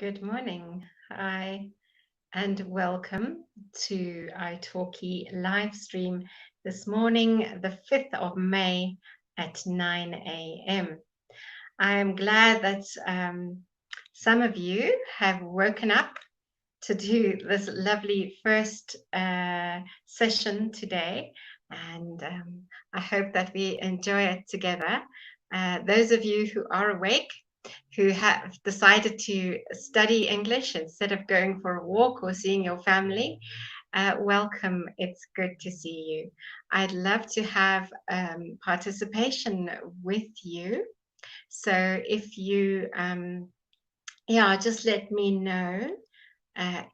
Good morning. Hi, and welcome to iTalki live stream this morning, the 5th of May at 9 a.m. I am glad that some of you have woken up to do this lovely first session today, and I hope that we enjoy it together. Those of you who are awake, who have decided to study English instead of going for a walk or seeing your family, welcome. It's good to see you. I'd love to have participation with you. So if you, just let me know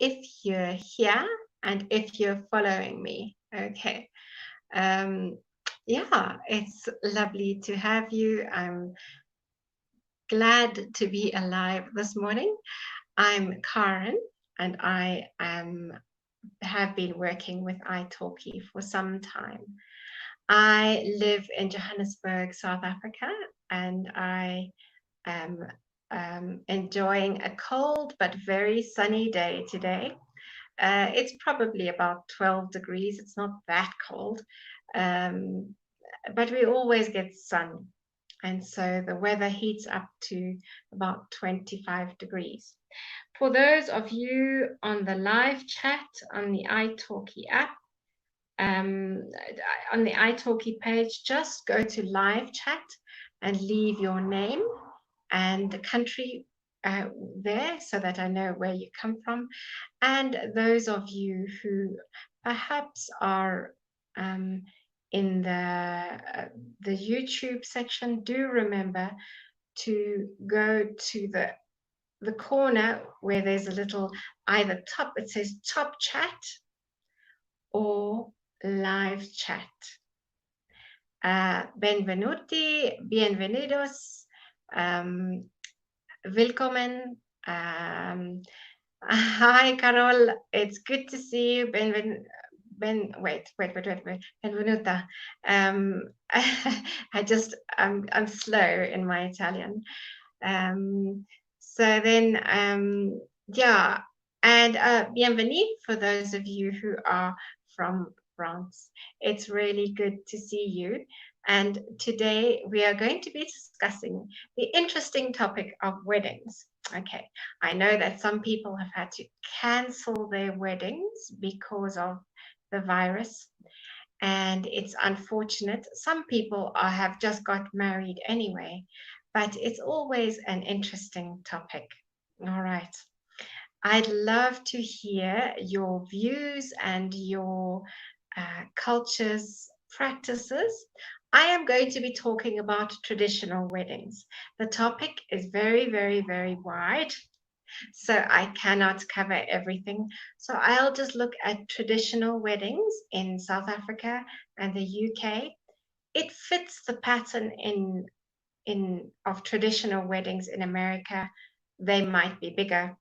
if you're here and if you're following me. Okay. It's lovely to have you. I'm glad to be alive this morning. I'm Karen, and I have been working with iTalki for some time. I live in Johannesburg, South Africa, and I am enjoying a cold but very sunny day today. It's probably about 12 degrees. It's not that cold, but we always get sun. And so the weather heats up to about 25 degrees. For those of you on the live chat on the iTalki app, on the iTalki page, just go to live chat and leave your name and the country there so that I know where you come from. And those of you who perhaps are in the YouTube section, do remember to go to the corner where there's a little either top, it says top chat or live chat. Benvenuti, bienvenidos, willkommen. Hi, Carol. It's good to see you. Wait. Benvenuta. I'm slow in my Italian. Bienvenue for those of you who are from France. It's really good to see you. And today we are going to be discussing the interesting topic of weddings. Okay, I know that some people have had to cancel their weddings because of the virus, and it's unfortunate. Some people have just got married anyway, but it's always an interesting topic. All right. I'd love to hear your views and your cultures, practices. I am going to be talking about traditional weddings. The topic is very, very, very wide, so I cannot cover everything. So I'll just look at traditional weddings in South Africa and the UK. It fits the pattern of traditional weddings in America. They might be bigger,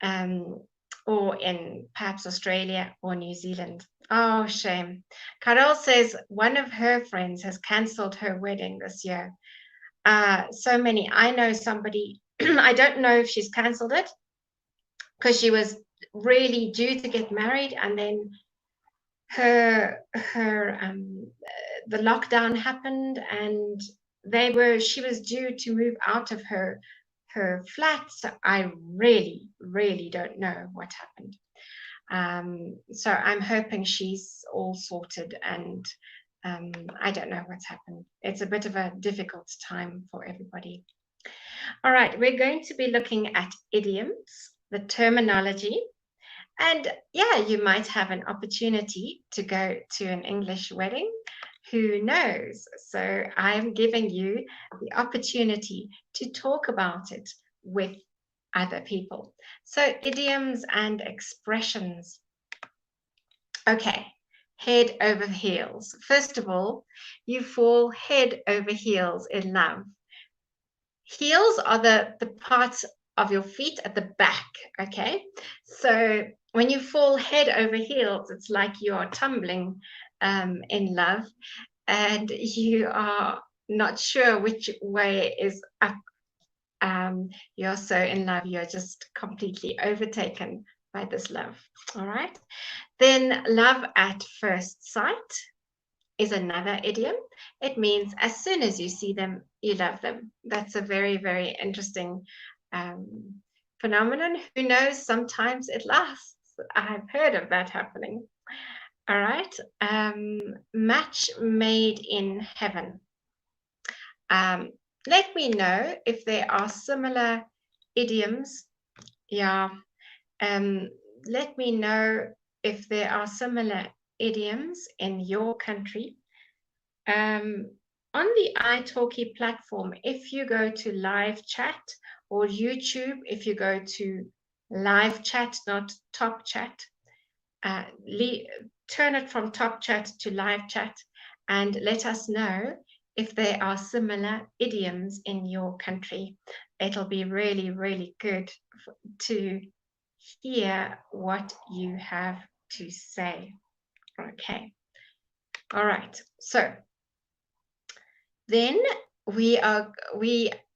or in perhaps Australia or New Zealand. Oh, shame. Carol says one of her friends has cancelled her wedding this year. So many. I know somebody, I don't know if she's cancelled it because she was really due to get married, and then the lockdown happened, and she was due to move out of her flat. So I really, really don't know what happened. So I'm hoping she's all sorted, and I don't know what's happened. It's a bit of a difficult time for everybody. All right, we're going to be looking at idioms, the terminology, and you might have an opportunity to go to an English wedding. Who knows? So I'm giving you the opportunity to talk about it with other people. So idioms and expressions. Okay, head over heels. First of all, you fall head over heels in love. Heels are the parts of your feet at the back, okay? So when you fall head over heels, it's like you are tumbling in love, and you are not sure which way is up you're so in love, you're just completely overtaken by this love. All right. Then love at first sight is another idiom. It means as soon as you see them, you love them. That's a very, very interesting phenomenon. Who knows? Sometimes it lasts. I've heard of that happening. All right. Match made in heaven. Let me know if there are similar idioms. Yeah. Let me know if there are similar idioms in your country. On the iTalki platform, if you go to live chat, or YouTube, if you go to live chat, not top chat, turn it from top chat to live chat and let us know if there are similar idioms in your country. It'll be really, really good to hear what you have to say. Okay. All right. So then we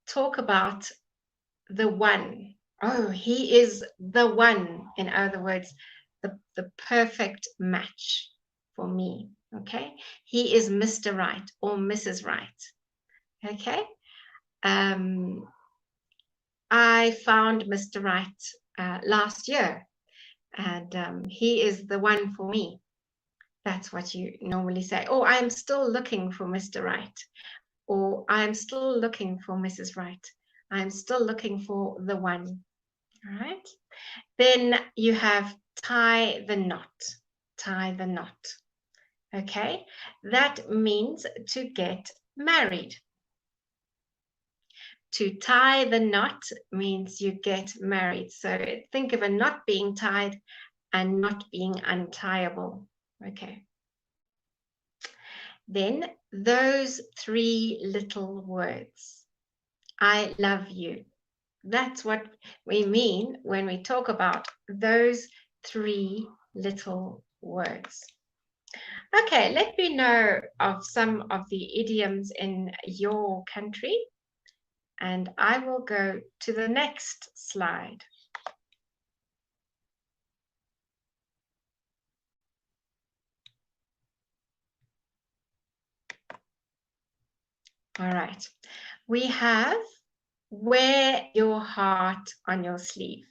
talk about the one. Oh, he is the one. In other words, the perfect match for me. Okay. He is Mr. Right or Mrs. Right. Okay. I found Mr. Right last year, and he is the one for me. That's what you normally say. Oh, I'm still looking for Mr. Right. Or I'm still looking for Mrs. Right. I'm still looking for the one. All right. Then you have tie the knot. Tie the knot. Okay. That means to get married. To tie the knot means you get married. So think of a knot being tied and not being untieable. Okay. Then those three little words. I love you. That's what we mean when we talk about those three little words. Okay, let me know of some of the idioms in your country, and I will go to the next slide. All right, we have wear your heart on your sleeve.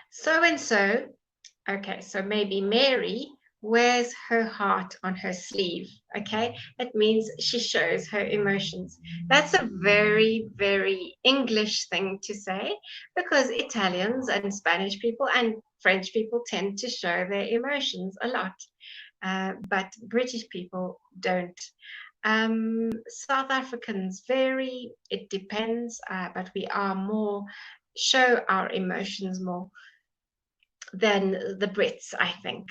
So and so, okay, so maybe Mary wears her heart on her sleeve. Okay, it means she shows her emotions. That's a very, very English thing to say, because Italians and Spanish people and French people tend to show their emotions a lot, but British people don't. South Africans vary, it depends, but we are more, show our emotions more than the Brits, I think.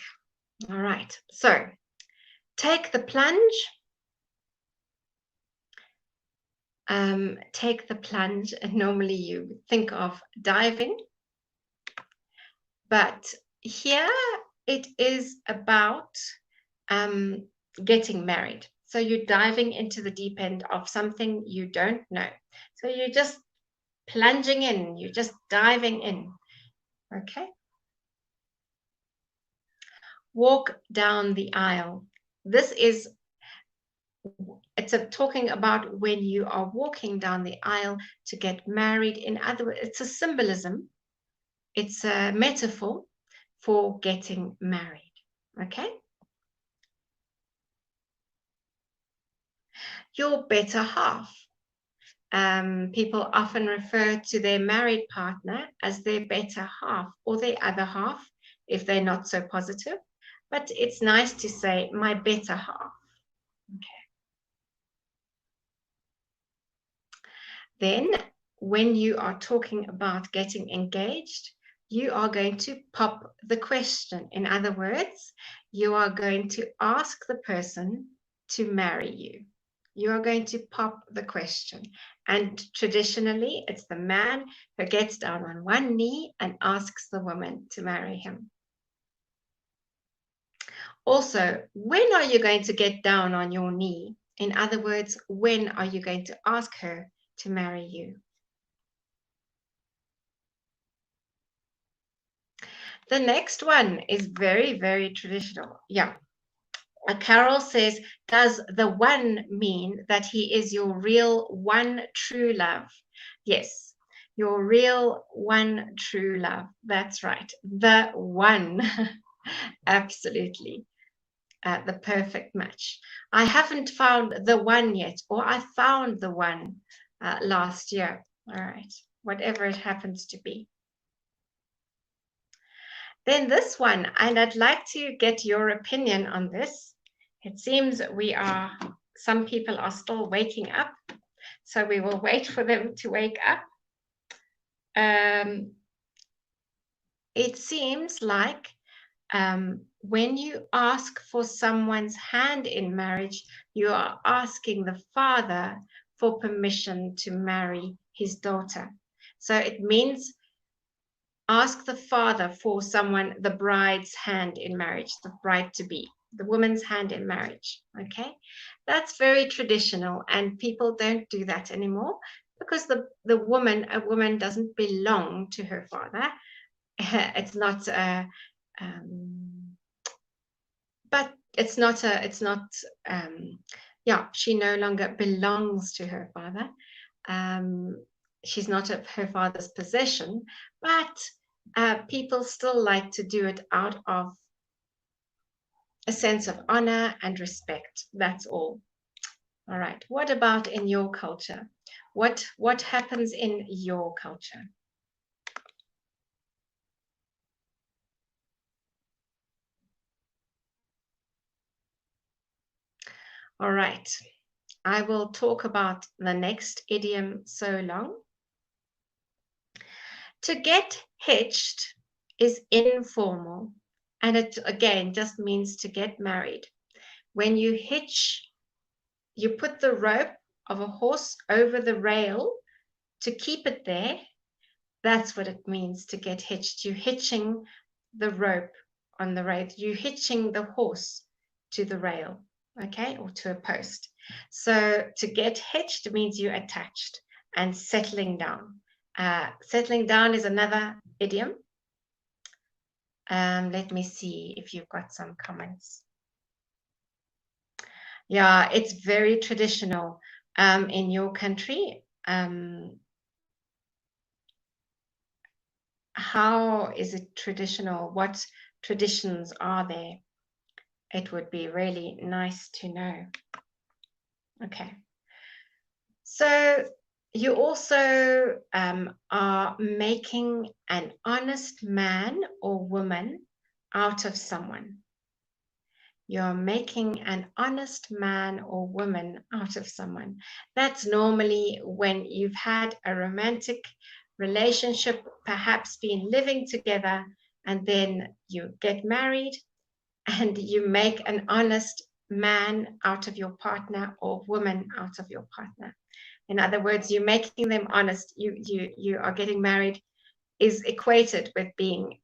All right, so take the plunge. Take the plunge, and normally you think of diving, but here it is about getting married. So you're diving into the deep end of something you don't know. So you're just plunging in, you're just diving in. Okay. Walk down the aisle. This is, it's talking about when you are walking down the aisle to get married. In other words, it's a symbolism. It's a metaphor for getting married. Okay. Your better half. People often refer to their married partner as their better half or their other half if they're not so positive. But it's nice to say my better half. Okay. Then when you are talking about getting engaged, you are going to pop the question. In other words, you are going to ask the person to marry you. You are going to pop the question. And traditionally, it's the man who gets down on one knee and asks the woman to marry him. Also, when are you going to get down on your knee? In other words, when are you going to ask her to marry you? The next one is very, very traditional. Yeah. Carol says, does the one mean that he is your real one true love? Yes, your real one true love. That's right. The one. Absolutely. The perfect match. I haven't found the one yet, or I found the one last year. All right. Whatever it happens to be. Then this one, and I'd like to get your opinion on this. It seems some people are still waking up, so we will wait for them to wake up. It seems like when you ask for someone's hand in marriage, you are asking the father for permission to marry his daughter. So it means ask the father for the bride's hand in marriage, the bride-to-be, the woman's hand in marriage, okay? That's very traditional, and people don't do that anymore because a woman doesn't belong to her father. It's not but it's not she no longer belongs to her father. She's not her father's possession, but people still like to do it out of a sense of honor and respect. That's all. All right. What about in your culture? What happens in your culture? All right. I will talk about the next idiom so long. To get hitched is informal, and it again just means to get married. When you hitch, you put the rope of a horse over the rail to keep it there. That's what it means to get hitched. You're hitching the rope on the rail. You're hitching the horse to the rail, okay, or to a post. So to get hitched means you're attached and settling down. Settling down is another idiom. Let me see if you've got some comments. Yeah, it's very traditional in your country. How is it traditional? What traditions are there? It would be really nice to know. Okay. So you also are making an honest man or woman out of someone. You're making an honest man or woman out of someone. That's normally when you've had a romantic relationship, perhaps been living together, and then you get married and you make an honest man out of your partner or woman out of your partner. In other words, you're making them honest. You are getting married is equated with being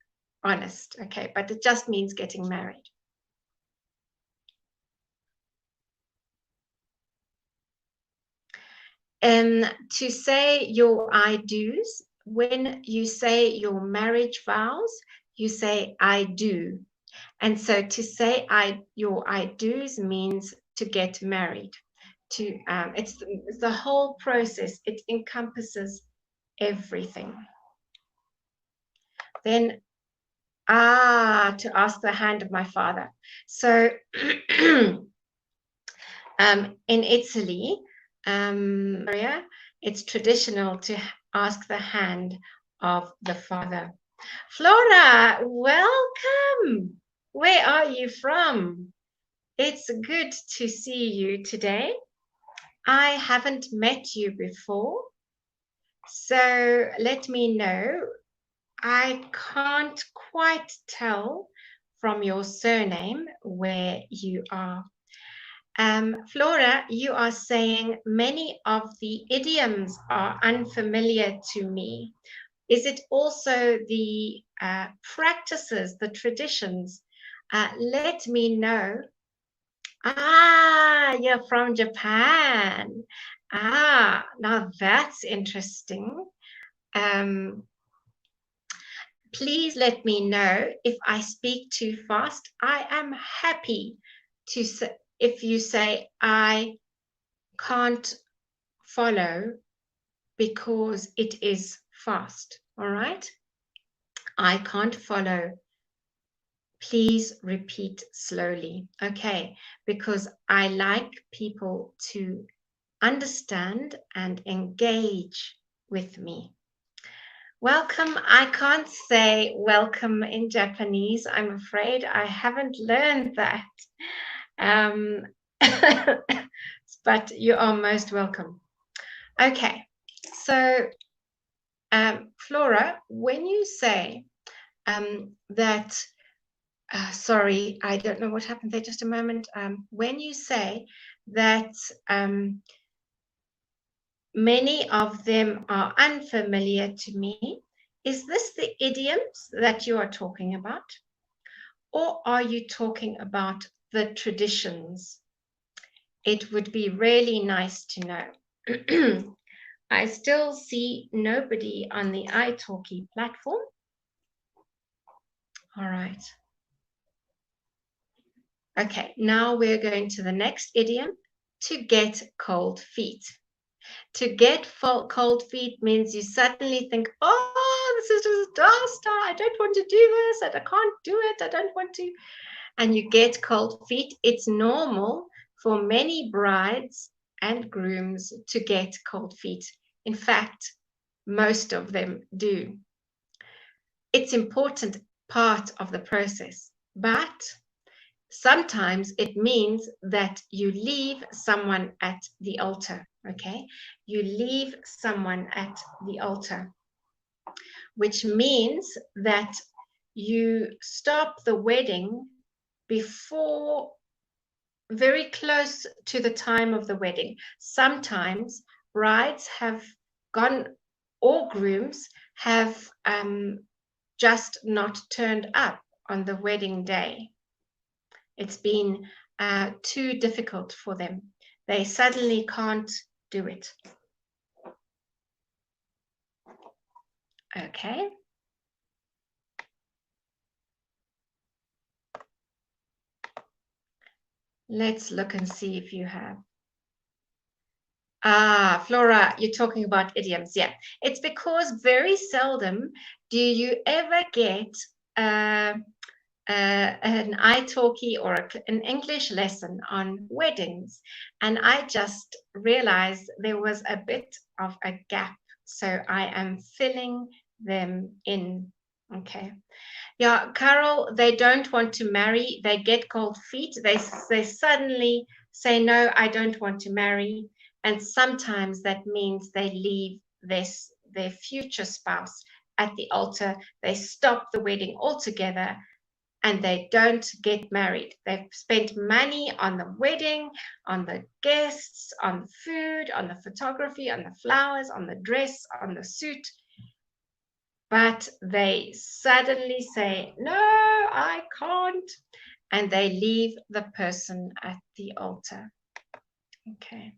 honest, okay? But it just means getting married. To say your I do's, when you say your marriage vows, you say I do. And so to say your I do's means to get married. It's the whole process. It encompasses everything. Then, to ask the hand of my father. So in Italy, it's traditional to ask the hand of the father. Flora, welcome. Where are you from? It's good to see you today. I haven't met you before, so let me know. I can't quite tell from your surname where you are. Flora, you are saying many of the idioms are unfamiliar to me. Is it also the practices, the traditions? Let me know. You're from Japan. Now that's interesting. Please let me know if I speak too fast. I am happy to say, if you say I can't follow because it is fast. All right? I can't follow. Please repeat slowly. Okay, because I like people to understand and engage with me. Welcome. I can't say welcome in Japanese. I'm afraid I haven't learned that. Um, but you are most welcome. Okay, so Flora, when you say that, sorry, I don't know what happened there, just a moment. When you say that many of them are unfamiliar to me, is this the idioms that you are talking about? Or are you talking about the traditions? It would be really nice to know. I still see nobody on the iTalki platform. All right. Okay, now we're going to the next idiom, to get cold feet. To get cold feet means you suddenly think, oh, this is a disaster. I don't want to do this. I can't do it. I don't want to. And you get cold feet. It's normal for many brides and grooms to get cold feet. In fact, most of them do. It's an important part of the process, but sometimes it means that you leave someone at the altar, okay? You leave someone at the altar, which means that you stop the wedding before, very close to the time of the wedding. Sometimes brides have gone, or grooms have just not turned up on the wedding day. It's been too difficult for them. They suddenly can't do it. Okay. Let's look and see if you have. Flora, you're talking about idioms. Yeah, it's because very seldom do you ever get an iTalki or an English lesson on weddings. And I just realized there was a bit of a gap. So I am filling them in. Okay. Yeah, Carol, they don't want to marry. They get cold feet. They suddenly say, no, I don't want to marry. And sometimes that means they leave their future spouse at the altar. They stop the wedding altogether and they don't get married. They've spent money on the wedding, on the guests, on the food, on the photography, on the flowers, on the dress, on the suit. But they suddenly say, no, I can't. And they leave the person at the altar. Okay.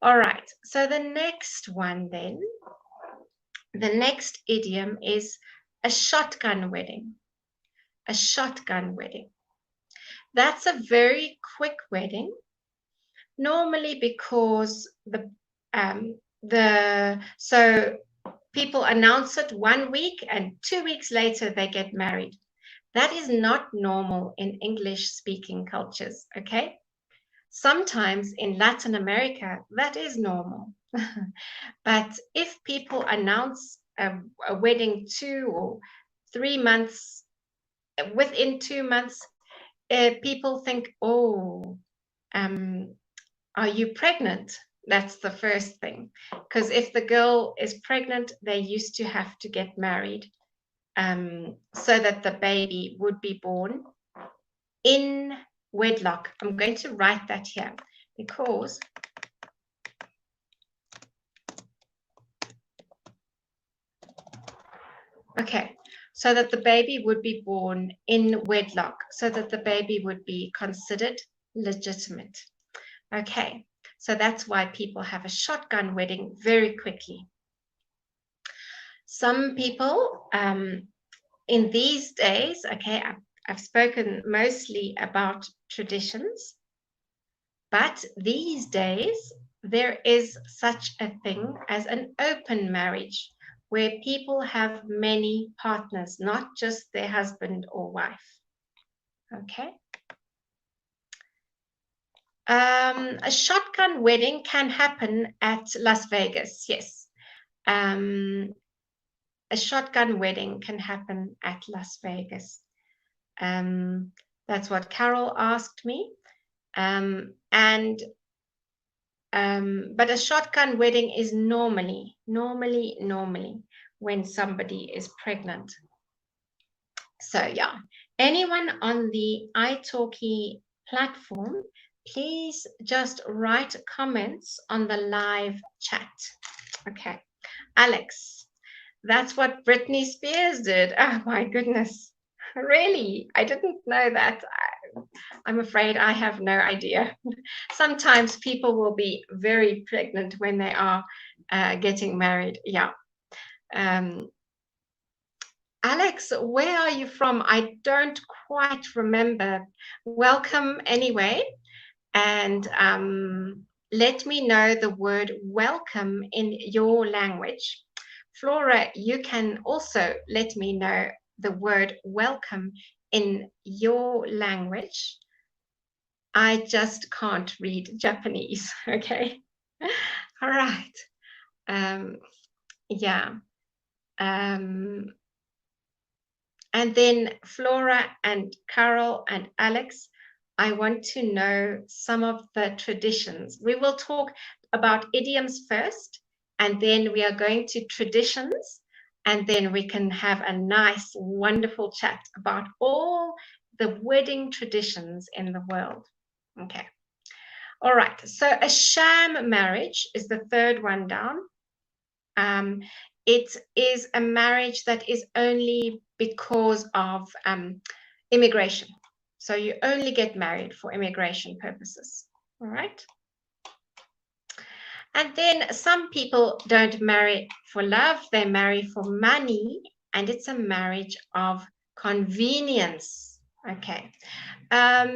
All right. So the next one then, the next idiom is a shotgun wedding. A shotgun wedding. That's a very quick wedding, normally because so people announce it 1 week and 2 weeks later they get married. That is not normal in English-speaking cultures, okay? Sometimes in Latin America, that is normal. But if people announce a wedding 2 or 3 months, within 2 months, people think, oh, are you pregnant? That's the first thing. Because if the girl is pregnant, they used to have to get married so that the baby would be born in wedlock. I'm going to write that here because okay, so that the baby would be born in wedlock, so that the baby would be considered legitimate. Okay, so that's why people have a shotgun wedding very quickly. Some people in these days, okay, I've spoken mostly about traditions, but these days there is such a thing as an open marriage where people have many partners, not just their husband or wife. Okay. A shotgun wedding can happen at Las Vegas, yes. A shotgun wedding can happen at Las Vegas. That's what Carol asked me. But a shotgun wedding is normally when somebody is pregnant. So yeah, anyone on the iTalki platform, please just write comments on the live chat. Okay, Alex, that's what Britney Spears did. Oh my goodness, really? I didn't know that. I'm afraid I have no idea. Sometimes people will be very pregnant when they are getting married. Yeah. Alex, where are you from? I don't quite remember. Welcome anyway. And let me know the word welcome in your language. Flora, you can also let me know the word welcome in your language. I just can't read Japanese, okay? All right. Yeah. And then Flora and Carol and Alex, I want to know some of the traditions. We will talk about idioms first, and then we are going to traditions, and then we can have a nice, wonderful chat about all the wedding traditions in the world. Okay. All right. So a sham marriage is the third one down. It is a marriage that is only because of immigration. So you only get married for immigration purposes. All right. And then some people don't marry for love, they marry for money, and it's a marriage of convenience. Okay. A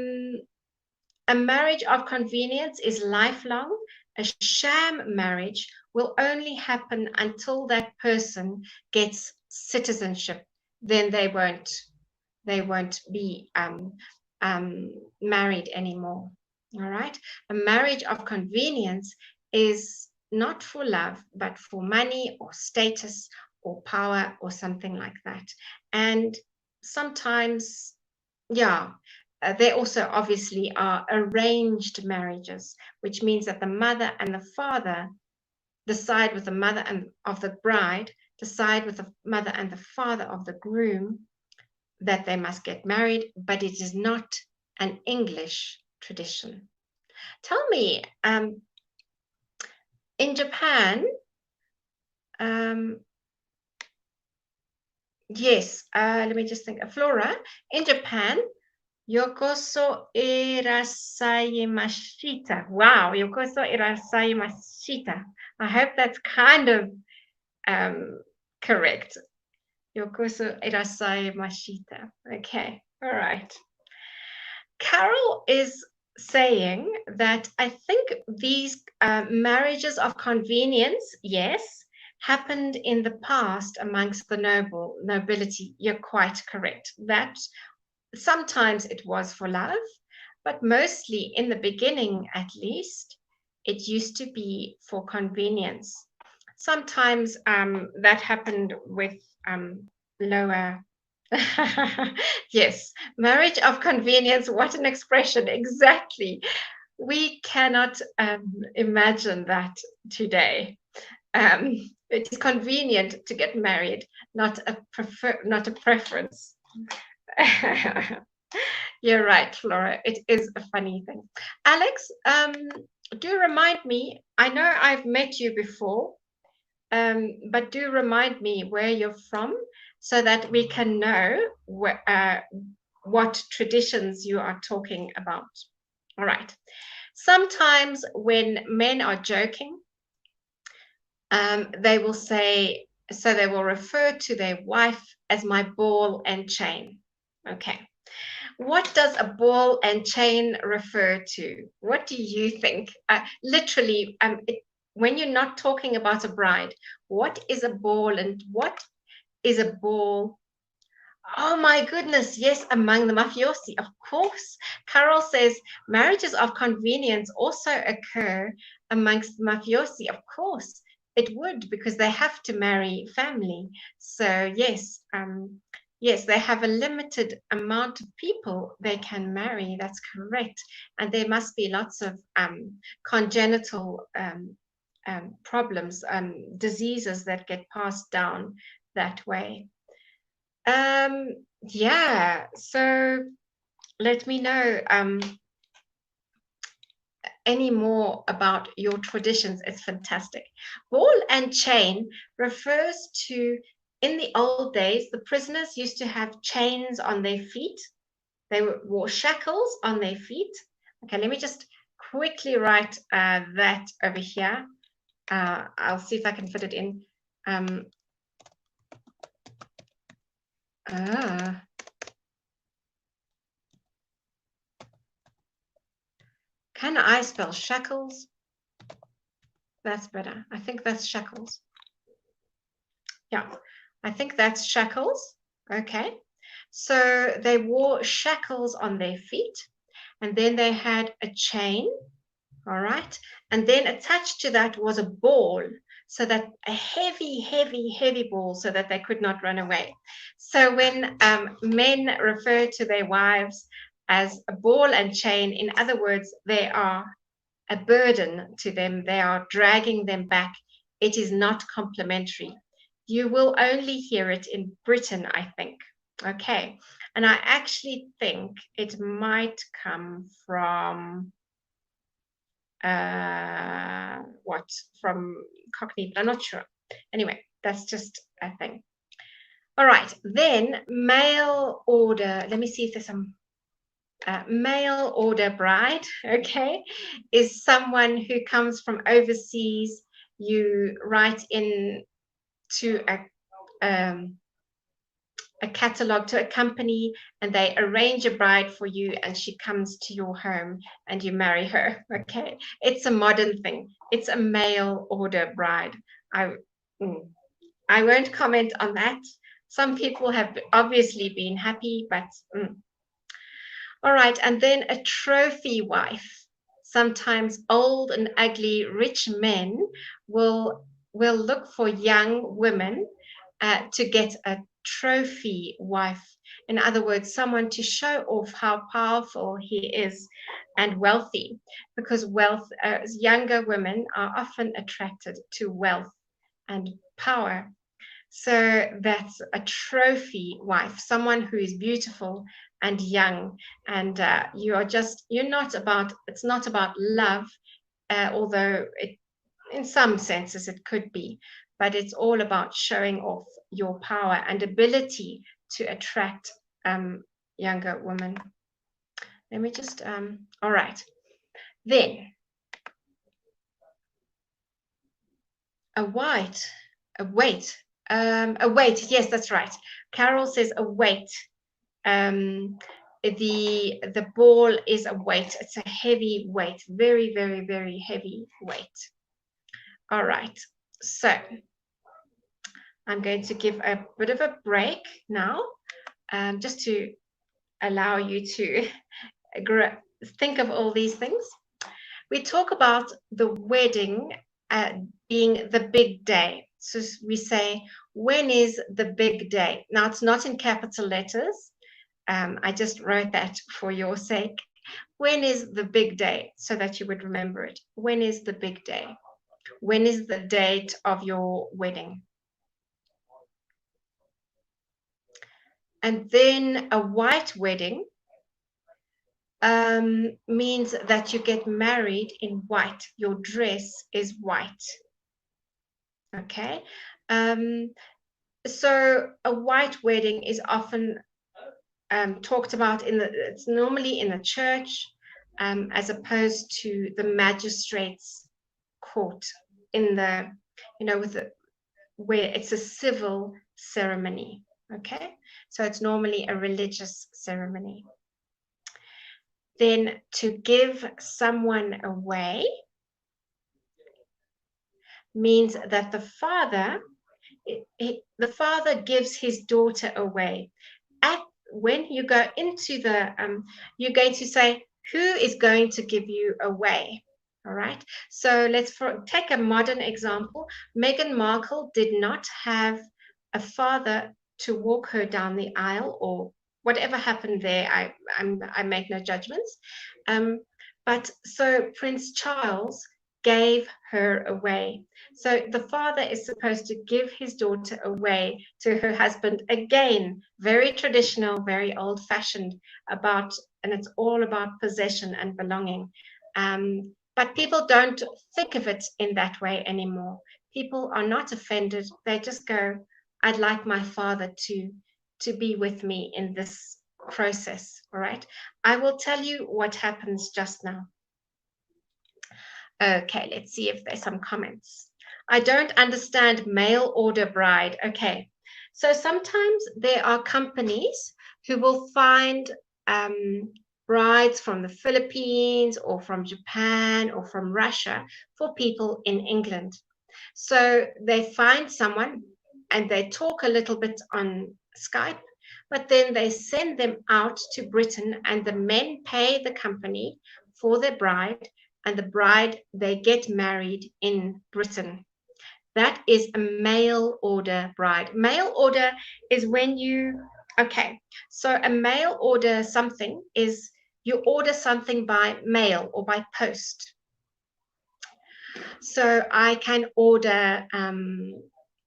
marriage of convenience is lifelong. A sham marriage will only happen until that person gets citizenship. Then they won't be married anymore. All right. A marriage of convenience is not for love, but for money or status or power or something like that. And sometimes, yeah, there also obviously are arranged marriages, which means that the mother and the father decide with the mother and of the bride, decide with the mother and the father of the groom that they must get married, but it is not an English tradition. Tell me, in Japan, yes, let me just think. Flora, in Japan, yokoso irasaimashita. Wow, yokoso irasaimashita. I hope that's kind of correct. Yokoso irasaimashita. Okay, all right. Carol is saying that I think these marriages of convenience, yes, happened in the past amongst the nobility. You're quite correct. That sometimes it was for love, but mostly in the beginning, at least, it used to be for convenience. Sometimes that happened with lower. Yes, marriage of convenience. What an expression. Exactly. We cannot imagine that today. It is convenient to get married, not a preference. You're right, Flora. It is a funny thing. Alex, do remind me. I know I've met you before, but do remind me where you're from so that we can know what traditions you are talking about. All right. Sometimes when men are joking, they will say, So they will refer to their wife as my ball and chain. Okay. What does a ball and chain refer to? What do you think? Literally, when you're not talking about a bride, what is a ball and what is a ball? Oh my goodness, yes, among the mafiosi, of course. Carol says marriages of convenience also occur amongst the mafiosi. Of course, it would because they have to marry family. So yes, yes, they have a limited amount of people they can marry. That's correct, and there must be lots of congenital problems, diseases that get passed down that way. Yeah, so let me know any more about your traditions. It's fantastic. Ball and chain refers to, in the old days, the prisoners used to have chains on their feet. They wore shackles on their feet. Okay, let me just quickly write that over here. I'll see if I can fit it in. Can I spell shackles? That's better. I think that's shackles. Yeah, I think that's shackles. Okay. So they wore shackles on their feet, and then they had a chain. All right. And then attached to that was a ball, so that a heavy, heavy, heavy ball, so that they could not run away. So when men refer to their wives as a ball and chain, in other words, they are a burden to them. They are dragging them back. It is not complimentary. You will only hear it in Britain, I think. Okay. And I actually think it might come from what? From Cockney, but I'm not sure. Anyway, that's just a thing. All right. Then mail order. Let me see if there's some mail order bride, okay, is someone who comes from overseas. You write in to a catalog, to a company, and they arrange a bride for you, and she comes to your home and you marry her. Okay, it's a modern thing. It's a mail order bride. I I won't comment on that. Some people have obviously been happy, but all right, and then a trophy wife. Sometimes old and ugly rich men will look for young women to get a trophy wife. In other words, someone to show off how powerful he is and wealthy, because younger women are often attracted to wealth and power. So that's a trophy wife, someone who is beautiful and young, and it's not about love, although in some senses it could be, but it's all about showing off your power and ability to attract younger women. Let me just, all right. Then a wait. Yes, that's right. Carol says a weight. The ball is a weight. It's a heavy weight, very, very, very heavy weight. All right. So I'm going to give a bit of a break now, just to allow you to think of all these things. We talk about the wedding being the big day. So we say, when is the big day? Now, it's not in capital letters. I just wrote that for your sake. When is the big day? So that you would remember it. When is the big day? When is the date of your wedding? And then a white wedding means that you get married in white. Your dress is white. Okay. So a white wedding is often talked about it's normally in a church, as opposed to the magistrate's court, in the, where it's a civil ceremony. Okay, so it's normally a religious ceremony. Then to give someone away means that the father gives his daughter away. When you go into the, you're going to say, who is going to give you away? All right. So let's take a modern example. Meghan Markle did not have a father to walk her down the aisle, or whatever happened there. I make no judgments. But so Prince Charles gave her away. So the father is supposed to give his daughter away to her husband. Again, very traditional, very old-fashioned and it's all about possession and belonging. But people don't think of it in that way anymore. People are not offended. They just go, I'd like my father to be with me in this process. All right. I will tell you what happens just now. Okay, let's see if there's some comments. I don't understand mail order bride. Okay, so sometimes there are companies who will find brides from the Philippines or from Japan or from Russia for people in England. So they find someone and they talk a little bit on Skype, but then they send them out to Britain, and the men pay the company for their bride, and the bride, they get married in Britain. That is a mail order bride. Mail order is when okay, so a mail order something is you order something by mail or by post. So I can order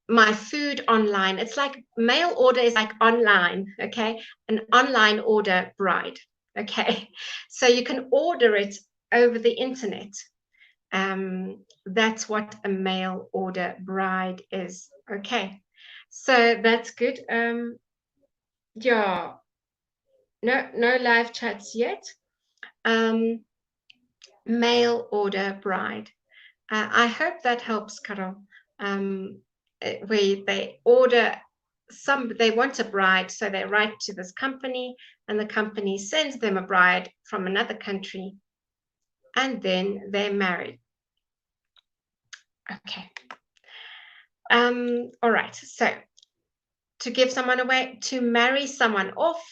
my food online. It's like mail order is like online, okay? An online order bride, okay? So you can order it over the internet. That's what a mail order bride is, okay? So that's good. Yeah, no live chats yet. Mail order bride. I hope that helps, Carol. Where they order they want a bride, so they write to this company, and the company sends them a bride from another country, and then they're married. Okay. All right. So to give someone away, to marry someone off,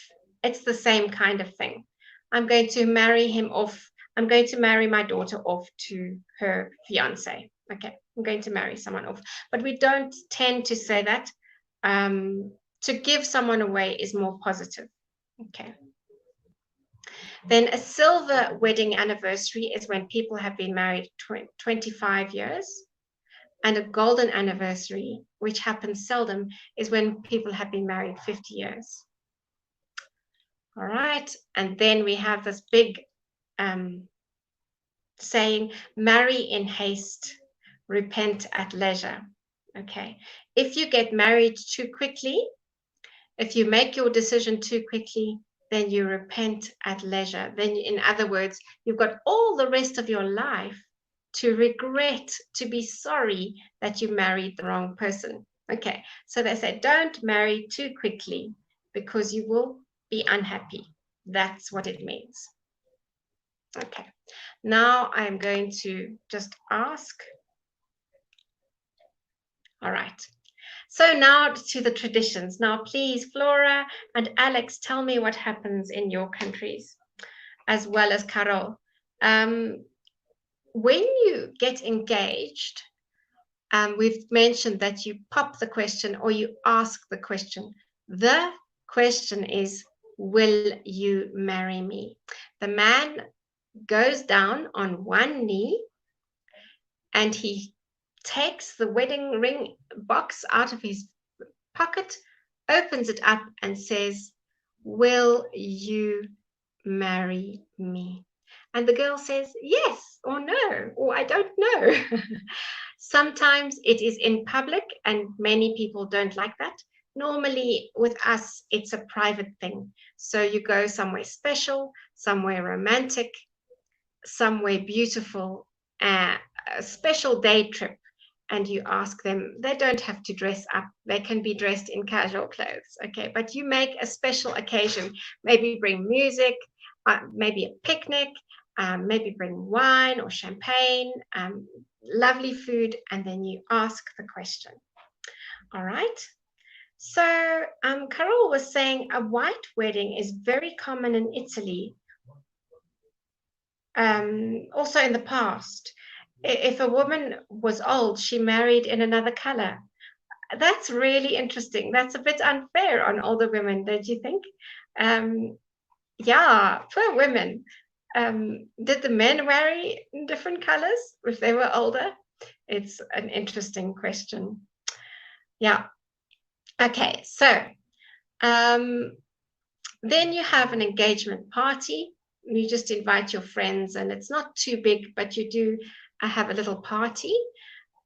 it's the same kind of thing. I'm going to marry him off. I'm going to marry my daughter off to her fiance. Okay, I'm going to marry someone off. But we don't tend to say that. To give someone away is more positive. Okay. Then a silver wedding anniversary is when people have been married 25 years. And a golden anniversary, which happens seldom, is when people have been married 50 years. All right. And then we have this big saying, marry in haste, repent at leisure. Okay. If you get married too quickly, if you make your decision too quickly, then you repent at leisure. Then, in other words, you've got all the rest of your life to regret, to be sorry that you married the wrong person. Okay, so they say don't marry too quickly because you will be unhappy. That's what it means. Okay, now I'm going to just ask. All right. So now to the traditions. Now, please, Flora and Alex, tell me what happens in your countries, as well as Carol. When you get engaged, we've mentioned that you pop the question or you ask the question. The question is, will you marry me? The man goes down on one knee and he takes the wedding ring box out of his pocket, opens it up and says, will you marry me? And the girl says, yes, or no, or I don't know. Sometimes it is in public and many people don't like that. Normally with us, it's a private thing. So you go somewhere special, somewhere romantic, somewhere beautiful, a special day trip, and you ask them. They don't have to dress up. They can be dressed in casual clothes, okay? But you make a special occasion. Maybe bring music, maybe a picnic, maybe bring wine or champagne, lovely food, and then you ask the question. All right. So Carol was saying a white wedding is very common in Italy, also in the past. If a woman was old, she married in another color. That's really interesting. That's a bit unfair on older women, don't you think? Yeah, poor women. Did the men marry in different colors if they were older? It's an interesting question. Yeah. Okay, so then you have an engagement party. You just invite your friends, and it's not too big, but you do have a little party.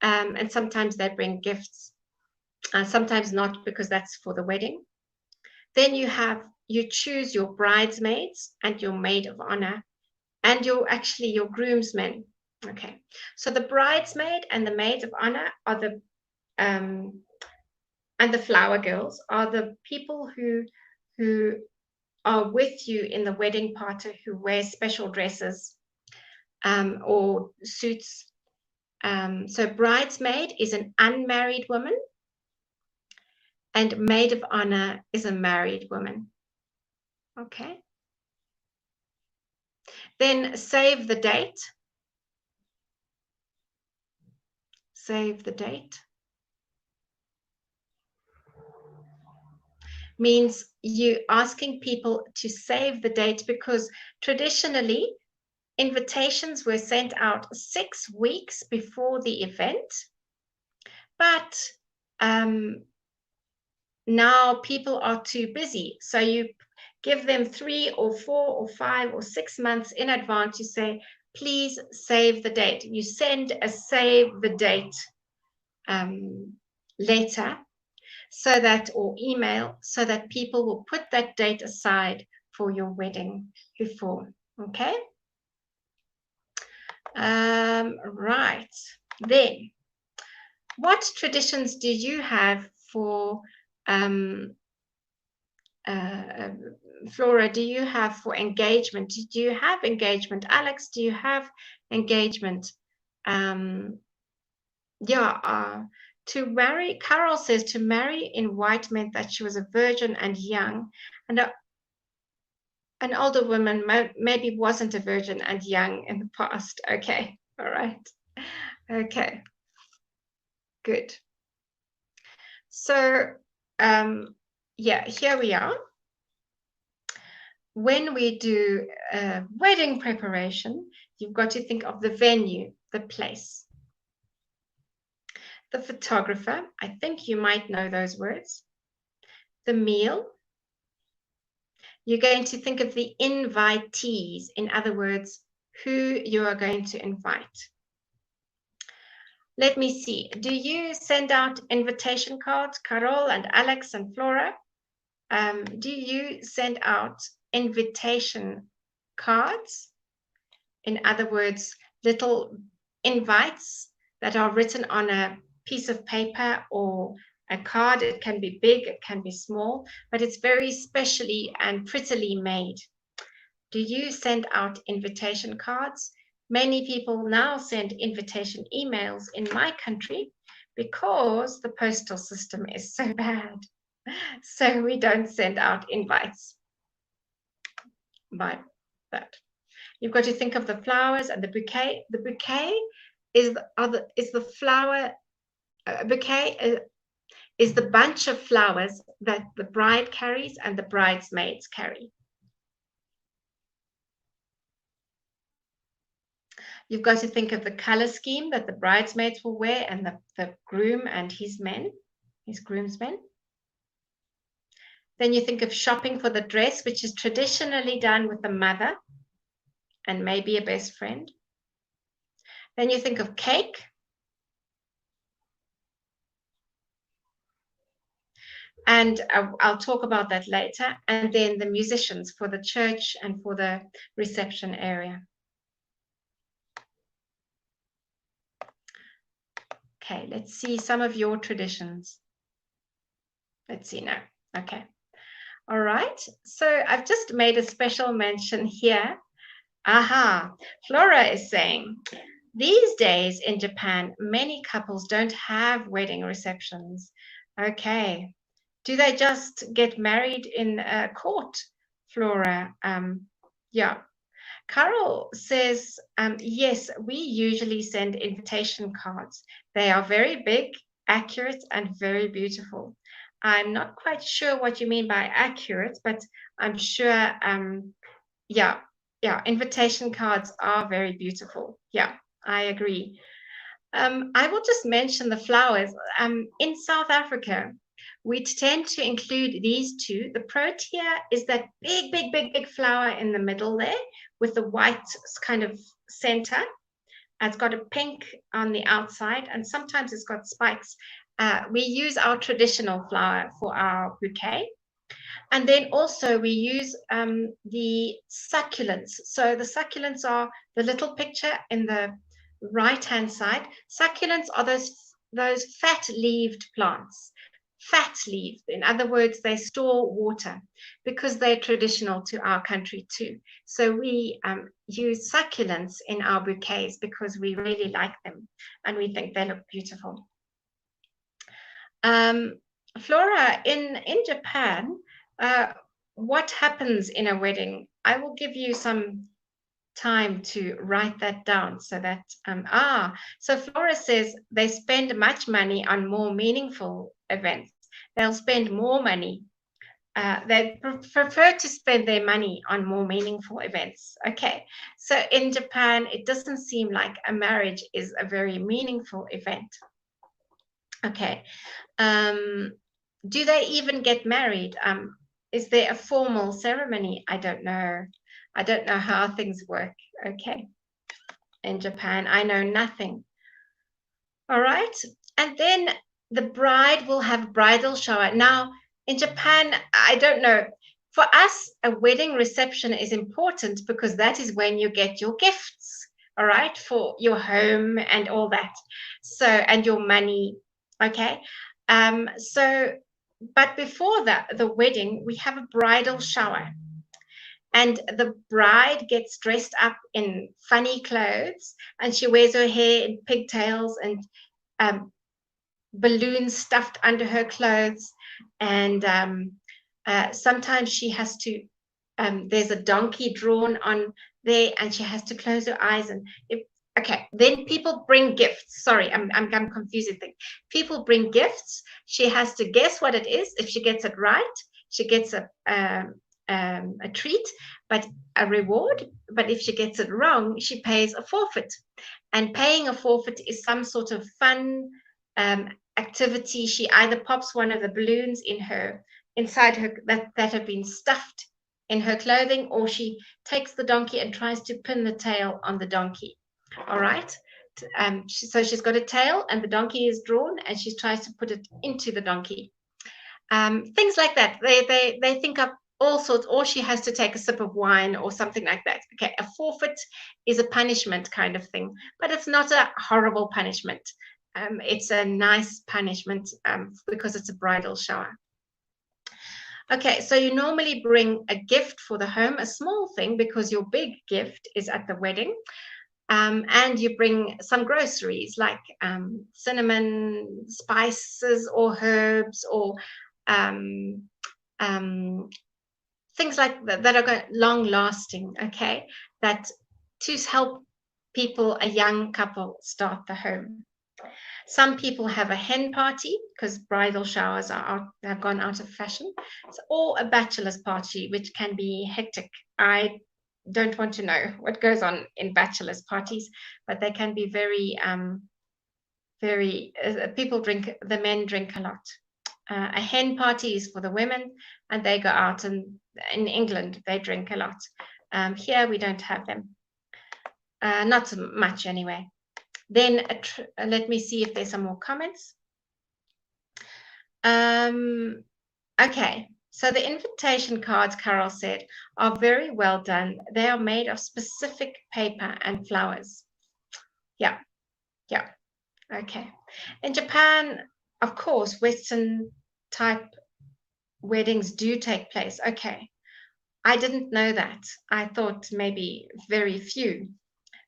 And sometimes they bring gifts, sometimes not, because that's for the wedding. Then you choose your bridesmaids and your maid of honor, and your groomsmen. Okay, so the bridesmaid and the maid of honor are the and the flower girls are the people who are with you in the wedding party, who wear special dresses or suits. So bridesmaid is an unmarried woman, and maid of honor is a married woman. Okay. Then save the date. Save the date means you asking people to save the date, because traditionally invitations were sent out 6 weeks before the event, but now people are too busy. So you give them 3 or 4 or 5 or 6 months in advance. You say, please save the date. You send a save the date letter, so that, or email, so that people will put that date aside for your wedding before. Okay. Right. Then, what traditions do you have for Flora, do you have for engagement? Do you have engagement? Alex, do you have engagement? To marry, Carol says to marry in white meant that she was a virgin and young, and an older woman maybe wasn't a virgin and young in the past. Okay, all right. Okay, good. So, here we are. When we do wedding preparation, you've got to think of the venue, the place. The photographer, I think you might know those words. The meal. You're going to think of the invitees, in other words, who you are going to invite. Let me see. Do you send out invitation cards, Carol and Alex and Flora? Do you send out invitation cards? In other words, little invites that are written on a piece of paper or a card. It can be big, it can be small, but it's very specially and prettily made. Do you send out invitation cards? Many people now send invitation emails in my country because the postal system is so bad. So we don't send out invites by that. You've got to think of the flowers and the bouquet. The bouquet is the flower. Bouquet is the bunch of flowers that the bride carries and the bridesmaids carry. You've got to think of the color scheme that the bridesmaids will wear and the groom and his groomsmen. Then you think of shopping for the dress, which is traditionally done with the mother and maybe a best friend. Then you think of cake. And I'll talk about that later. And then the musicians for the church and for the reception area. Okay, let's see some of your traditions. Let's see now. Okay. All right. So I've just made a special mention here. Aha. Flora is saying, these days in Japan, many couples don't have wedding receptions. Okay. Do they just get married in court, Flora? Yeah. Carol says, yes, we usually send invitation cards. They are very big, accurate, and very beautiful. I'm not quite sure what you mean by accurate, but I'm sure, yeah, invitation cards are very beautiful. Yeah, I agree. I will just mention the flowers. In South Africa, we tend to include these two. The protea is that big, big, big, big flower in the middle there with the white kind of center. It's got a pink on the outside, and sometimes it's got spikes. We use our traditional flower for our bouquet. And then also we use the succulents. So the succulents are the little picture in the right-hand side. Succulents are those fat-leaved plants. Fat-leaved, in other words, they store water because they're traditional to our country too. So we use succulents in our bouquets because we really like them and we think they look beautiful. Flora, in Japan, what happens in a wedding? I will give you some time to write that down so that, so Flora says they spend much money on more meaningful events. They'll spend more money. They prefer to spend their money on more meaningful events. Okay, so in Japan, it doesn't seem like a marriage is a very meaningful event. Okay, do they even get married? Is there a formal ceremony? I don't know. I don't know how things work. Okay, in Japan, I know nothing. All right, and then the bride will have bridal shower. Now, in Japan, I don't know. For us, a wedding reception is important because that is when you get your gifts, all right, for your home and all that. So, and your money, okay? But before the wedding, we have a bridal shower. And the bride gets dressed up in funny clothes and she wears her hair in pigtails and balloons stuffed under her clothes. And sometimes she has to, there's a donkey drawn on there and she has to close her eyes. And okay, then people bring gifts. Sorry, I'm confusing things. People bring gifts. She has to guess what it is. If she gets it right, she gets a treat, but a reward. But if she gets it wrong, she pays a forfeit. And paying a forfeit is some sort of fun activity. She either pops one of the balloons inside her that have been stuffed in her clothing, or she takes the donkey and tries to pin the tail on the donkey. All right. So she's got a tail and the donkey is drawn and she tries to put it into the donkey. Things like that. They think up all sorts, or she has to take a sip of wine or something like that. Okay, a forfeit is a punishment kind of thing, but it's not a horrible punishment. It's a nice punishment because it's a bridal shower. Okay, so you normally bring a gift for the home, a small thing, because your big gift is at the wedding. And you bring some groceries like cinnamon, spices, or herbs, or things like that are long lasting, okay, that to help people, a young couple, start the home. Some people have a hen party because bridal showers have gone out of fashion, or a bachelor's party, which can be hectic. I don't want to know what goes on in bachelor's parties, but they can be people drink, the men drink a lot. A hen party is for the women and they go out, and in England they drink a lot. Here we don't have them, not so much anyway. Then let me see if there's some more comments. Okay, so the invitation cards, Carol said, are very well done. They are made of specific paper and flowers. Yeah. Okay. In Japan, of course, Western type weddings do take place. Okay. I didn't know that. I thought maybe very few.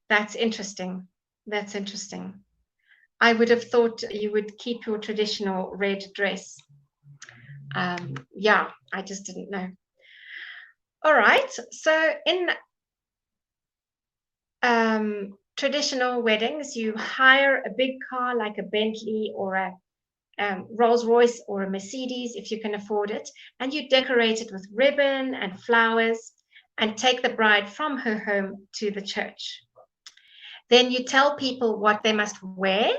That's interesting. That's interesting. I would have thought you would keep your traditional red dress. Yeah, I just didn't know. All right. So in traditional weddings, you hire a big car like a Bentley or a Rolls Royce or a Mercedes if you can afford it, and you decorate it with ribbon and flowers and take the bride from her home to the church. Then you tell people what they must wear,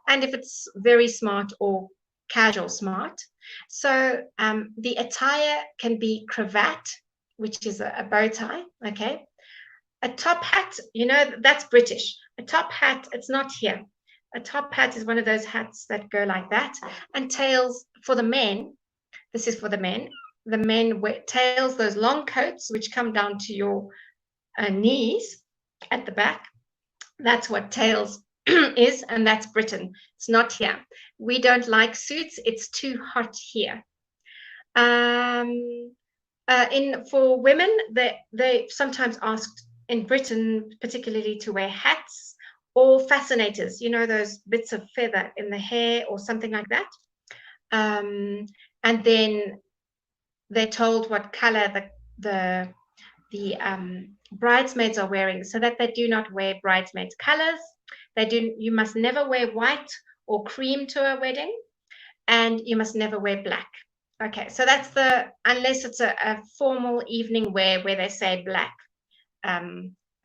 and if it's very smart or casual smart. So the attire can be cravat, which is a bow tie, okay? A top hat, you know, that's British. A top hat, it's not here. A top hat is one of those hats that go like that. And tails for the men, this is for the men. The men wear tails, those long coats, which come down to your knees at the back. That's what tails is, and that's Britain. It's not here. We don't like suits. It's too hot here. For women, they sometimes asked in Britain, particularly, to wear hats or fascinators. You know, those bits of feather in the hair or something like that. And then they're told what color the bridesmaids are wearing, so that they do not wear bridesmaids' colors. You must never wear white or cream to a wedding, and you must never wear black. Okay, so that's unless it's a formal evening wear where they say black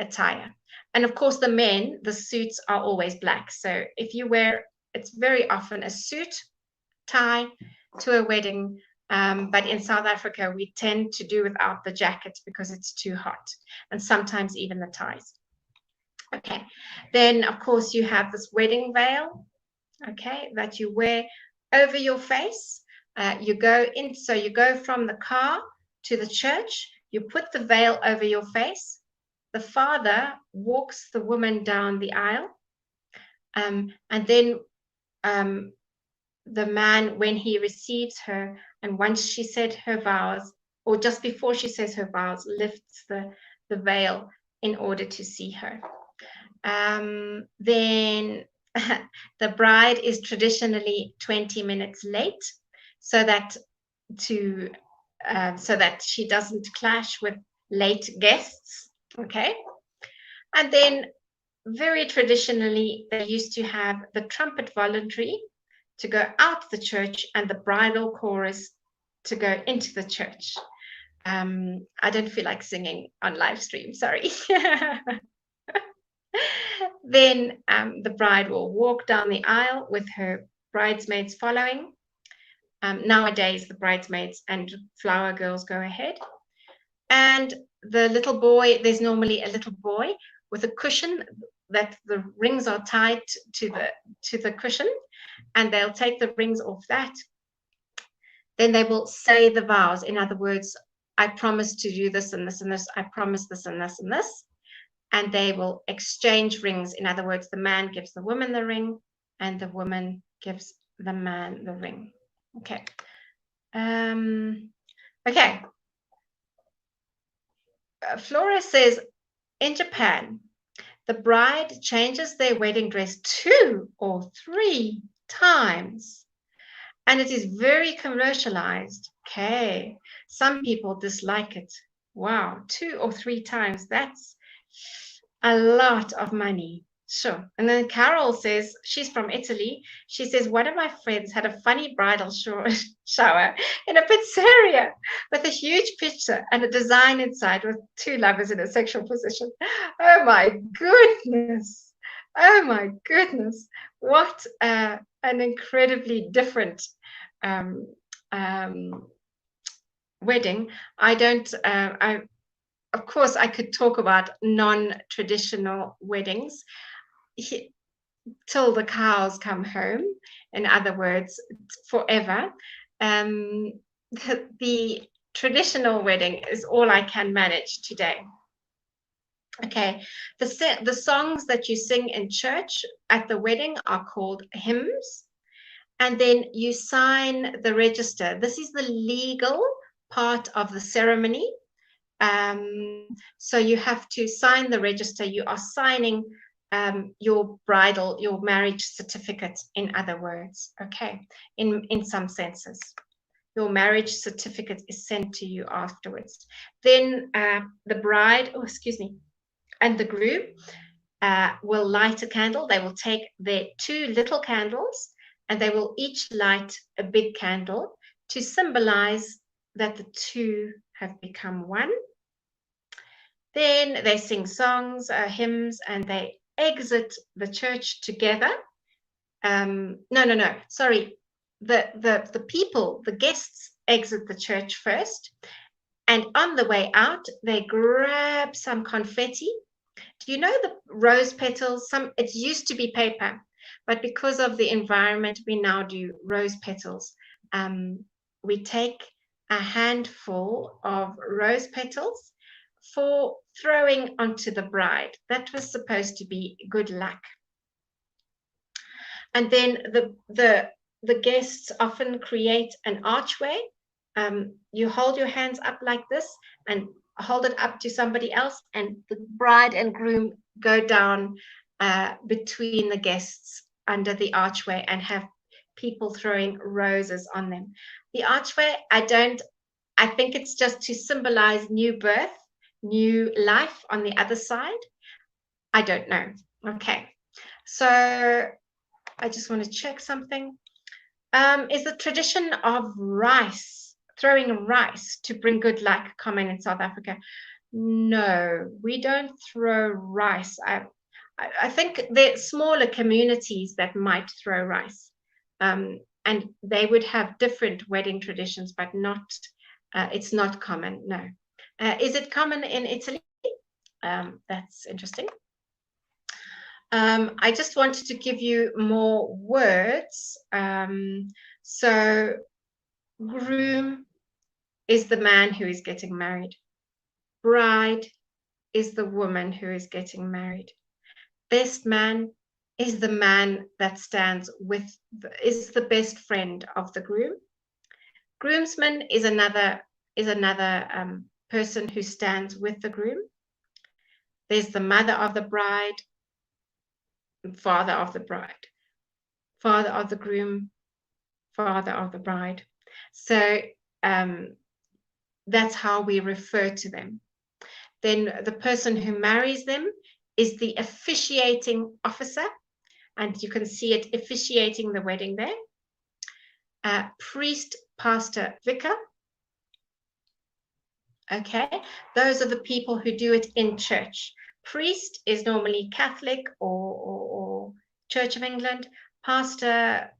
attire. And of course, the men, the suits are always black. So if you wear, it's very often a suit, tie to a wedding. But in South Africa, we tend to do without the jackets because it's too hot, and sometimes even the ties. Okay, then of course you have this wedding veil, okay, that you wear over your face. You go from the car to the church, you put the veil over your face. The father walks the woman down the aisle, and then the man, when he receives her, and once she said her vows, or just before she says her vows, lifts the veil in order to see her. Then the bride is traditionally 20 minutes late, so that she doesn't clash with late guests. Okay, and then very traditionally they used to have the trumpet voluntary to go out the church and the bridal chorus to go into the church. I don't feel like singing on live stream, sorry. Then the bride will walk down the aisle with her bridesmaids following. Nowadays, the bridesmaids and flower girls go ahead. And the little boy, there's normally a little boy with a cushion that the rings are tied to the cushion, and they'll take the rings off that. Then they will say the vows. In other words, I promise to do this and this and this. I promise this and this and this. And they will exchange rings. In other words, the man gives the woman the ring and the woman gives the man the ring. Okay. Okay. Flora says, in Japan, the bride changes their wedding dress 2 or 3 times, and it is very commercialized. Okay. Some people dislike it. Wow, 2 or 3 times. That's a lot of money. Sure. And then Carol says, she's from Italy. She says, one of my friends had a funny bridal shower in a pizzeria with a huge picture and a design inside with 2 lovers in a sexual position. Oh my goodness. Oh my goodness. What an incredibly different wedding. Of course, I could talk about non-traditional weddings till the cows come home. In other words, forever. The traditional wedding is all I can manage today. Okay, the songs that you sing in church at the wedding are called hymns, and then you sign the register. This is the legal part of the ceremony. So you have to sign the register. You are signing your marriage certificate, in other words, okay, in some senses. Your marriage certificate is sent to you afterwards. Then the bride, oh, excuse me, and the groom will light a candle. They will take their 2 little candles and they will each light a big candle to symbolize that the 2 have become one. Then they sing songs, hymns, and they exit the church together. No. Sorry. The people, the guests, exit the church first. And on the way out, they grab some confetti. Do you know the rose petals? It used to be paper, but because of the environment, we now do rose petals. We take a handful of rose petals for throwing onto the bride. That was supposed to be good luck. And then the guests often create an archway. You hold your hands up like this and hold it up to somebody else, and the bride and groom go down between the guests under the archway and have people throwing roses on them. The archway, I think it's just to symbolize new birth, new life on the other side. I don't know. Okay. So I just want to check something. Is the tradition of throwing rice to bring good luck common in South Africa? No, we don't throw rice. I think there are smaller communities that might throw rice, and they would have different wedding traditions, but it's not common, no. Is it common in Italy? That's interesting. I just wanted to give you more words. So groom is the man who is getting married. Bride is the woman who is getting married. Best man is the man that is the best friend of the groom. Groomsman is another person who stands with the groom. There's the mother of the bride, father of the bride, father of the groom, father of the bride. So that's how we refer to them. Then the person who marries them is the officiating officer, and you can see it officiating the wedding there. Priest, pastor, vicar. Okay, those are the people who do it in church. Priest is normally Catholic or Church of England. Pastor,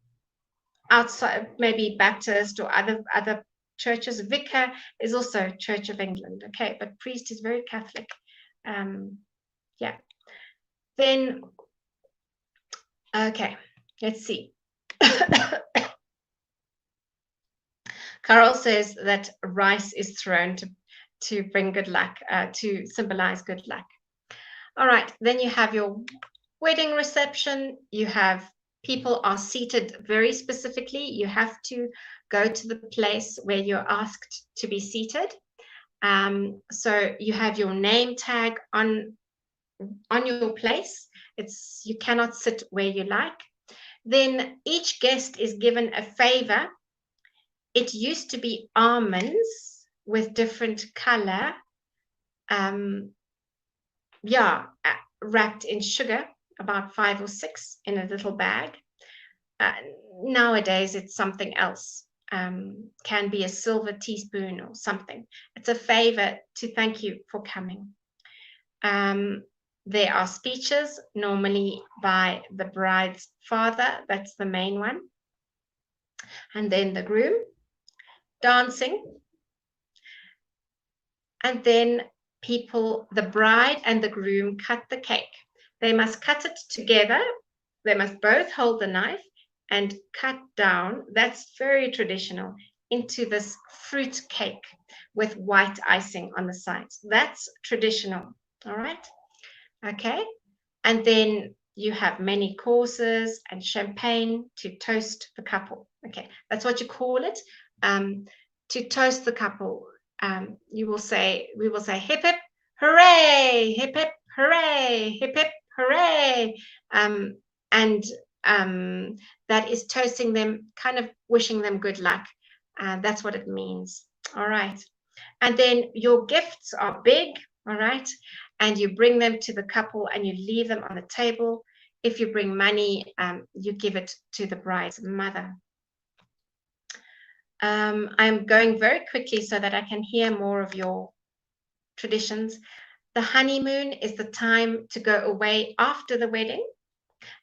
outside, maybe Baptist or other churches. Vicar is also Church of England. Okay, but priest is very Catholic. Yeah. Then, okay, let's see. Carol says that rice is thrown to bring good luck, to symbolize good luck. All right, then you have your wedding reception. You have people are seated very specifically. You have to go to the place where you're asked to be seated. So you have your name tag on your place. You cannot sit where you like. Then each guest is given a favor. It used to be almonds with different color, wrapped in sugar, about 5 or 6 in a little bag. Nowadays, it's something else. Can be a silver teaspoon or something. It's a favor to thank you for coming. There are speeches, normally by the bride's father. That's the main one. And then the groom, dancing. And then the bride and the groom cut the cake. They must cut it together. They must both hold the knife and cut down, that's very traditional, into this fruit cake with white icing on the sides. That's traditional, all right? okay? And then you have many courses and champagne to toast the couple. Okay, that's what you call it. To toast the couple, we will say hip hip hooray, hip hip hooray, hip hip hooray, and that is toasting them, kind of wishing them good luck. That's what it means. All right, and then your gifts are big. All right, and you bring them to the couple and you leave them on the table. If you bring money, you give it to the bride's mother. I'm going very quickly so that I can hear more of your traditions. The honeymoon is the time to go away after the wedding.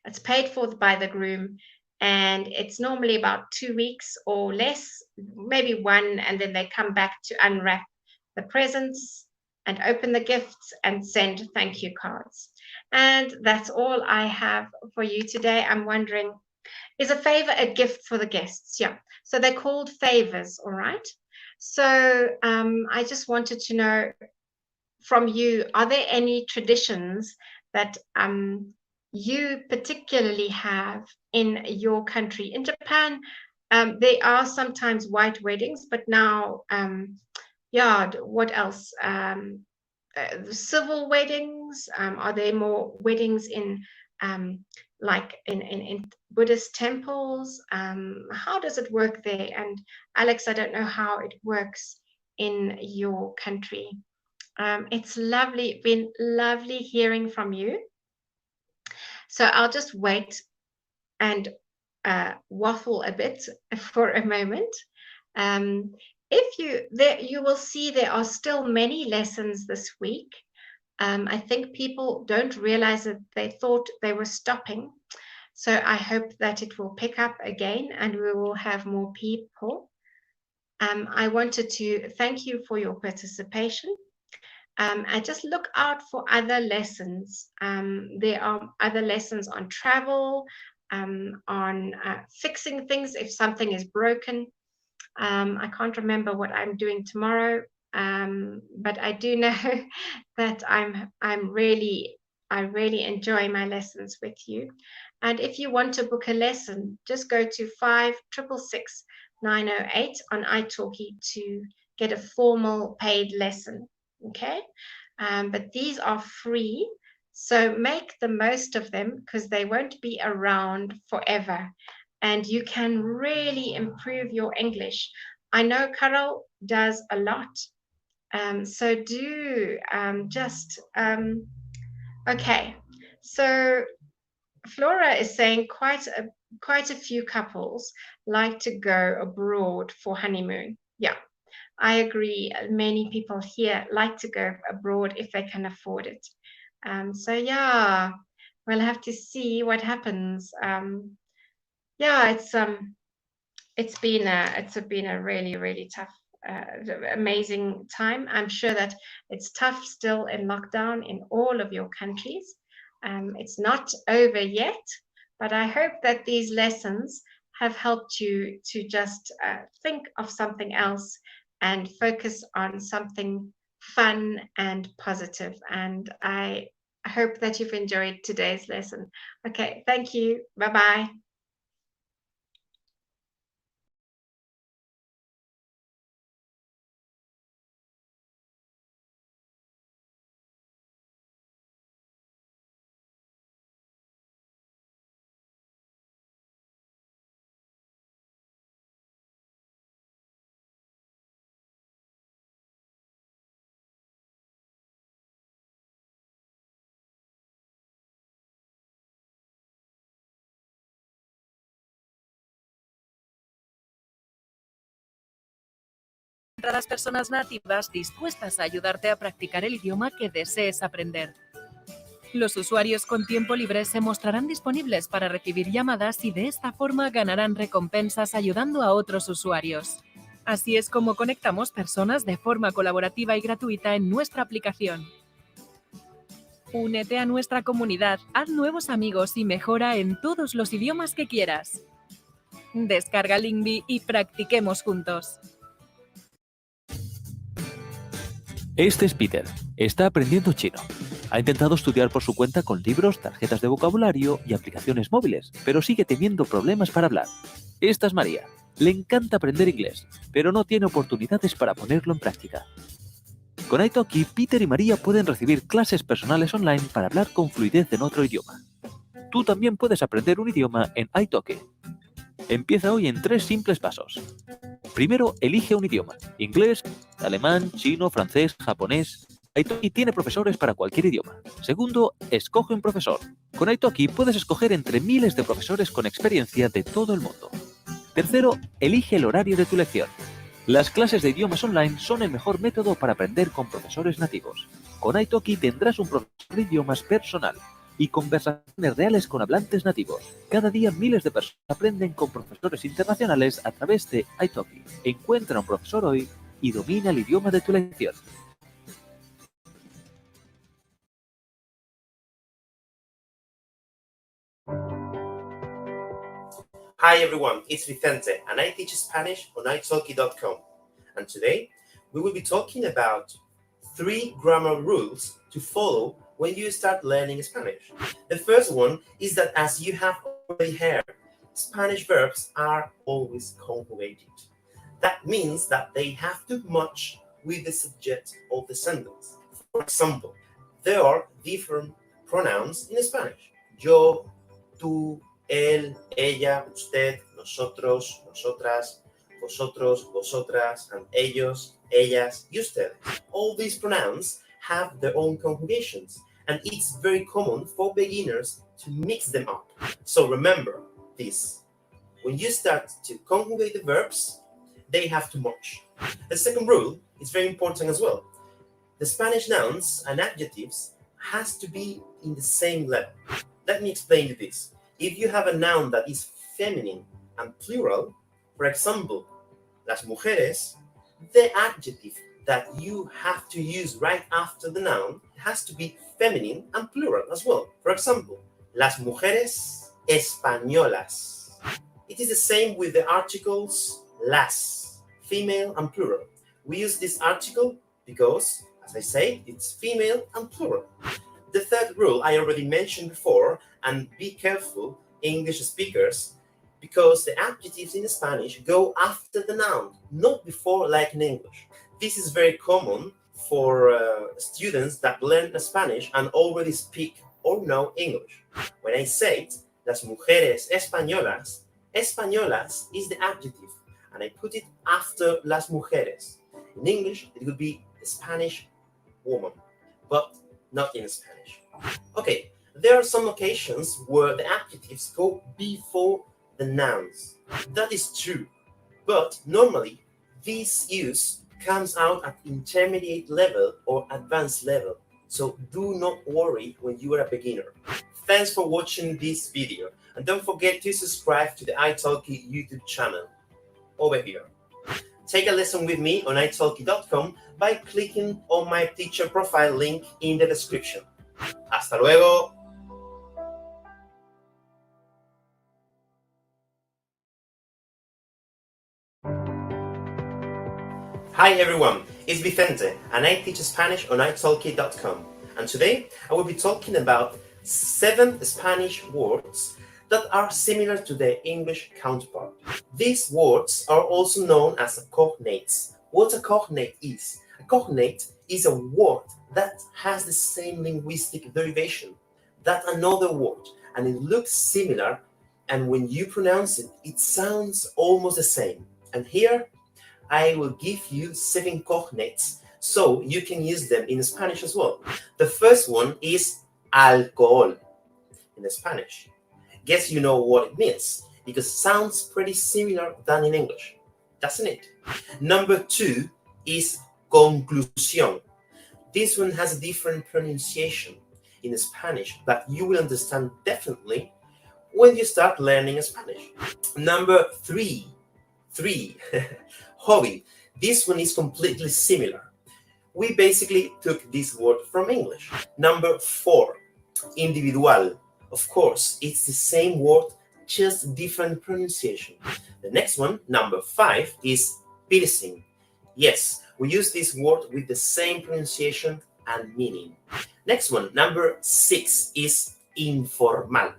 It's paid for by the groom, and it's normally about 2 weeks or less, maybe one, and then they come back to unwrap the presents and open the gifts and send thank you cards. And that's all I have for you today. I'm wondering, is a favor a gift for the guests? Yeah. So they're called favors, all right? So I just wanted to know from you, are there any traditions that you particularly have in your country? In Japan, there are sometimes white weddings, but now, yeah, what else? Civil weddings? Are there more weddings in like in Buddhist temples? How does it work there? And Alex, I don't know how it works in your country. It's been lovely hearing from you. So I'll just wait and waffle a bit for a moment. If you will see there are still many lessons this week. I think people don't realize that they thought they were stopping. So I hope that it will pick up again and we will have more people. I wanted to thank you for your participation. And just look out for other lessons. There are other lessons on travel, on fixing things if something is broken. I can't remember what I'm doing tomorrow, but I do know that I really enjoy my lessons with you. And if you want to book a lesson, just go to 566 908 on iTalki to get a formal paid lesson. Okay, but these are free, so make the most of them because they won't be around forever, and you can really improve your English. I know Carol does a lot, so do okay. So Flora is saying quite a few couples like to go abroad for honeymoon. Yeah, I agree. Many people here like to go abroad if they can afford it. So yeah, we'll have to see what happens. Yeah, it's been a really tough, amazing time. I'm sure that it's tough still in lockdown in all of your countries. It's not over yet, but I hope that these lessons have helped you to just think of something else and focus on something fun and positive. And I hope that you've enjoyed today's lesson. Okay, thank you. Bye-bye. Encontrarás personas nativas dispuestas a ayudarte a practicar el idioma que desees aprender. Los usuarios con tiempo libre se mostrarán disponibles para recibir llamadas y de esta forma ganarán recompensas ayudando a otros usuarios. Así es como conectamos personas de forma colaborativa y gratuita en nuestra aplicación. Únete a nuestra comunidad, haz nuevos amigos y mejora en todos los idiomas que quieras. Descarga Lingvi y practiquemos juntos. Este es Peter. Está aprendiendo chino. Ha intentado estudiar por su cuenta con libros, tarjetas de vocabulario y aplicaciones móviles, pero sigue teniendo problemas para hablar. Esta es María. Le encanta aprender inglés, pero no tiene oportunidades para ponerlo en práctica. Con iTalki, Peter y María pueden recibir clases personales online para hablar con fluidez en otro idioma. Tú también puedes aprender un idioma en iTalki. Empieza hoy en 3 simples pasos. Primero, elige un idioma: inglés, alemán, chino, francés, japonés. iTalki tiene profesores para cualquier idioma. Segundo, escoge un profesor. Con iTalki puedes escoger entre miles de profesores con experiencia de todo el mundo. Tercero, elige el horario de tu lección. Las clases de idiomas online son el mejor método para aprender con profesores nativos. Con iTalki tendrás un profesor de idiomas personal y conversaciones reales con hablantes nativos. Cada día miles de personas aprenden con profesores internacionales a través de iTalki. Encuentra un profesor hoy y domina el idioma de tu lección. Hi everyone, it's Vicente and I teach Spanish on italki.com. And today we will be talking about 3 grammar rules to follow when you start learning Spanish. The first one is that, as you have already heard, Spanish verbs are always conjugated. That means that they have to match with the subject of the sentence. For example, there are different pronouns in Spanish. Yo, tú, él, ella, usted, nosotros, nosotras, vosotros, vosotras, and ellos, ellas, y ustedes. All these pronouns have their own conjugations, and it's very common for beginners to mix them up. So remember this. When you start to conjugate the verbs, they have to match. The second rule is very important as well. The Spanish nouns and adjectives has to be in the same level. Let me explain you this. If you have a noun that is feminine and plural, for example, las mujeres, the adjective that you have to use right after the noun has to be feminine and plural as well. For example, las mujeres españolas. It is the same with the articles las, female and plural. We use this article because, as I say, it's female and plural. The third rule I already mentioned before, and be careful, English speakers, because the adjectives in Spanish go after the noun, not before like in English. This is very common for students that learn Spanish and already speak or know English. When I say it, las mujeres españolas, españolas is the adjective, and I put it after las mujeres. In English, it would be a Spanish woman, but not in Spanish. Okay, there are some occasions where the adjectives go before the nouns. That is true, but normally this use comes out at intermediate level or advanced level, so do not worry when you are a beginner. Thanks for watching this video, and don't forget to subscribe to the iTalki YouTube channel over here. Take a lesson with me on italki.com by clicking on my teacher profile link in the description. Hasta luego! Hi everyone, it's Vicente and I teach Spanish on italki.com. And today I will be talking about 7 Spanish words that are similar to their English counterpart. These words are also known as cognates. What a cognate is? A cognate is a word that has the same linguistic derivation that another word, and it looks similar, and when you pronounce it, it sounds almost the same. And here I will give you 7 cognates so you can use them in Spanish as well. The first one is alcohol in Spanish. Guess you know what it means, because it sounds pretty similar than in English, doesn't it? Number 2 is conclusión. This one has a different pronunciation in Spanish, but you will understand definitely when you start learning Spanish. Number 3, hobby. This one is completely similar. We basically took this word from English. Number 4, individual. Of course, it's the same word, just different pronunciation. The next one, number 5, is piercing. Yes, we use this word with the same pronunciation and meaning. Next one, number 6, is informal.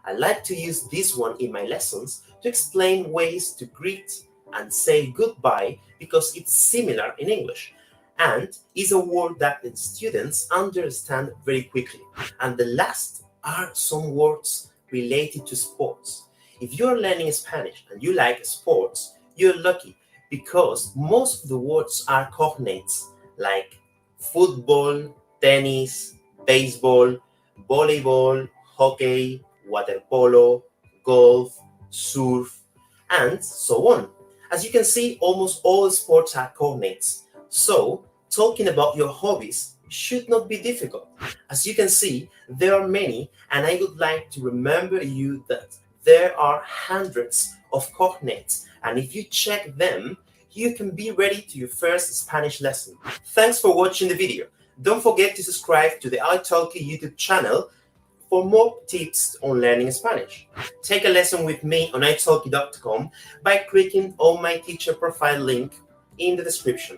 I like to use this one in my lessons to explain ways to greet and say goodbye because it's similar in English and is a word that the students understand very quickly. And the last are some words related to sports. If you're learning Spanish and you like sports, you're lucky because most of the words are cognates like football, tennis, baseball, volleyball, hockey, water polo, golf, surf, and so on. As you can see, almost all sports are cognates. So, talking about your hobbies should not be difficult. As you can see, there are many, and I would like to remember you that there are hundreds of cognates, and if you check them, you can be ready to your first Spanish lesson. Thanks for watching the video. Don't forget to subscribe to the iTalki YouTube channel for more tips on learning Spanish. Take a lesson with me on italki.com by clicking on my teacher profile link in the description.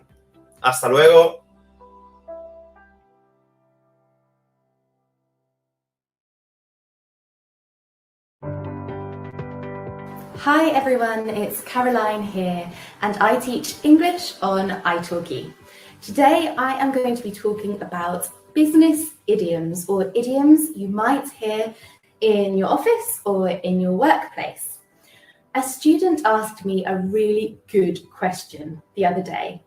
Hasta luego! Hi everyone, it's Caroline here and I teach English on iTalki. Today I am going to be talking about business idioms or idioms you might hear in your office or in your workplace. A student asked me a really good question the other day.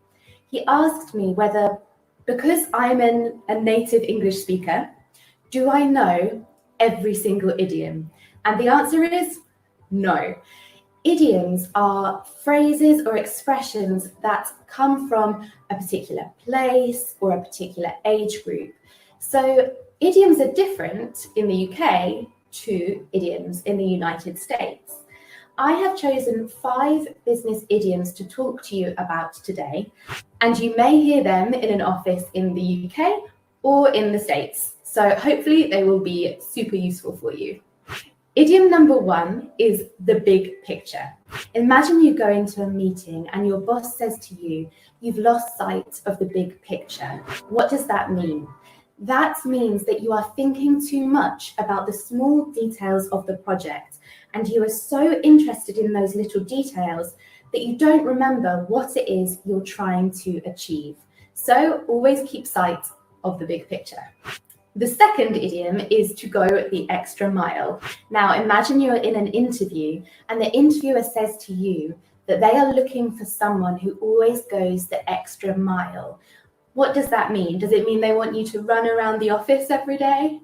He asked me whether, because I'm a native English speaker, do I know every single idiom? And the answer is no. Idioms are phrases or expressions that come from a particular place or a particular age group. So idioms are different in the UK to idioms in the United States. I have chosen 5 business idioms to talk to you about today, and you may hear them in an office in the UK or in the States. So hopefully they will be super useful for you. Idiom number 1 is the big picture. Imagine you go into a meeting and your boss says to you, you've lost sight of the big picture. What does that mean? That means that you are thinking too much about the small details of the project and you are so interested in those little details that you don't remember what it is you're trying to achieve. So always keep sight of the big picture. The second idiom is to go the extra mile. Now imagine you're in an interview and the interviewer says to you that they are looking for someone who always goes the extra mile. What does that mean? Does it mean they want you to run around the office every day?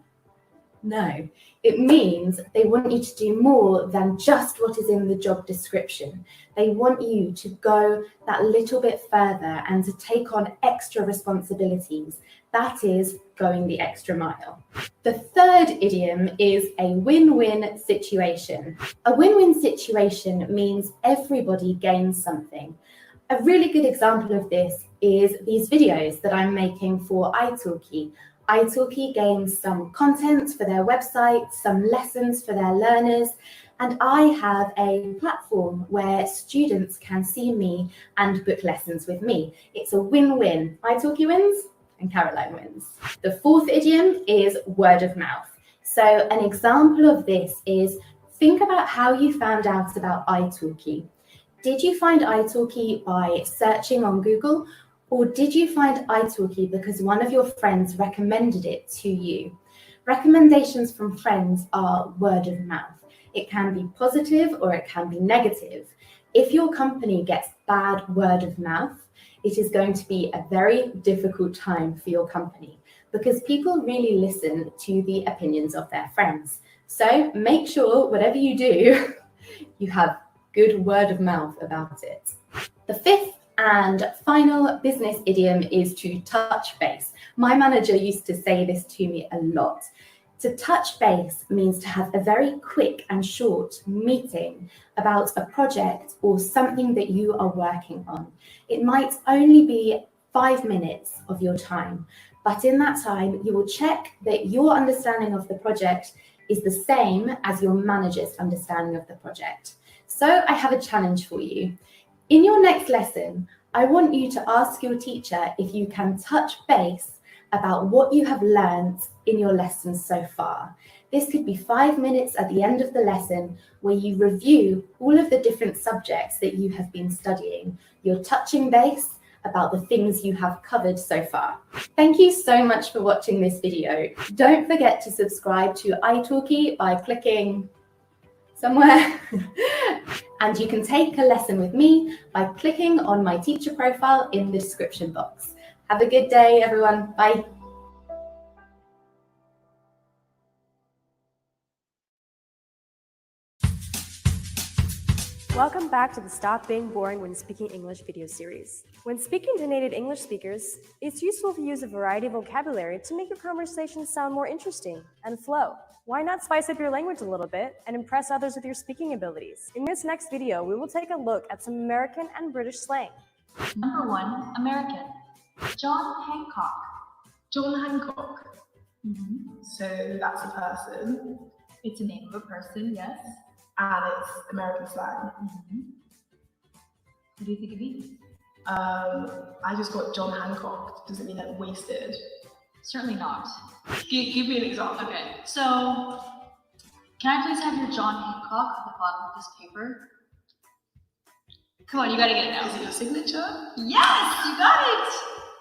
No, it means they want you to do more than just what is in the job description. They want you to go that little bit further and to take on extra responsibilities. That is going the extra mile. The third idiom is a win-win situation. A win-win situation means everybody gains something. A really good example of this is these videos that I'm making for iTalki. iTalki gains some content for their website, some lessons for their learners, and I have a platform where students can see me and book lessons with me. It's a win-win. iTalki wins and Caroline wins. The fourth idiom is word of mouth. So an example of this is, think about how you found out about iTalki. Did you find iTalki by searching on Google? Or did you find iTalki because one of your friends recommended it to you? Recommendations from friends are word of mouth. It can be positive or it can be negative. If your company gets bad word of mouth, it is going to be a very difficult time for your company because people really listen to the opinions of their friends. So make sure whatever you do, you have good word of mouth about it. The fifth and final business idiom is to touch base. My manager used to say this to me a lot. To touch base means to have a very quick and short meeting about a project or something that you are working on. It might only be 5 minutes of your time, but in that time, you will check that your understanding of the project is the same as your manager's understanding of the project. So I have a challenge for you. In your next lesson, I want you to ask your teacher if you can touch base about what you have learned in your lessons so far. This could be 5 minutes at the end of the lesson where you review all of the different subjects that you have been studying. You're touching base about the things you have covered so far. Thank you so much for watching this video. Don't forget to subscribe to iTalki by clicking somewhere. And you can take a lesson with me by clicking on my teacher profile in the description box. Have a good day, everyone. Bye. Welcome back to the Stop Being Boring When Speaking English video series. When speaking to native English speakers, it's useful to use a variety of vocabulary to make your conversation sound more interesting and flow. Why not spice up your language a little bit and impress others with your speaking abilities? In this next video, we will take a look at some American and British slang. Number 1, American. John Hancock. John Hancock. So that's a person. It's a name of a person, yes. And it's American slang. What do you think it means? I just got John Hancock. Does it mean like wasted? Certainly not. Give me an example. Okay, so can I please have your John Hancock at the bottom of this paper? Come on, you gotta get it now. Is it your signature? Yes, you got it!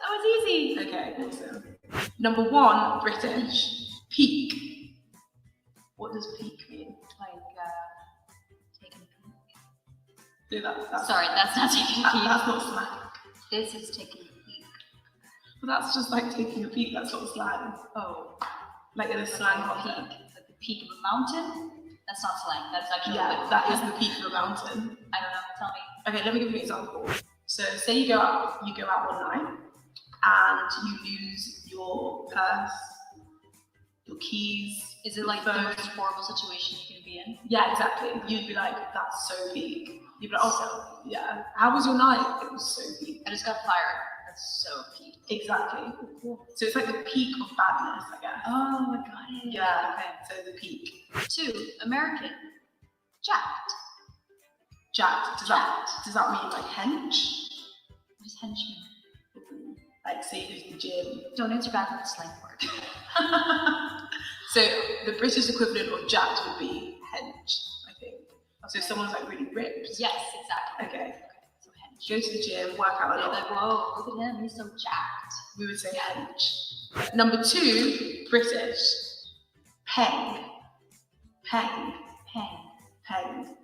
That was easy. Okay, awesome. Number 1, British. Peak. What does peak mean? Like, taking a peek. No, that's Sorry, that's not taking a peek. That's not slang. This is taking a peek. But that's just like taking a peek. That's not slang. Oh. Like in a slang Peak. context. Like the peak of a mountain? That's not slang. That's actually Yeah, that is the peak of a mountain. I don't know. Tell me. Okay, let me give you an example. So say you go out one night and you lose your purse, your keys. Is it like the most horrible situation you can be in? Yeah, exactly. You'd be like, that's so peak. You'd be like, oh, yeah. How was your night? It was so peak. I just got fired. That's so peak. Exactly. Cool. So it's like the peak of badness, I guess. Oh, I got it. Yeah. Okay. So the peak. 2, American. Jacked. Jacked. Does that mean like hench? What is henchman? Like say you go to the gym. Don't answer back with a slang word. So the British equivalent of jacked would be hench, I think. So if someone's like really ripped. Yes, exactly. Okay. So hench. Go to the gym, work out a They're lot. like, whoa, look at him, he's so jacked. We would say hench. Number 2, British. Peng. Peng. Pang. Peng.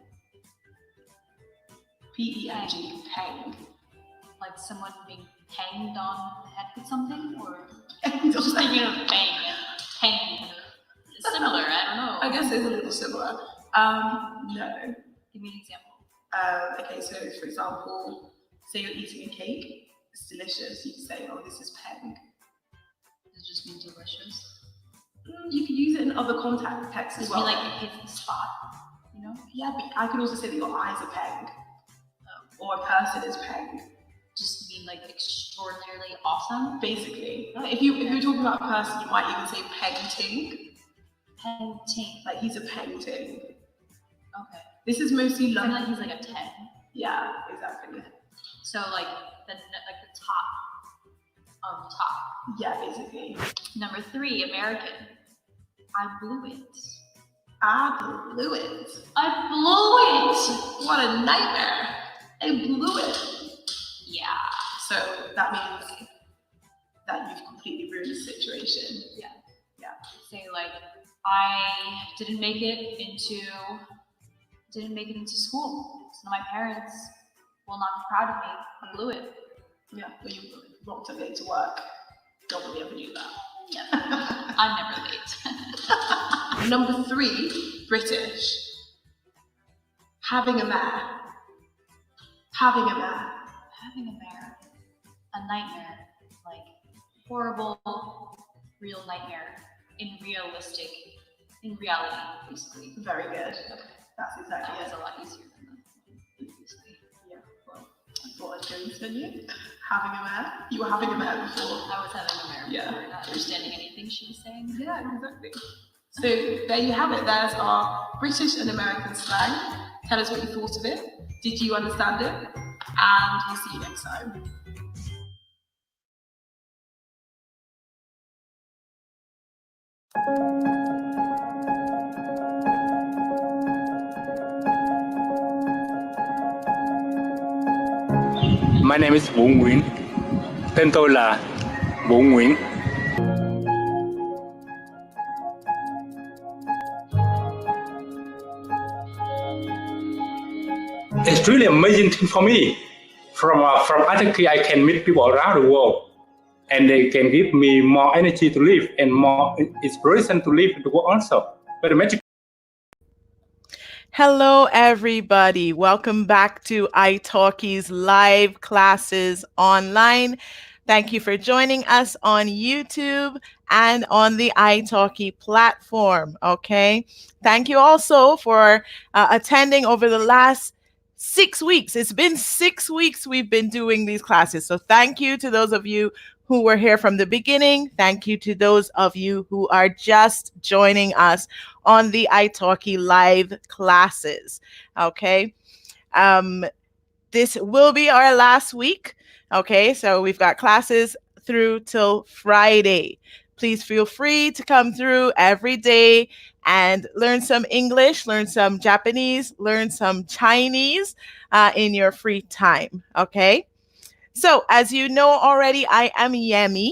P-E-N-G. Peng. Like someone being hanged on the head with something? Or Just just thinking of bang and pang. It's similar, I don't know. I guess it's a little similar. No. Give me an example. Okay, so for example, say you're eating a cake, it's delicious, you can say, oh, this is peng. Does it just mean delicious? You could use it in other contexts as Does it mean well. like it hits the spot? You know? Yeah, but I could also say that your eyes are peng, or a person is peng. Just mean like extraordinarily awesome? Basically, if you're talking about a person, you might even say peng-ting, Painting. like he's a peng-ting. Okay. This is mostly So London. like he's like a 10. Yeah, exactly. So like the top of top. Yeah, basically. Number 3, American. I blew it. I blew it. I blew it! What a nightmare. I blew it. Yeah. So that means that you've completely ruined the situation. Yeah. Yeah. Say like, I didn't make it into school. So my parents will not be proud of me. I blew it. Yeah, but you rocked up late to work. Nobody ever knew that. Yeah. I'm never late. Number 3, British. Having a mare. Having a mare. Having a mare. A nightmare. Like, horrible, real nightmare. In reality, basically. Very good. Okay. That's exactly That was it. a lot easier than the previously. Yeah, well, I thought I'd go and tell you. Having a mare. You were having a mare before. I was having a mare Yeah. before, not understanding anything she was saying. Yeah, exactly. So there you have it. There's our British and American slang. Tell us what you thought of it. Did you understand it? And we'll see you next time. My name is Vũ Nguyễn. Tên tôi là Vũ Nguyễn. It's really amazing thing for me. From iTalki, I can meet people around the world, and they can give me more energy to live and more inspiration to live the world also. Very magic. Hello, everybody. Welcome back to iTalki's live classes online. Thank you for joining us on YouTube and on the iTalki platform. Okay. Thank you also for attending over the last 6 weeks. It's been 6 weeks we've been doing these classes. So thank you to those of you who were here from the beginning. Thank you to those of you who are just joining us on the iTalki live classes. Okay. This will be our last week. Okay. So we've got classes through till Friday. Please feel free to come through every day and learn some English, learn some Japanese, learn some Chinese in your free time. Okay. So as you know already, I am Yemi.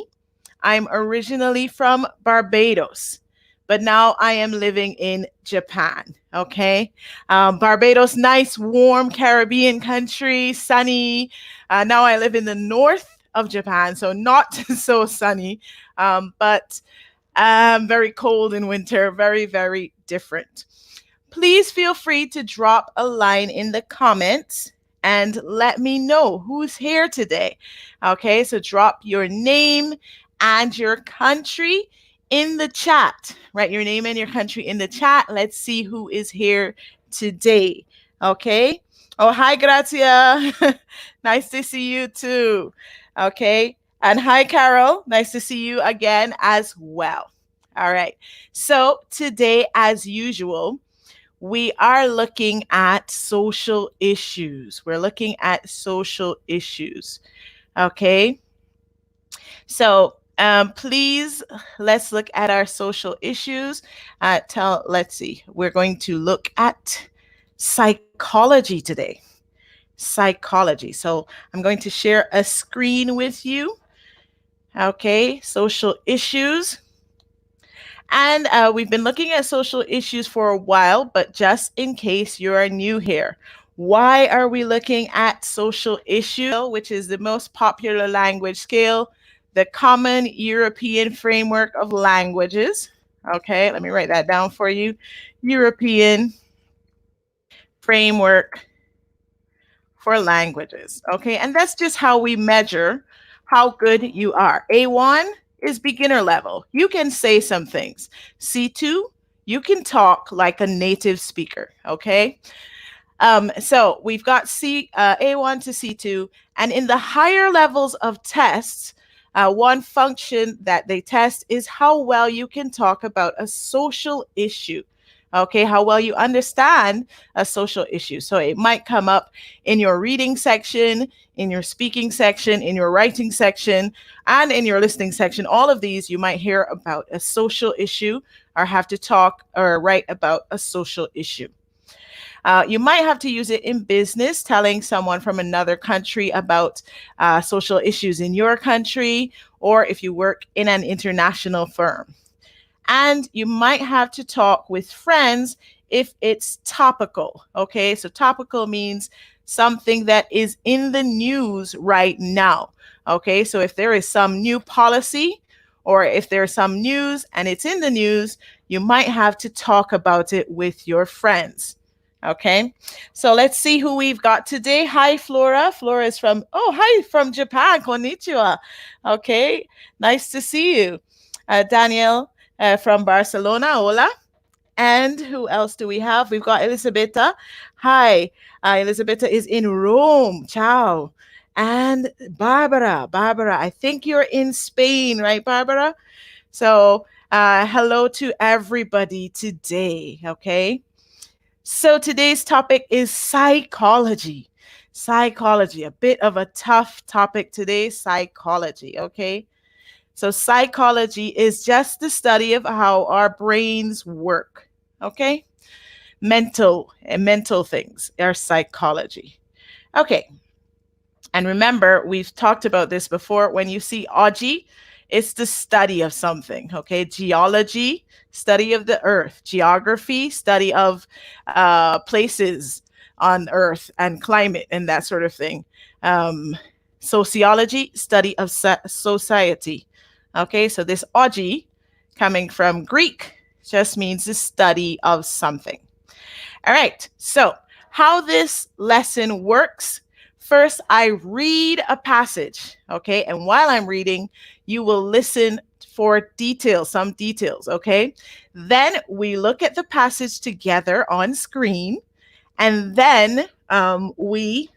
I'm originally from Barbados, but now I am living in Japan. Okay. Barbados, nice, warm Caribbean country, sunny. Now I live in the north of Japan, so not so sunny, but very cold in winter, very, very different. Please feel free to drop a line in the comments and let me know who's here today. Okay, so drop your name and your country in the chat. Write your name and your country in the chat. Let's see who is here today. Okay. Oh, hi, Grazia. Nice to see you too. Okay. And hi, Carol. Nice to see you again as well. All right. So today, as usual, we are looking at social issues. We're looking at social issues. Okay. So please, let's look at our social issues. Let's see. We're going to look at psychology today. Psychology. So I'm going to share a screen with you. Okay. Social issues. And we've been looking at social issues for a while, but just in case you are new here, why are we looking at social issues, which is the most popular language scale, the Common European Framework of Languages? Okay, let me write that down for you. European Framework for Languages. Okay, and that's just how we measure how good you are. A1 is beginner level. You can say some things. C2, you can talk like a native speaker, okay? So we've got A1 to C2, and in the higher levels of tests, one function that they test is how well you can talk about a social issue. Okay, how well you understand a social issue. So it might come up in your reading section, in your speaking section, in your writing section, and in your listening section. All of these, you might hear about a social issue or have to talk or write about a social issue. You might have to use it in business, telling someone from another country about social issues in your country, or if you work in an international firm. And you might have to talk with friends if it's topical. Okay, so topical means something that is in the news right now. Okay, so if there is some new policy or if there's some news and it's in the news, you might have to talk about it with your friends. Okay, so let's see who we've got today. Hi, Flora. Flora is from Japan. Konnichiwa. Okay, nice to see you. Daniel from Barcelona. Hola. And who else do we have? We've got Elisabetta. Hi, Elisabetta is in Rome. Ciao. And Barbara. Barbara, I think you're in Spain, right, Barbara? So hello to everybody today, okay? So today's topic is psychology. Psychology, a bit of a tough topic today, psychology, okay? So psychology is just the study of how our brains work, okay? Mental things are psychology. Okay. And remember, we've talked about this before. When you see ology, it's the study of something, okay? Geology, study of the earth. Geography, study of places on earth and climate and that sort of thing. Sociology, study of society. Okay, so this ology, coming from Greek, just means the study of something. All right, so how this lesson works. First, I read a passage, okay? And while I'm reading, you will listen for details, some details, okay? Then we look at the passage together on screen, and then we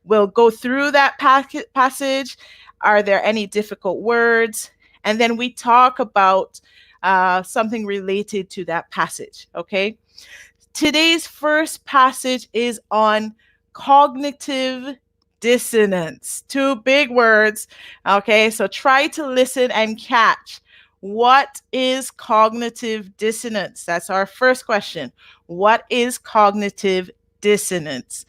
will go through that passage. Are there any difficult words? And then we talk about something related to that passage, okay? Today's first passage is on cognitive dissonance. 2 big words, okay? So try to listen and catch. What is cognitive dissonance? That's our first question. What is cognitive dissonance?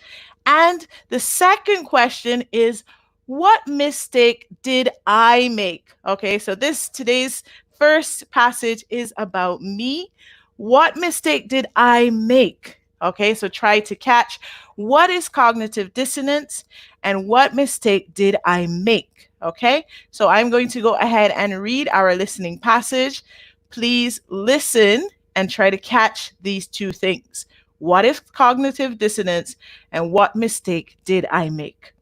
And the second question is, what mistake did I make? Okay, so today's first passage is about me. What mistake did I make? Okay, so try to catch what is cognitive dissonance and what mistake did I make? Okay, so I'm going to go ahead and read our listening passage. Please listen and try to catch these 2 things. What is cognitive dissonance and what mistake did I make?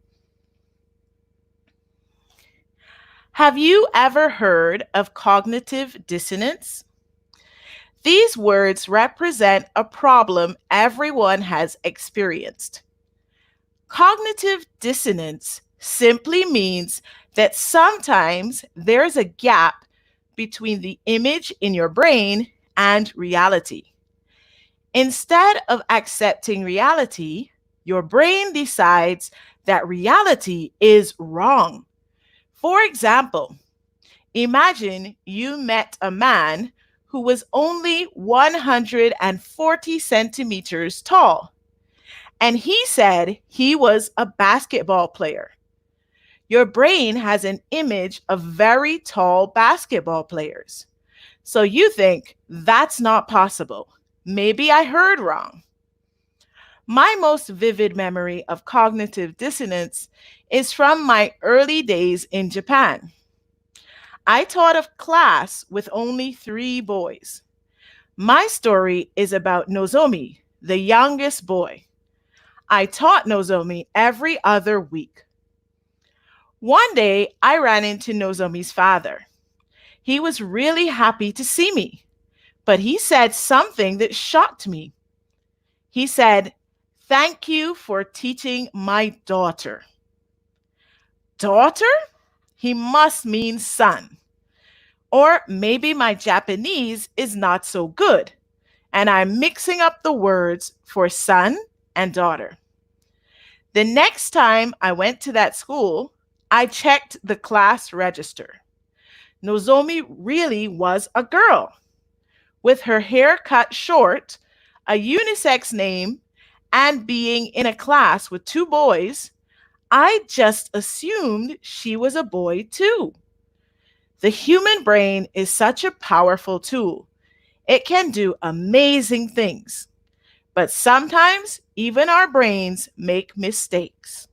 Have you ever heard of cognitive dissonance? These words represent a problem everyone has experienced. Cognitive dissonance simply means that sometimes there's a gap between the image in your brain and reality. Instead of accepting reality, your brain decides that reality is wrong. For example, imagine you met a man who was only 140 centimeters tall, and he said he was a basketball player. Your brain has an image of very tall basketball players. So you think, that's not possible. Maybe I heard wrong. My most vivid memory of cognitive dissonance is from my early days in Japan. I taught a class with only 3 boys. My story is about Nozomi, the youngest boy. I taught Nozomi every other week. One day, I ran into Nozomi's father. He was really happy to see me, but he said something that shocked me. He said, "Thank you for teaching my daughter." Daughter? He must mean son. Or maybe my Japanese is not so good, and I'm mixing up the words for son and daughter. The next time I went to that school, I checked the class register. Nozomi really was a girl. With her hair cut short, a unisex name, and being in a class with 2 boys, I just assumed she was a boy too. The human brain is such a powerful tool. It can do amazing things. But sometimes even our brains make mistakes.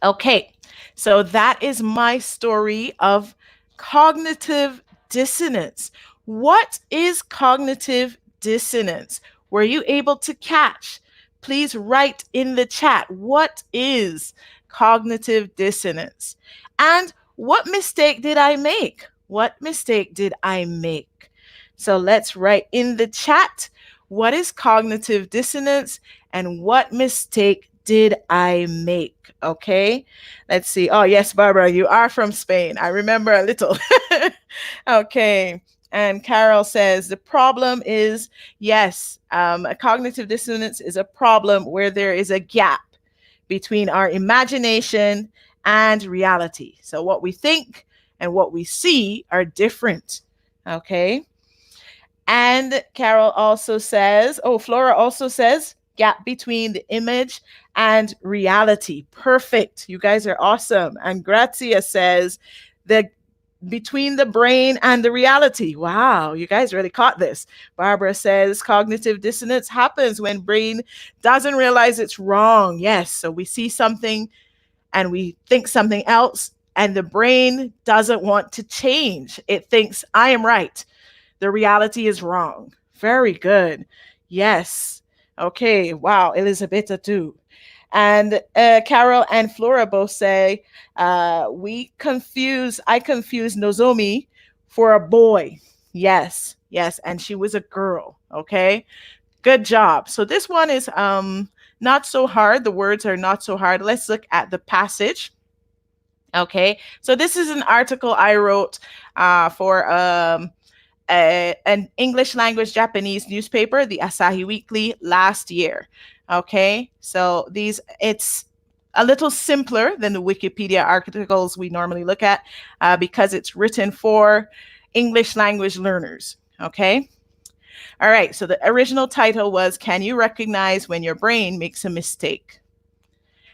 Okay, so that is my story of cognitive dissonance. What is cognitive dissonance? Were you able to catch? Please write in the chat, what is cognitive dissonance? And what mistake did I make? What mistake did I make? So let's write in the chat, what is cognitive dissonance and what mistake did I make? Okay, let's see. Oh, yes, Barbara, you are from Spain. I remember a little. Okay. And Carol says the problem is, yes, a cognitive dissonance is a problem where there is a gap between our imagination and reality. So what we think and what we see are different. Okay. And Carol also says, Flora also says, gap between the image and reality. Perfect. You guys are awesome. And Grazia says, the between the brain and the reality. Wow, you guys really caught this. Barbara says cognitive dissonance happens when brain doesn't realize it's wrong. Yes, so we see something and we think something else, and the brain doesn't want to change. It thinks, I am right. The reality is wrong. Very good. Yes. Okay. Wow. Elisabetta too. And Carol and Flora both say, I confuse Nozomi for a boy. Yes. Yes. And she was a girl. Okay. Good job. So this one is not so hard. The words are not so hard. Let's look at the passage. Okay. So this is an article I wrote for an English language Japanese newspaper, the Asahi Weekly, last year. Okay, so it's a little simpler than the Wikipedia articles we normally look at because it's written for English language learners. Okay. All right. So the original title was, Can you recognize when your brain makes a mistake?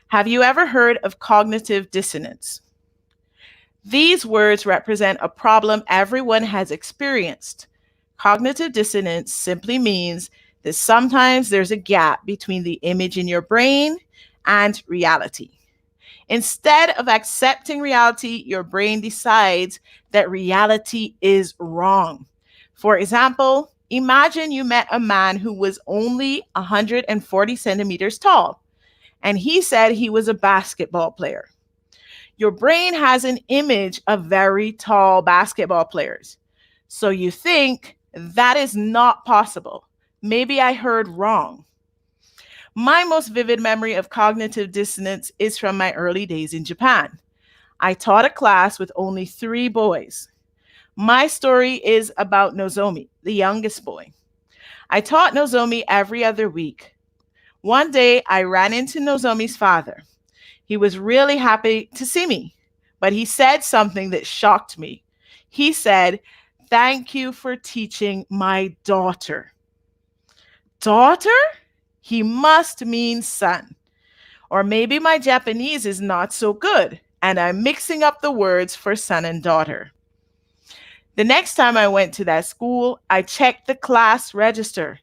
Have you ever heard of cognitive dissonance? These words represent a problem everyone has experienced. Cognitive dissonance simply means that sometimes there's a gap between the image in your brain and reality. Instead of accepting reality, your brain decides that reality is wrong. For example, imagine you met a man who was only 140 centimeters tall, and he said he was a basketball player. Your brain has an image of very tall basketball players. So you think that is not possible. Maybe I heard wrong. My most vivid memory of cognitive dissonance is from my early days in Japan. I taught a class with only 3 boys. My story is about Nozomi, the youngest boy. I taught Nozomi every other week. One day, I ran into Nozomi's father. He was really happy to see me, but he said something that shocked me. He said, "Thank you for teaching my daughter." Daughter? He must mean son. Or maybe my Japanese is not so good, and I'm mixing up the words for son and daughter. The next time I went to that school, I checked the class register.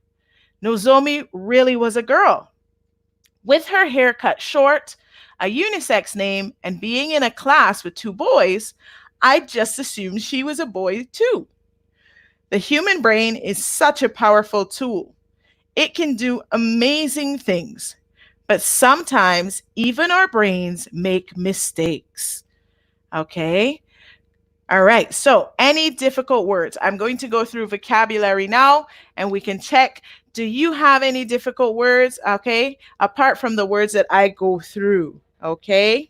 Nozomi really was a girl. With her hair cut short, a unisex name, and being in a class with 2 boys, I just assumed she was a boy too. The human brain is such a powerful tool. It can do amazing things, but sometimes even our brains make mistakes. Okay? All right, so any difficult words? I'm going to go through vocabulary now, and we can check. Do you have any difficult words? Okay, apart from the words that I go through. Okay,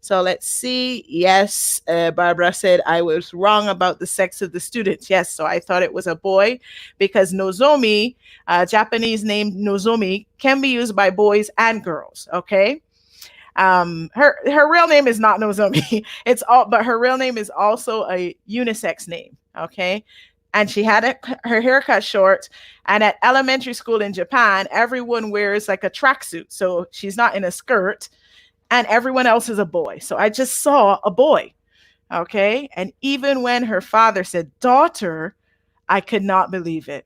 so let's see. Yes, Barbara said I was wrong about the sex of the students. Yes, so I thought it was a boy because Nozomi, Japanese name Nozomi, can be used by boys and girls. Okay. Her real name is not Nozomi. But her real name is also a unisex name. Okay. And she had her hair cut short. And at elementary school in Japan, everyone wears like a tracksuit. So she's not in a skirt and everyone else is a boy. So I just saw a boy. Okay. And even when her father said daughter, I could not believe it.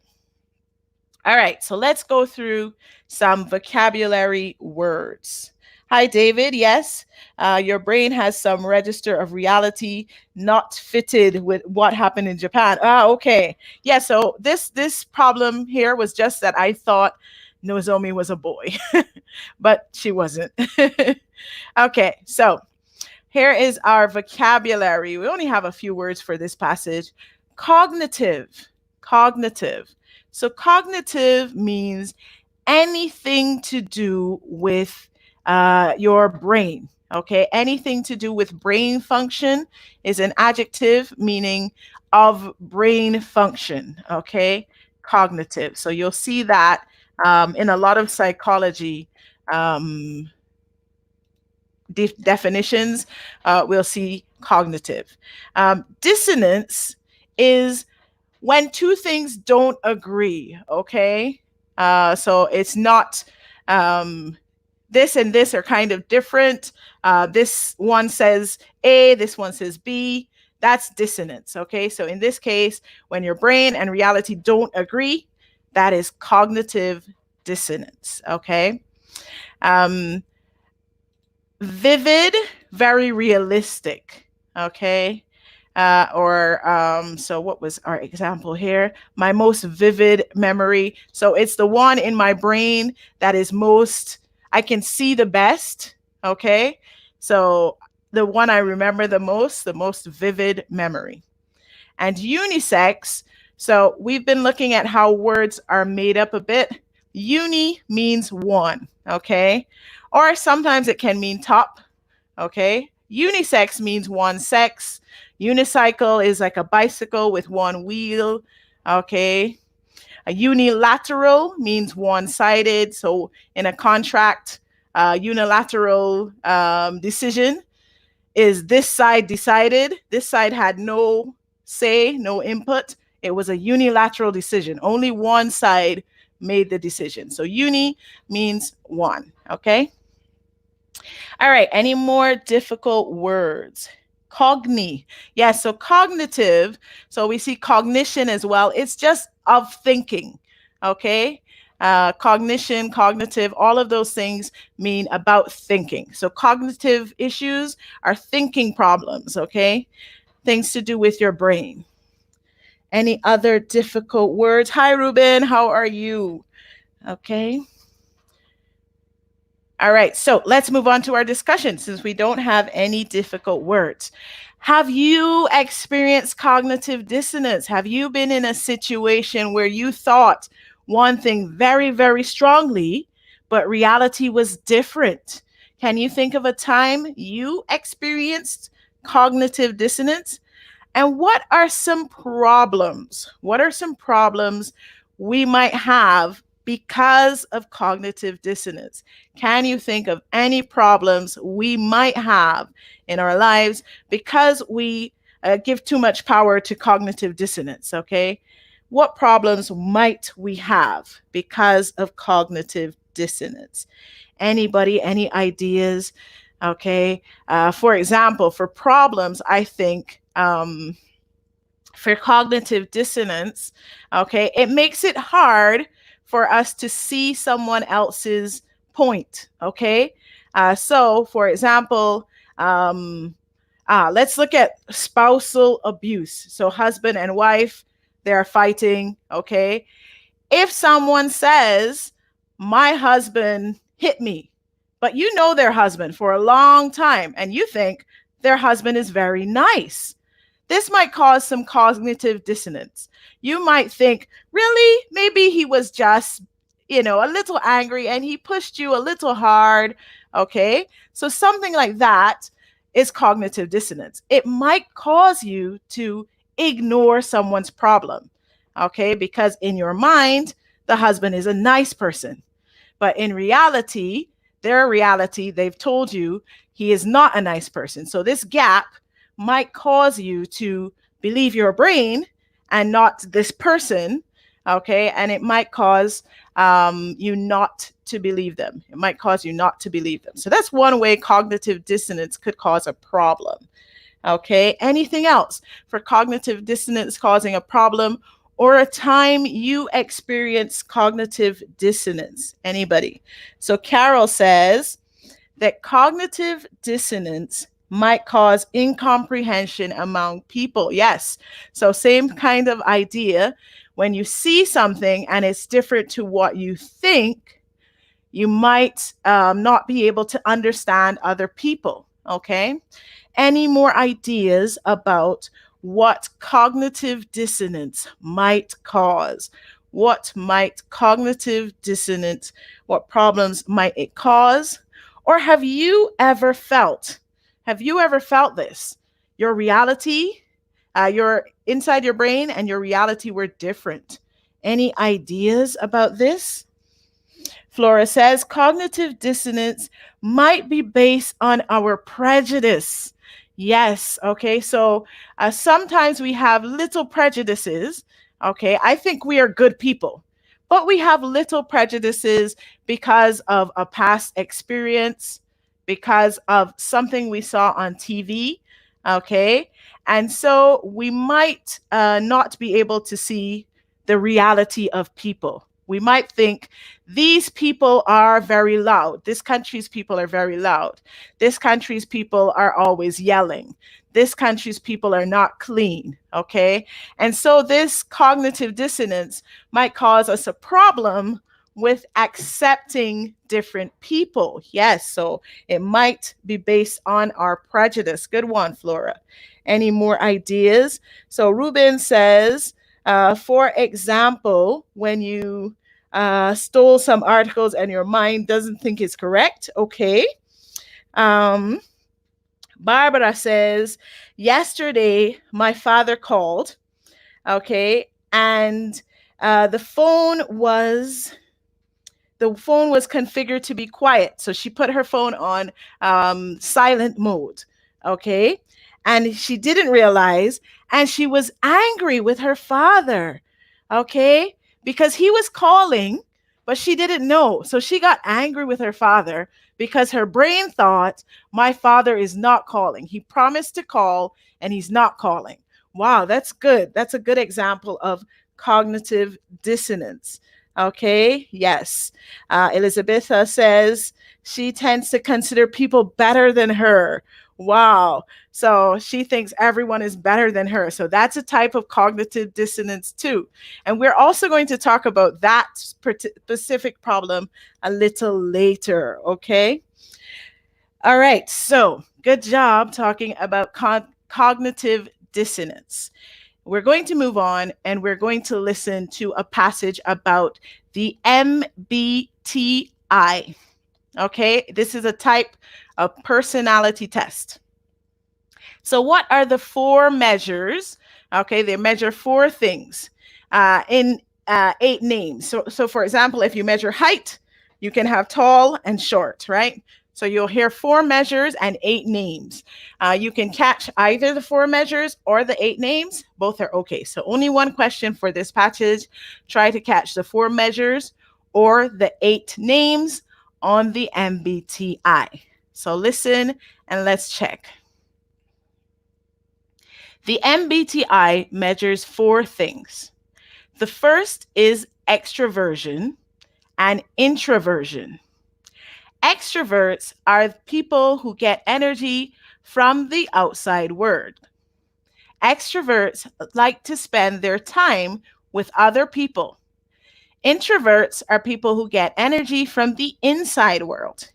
All right. So let's go through some vocabulary words. Hi, David. Yes, your brain has some register of reality not fitted with what happened in Japan. Okay. Yeah, so this problem here was just that I thought Nozomi was a boy, but she wasn't. Okay, so here is our vocabulary. We only have a few words for this passage. Cognitive. So cognitive means anything to do with your brain. Okay, anything to do with brain function is an adjective meaning of brain function. Okay, cognitive. So you'll see that in a lot of psychology definitions, we'll see cognitive. Dissonance is when two things don't agree, okay? So it's not this and this are kind of different. This one says A, this one says B. That's dissonance, okay? So in this case, when your brain and reality don't agree, that is cognitive dissonance, okay? Vivid, very realistic, okay? So what was our example here? My most vivid memory. So it's the one in my brain that is most, I can see the best, okay? So the one I remember the most vivid memory. And unisex, so we've been looking at how words are made up a bit. Uni means one, okay? Or sometimes it can mean top, okay? Unisex means one sex. Unicycle is like a bicycle with one wheel, okay? A unilateral means one-sided. So in a contract, unilateral decision is this side decided. This side had no say, no input. It was a unilateral decision. Only one side made the decision. So uni means one, okay? All right, any more difficult words? Cogni. Yes, so cognitive. So we see cognition as well. It's just of thinking, okay? Cognition, cognitive, all of those things mean about thinking. So cognitive issues are thinking problems, okay? Things to do with your brain. Any other difficult words? Hi, Ruben, how are you? Okay. All right, so let's move on to our discussion since we don't have any difficult words. Have you experienced cognitive dissonance? Have you been in a situation where you thought one thing very, very strongly, but reality was different? Can you think of a time you experienced cognitive dissonance? And what are some problems? What are some problems we might have because of cognitive dissonance? Can you think of any problems we might have in our lives because we give too much power to cognitive dissonance, okay? What problems might we have because of cognitive dissonance? Anybody, any ideas? Okay, for example, for problems, I think for cognitive dissonance, okay, it makes it hard for us to see someone else's point, okay? So, for example, let's look at spousal abuse. So husband and wife, they're fighting, okay? If someone says, my husband hit me, but you know their husband for a long time and you think their husband is very nice, this might cause some cognitive dissonance. You might think, really? Maybe he was just, a little angry and he pushed you a little hard, okay? So something like that is cognitive dissonance. It might cause you to ignore someone's problem, okay? Because in your mind, the husband is a nice person. But in reality, they've told you he is not a nice person. So this gap might cause you to believe your brain and not this person, okay? And it might cause you not to believe them. It might cause you not to believe them. So that's one way cognitive dissonance could cause a problem, okay? Anything else for cognitive dissonance causing a problem or a time you experience cognitive dissonance? Anybody? So Carol says that cognitive dissonance might cause incomprehension among people. Yes. So same kind of idea. When you see something and it's different to what you think, you might not be able to understand other people. Okay. Any more ideas about what cognitive dissonance might cause? What might cognitive dissonance, what problems might it cause? Or have you ever felt this? Your reality, your inside your brain and your reality were different. Any ideas about this? Flora says cognitive dissonance might be based on our prejudice. Yes, okay, so sometimes we have little prejudices, okay? I think we are good people, but we have little prejudices because of a past experience, because of something we saw on TV, okay? And so we might not be able to see the reality of people. We might think these people are very loud. This country's people are very loud. This country's people are always yelling. This country's people are not clean, okay? And so this cognitive dissonance might cause us a problem with accepting different people. Yes, so it might be based on our prejudice. Good one, Flora. Any more ideas? So Ruben says, for example, when you stole some articles and your mind doesn't think it's correct, okay. Barbara says, yesterday my father called, okay, and the phone was configured to be quiet. So she put her phone on silent mode, okay? And she didn't realize, and she was angry with her father, okay? Because he was calling, but she didn't know. So she got angry with her father because her brain thought, my father is not calling. He promised to call and he's not calling. Wow, that's good. That's a good example of cognitive dissonance. Okay, yes. Elizabeth says she tends to consider people better than her. Wow. So she thinks everyone is better than her. So that's a type of cognitive dissonance too. And we're also going to talk about that specific problem a little later. Okay. All right. So good job talking about cognitive dissonance. We're going to move on and we're going to listen to a passage about the MBTI. Okay, this is a type of personality test. So what are the 4 measures? Okay, they measure 4 things in 8 names. So for example, if you measure height, you can have tall and short, right? So you'll hear 4 measures and 8 names. You can catch either the 4 measures or the 8 names. Both are okay. So only one question for this passage. Try to catch the 4 measures or the 8 names on the MBTI. So listen and let's check. The MBTI measures 4 things. The first is extroversion and introversion. Extroverts are people who get energy from the outside world. Extroverts like to spend their time with other people. Introverts are people who get energy from the inside world.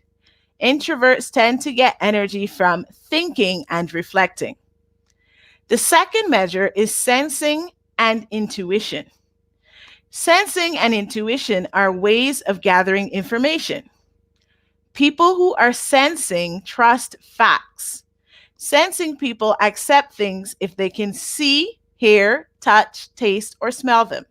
Introverts tend to get energy from thinking and reflecting. The second measure is sensing and intuition. Sensing and intuition are ways of gathering information. People who are sensing trust facts. Sensing people accept things if they can see, hear, touch, taste, or smell them.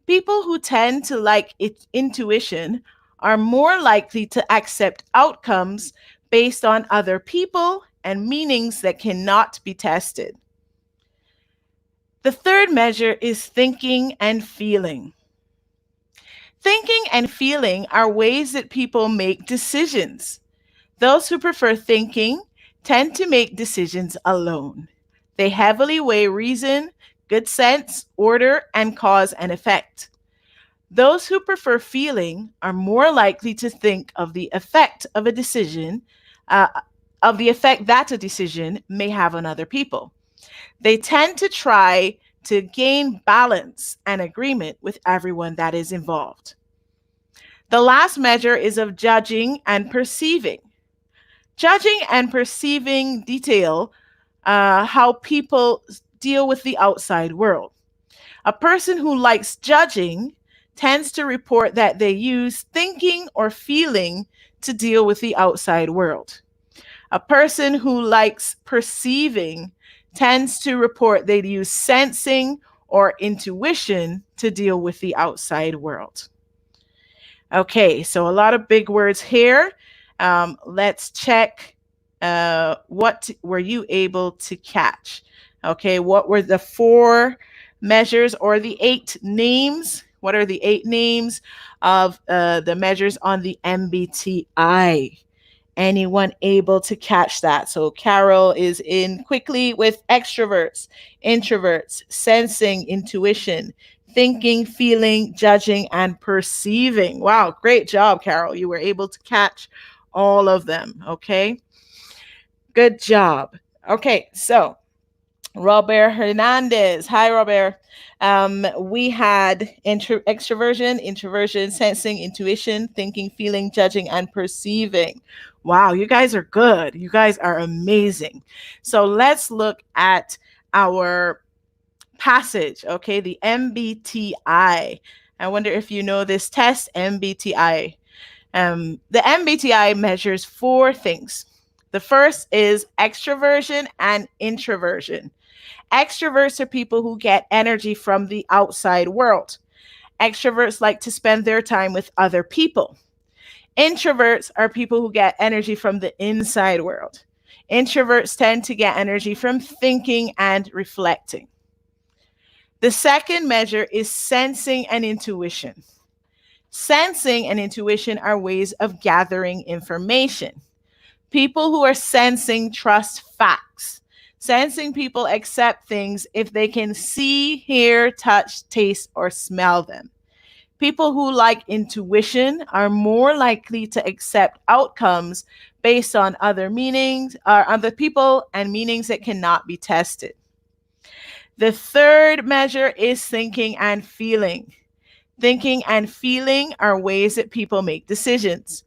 People who tend to like intuition are more likely to accept outcomes based on other people and meanings that cannot be tested. The third measure is thinking and feeling. Thinking and feeling are ways that people make decisions. Those who prefer thinking tend to make decisions alone. They heavily weigh reason, good sense, order, and cause and effect. Those who prefer feeling are more likely to think of the effect of a decision, of the effect that a decision may have on other people. They tend to try to gain balance and agreement with everyone that is involved. The last measure is of judging and perceiving. Judging and perceiving detail how people deal with the outside world. A person who likes judging tends to report that they use thinking or feeling to deal with the outside world. A person who likes perceiving tends to report they use sensing or intuition to deal with the outside world. Okay, so a lot of big words here. Let's check what were you able to catch? Okay, what were the 4 measures or the 8 names? What are the 8 names of the measures on the MBTI? Anyone able to catch that? So Carol is in quickly with extroverts, introverts, sensing, intuition, thinking, feeling, judging, and perceiving. Wow, great job, Carol. You were able to catch all of them, okay? Good job. Okay, so Robert Hernandez. Hi, Robert. We had extroversion, introversion, sensing, intuition, thinking, feeling, judging, and perceiving. Wow, you guys are good. You guys are amazing. So let's look at our passage, okay? The MBTI. I wonder if you know this test, MBTI. The MBTI measures 4 things. The first is extroversion and introversion. Extroverts are people who get energy from the outside world. Extroverts like to spend their time with other people. Introverts are people who get energy from the inside world. Introverts tend to get energy from thinking and reflecting. The second measure is sensing and intuition. Sensing and intuition are ways of gathering information. People who are sensing trust facts. Sensing people accept things if they can see, hear, touch, taste, or smell them. People who like intuition are more likely to accept outcomes based on other meanings, or other people and meanings that cannot be tested. The third measure is thinking and feeling. Thinking and feeling are ways that people make decisions.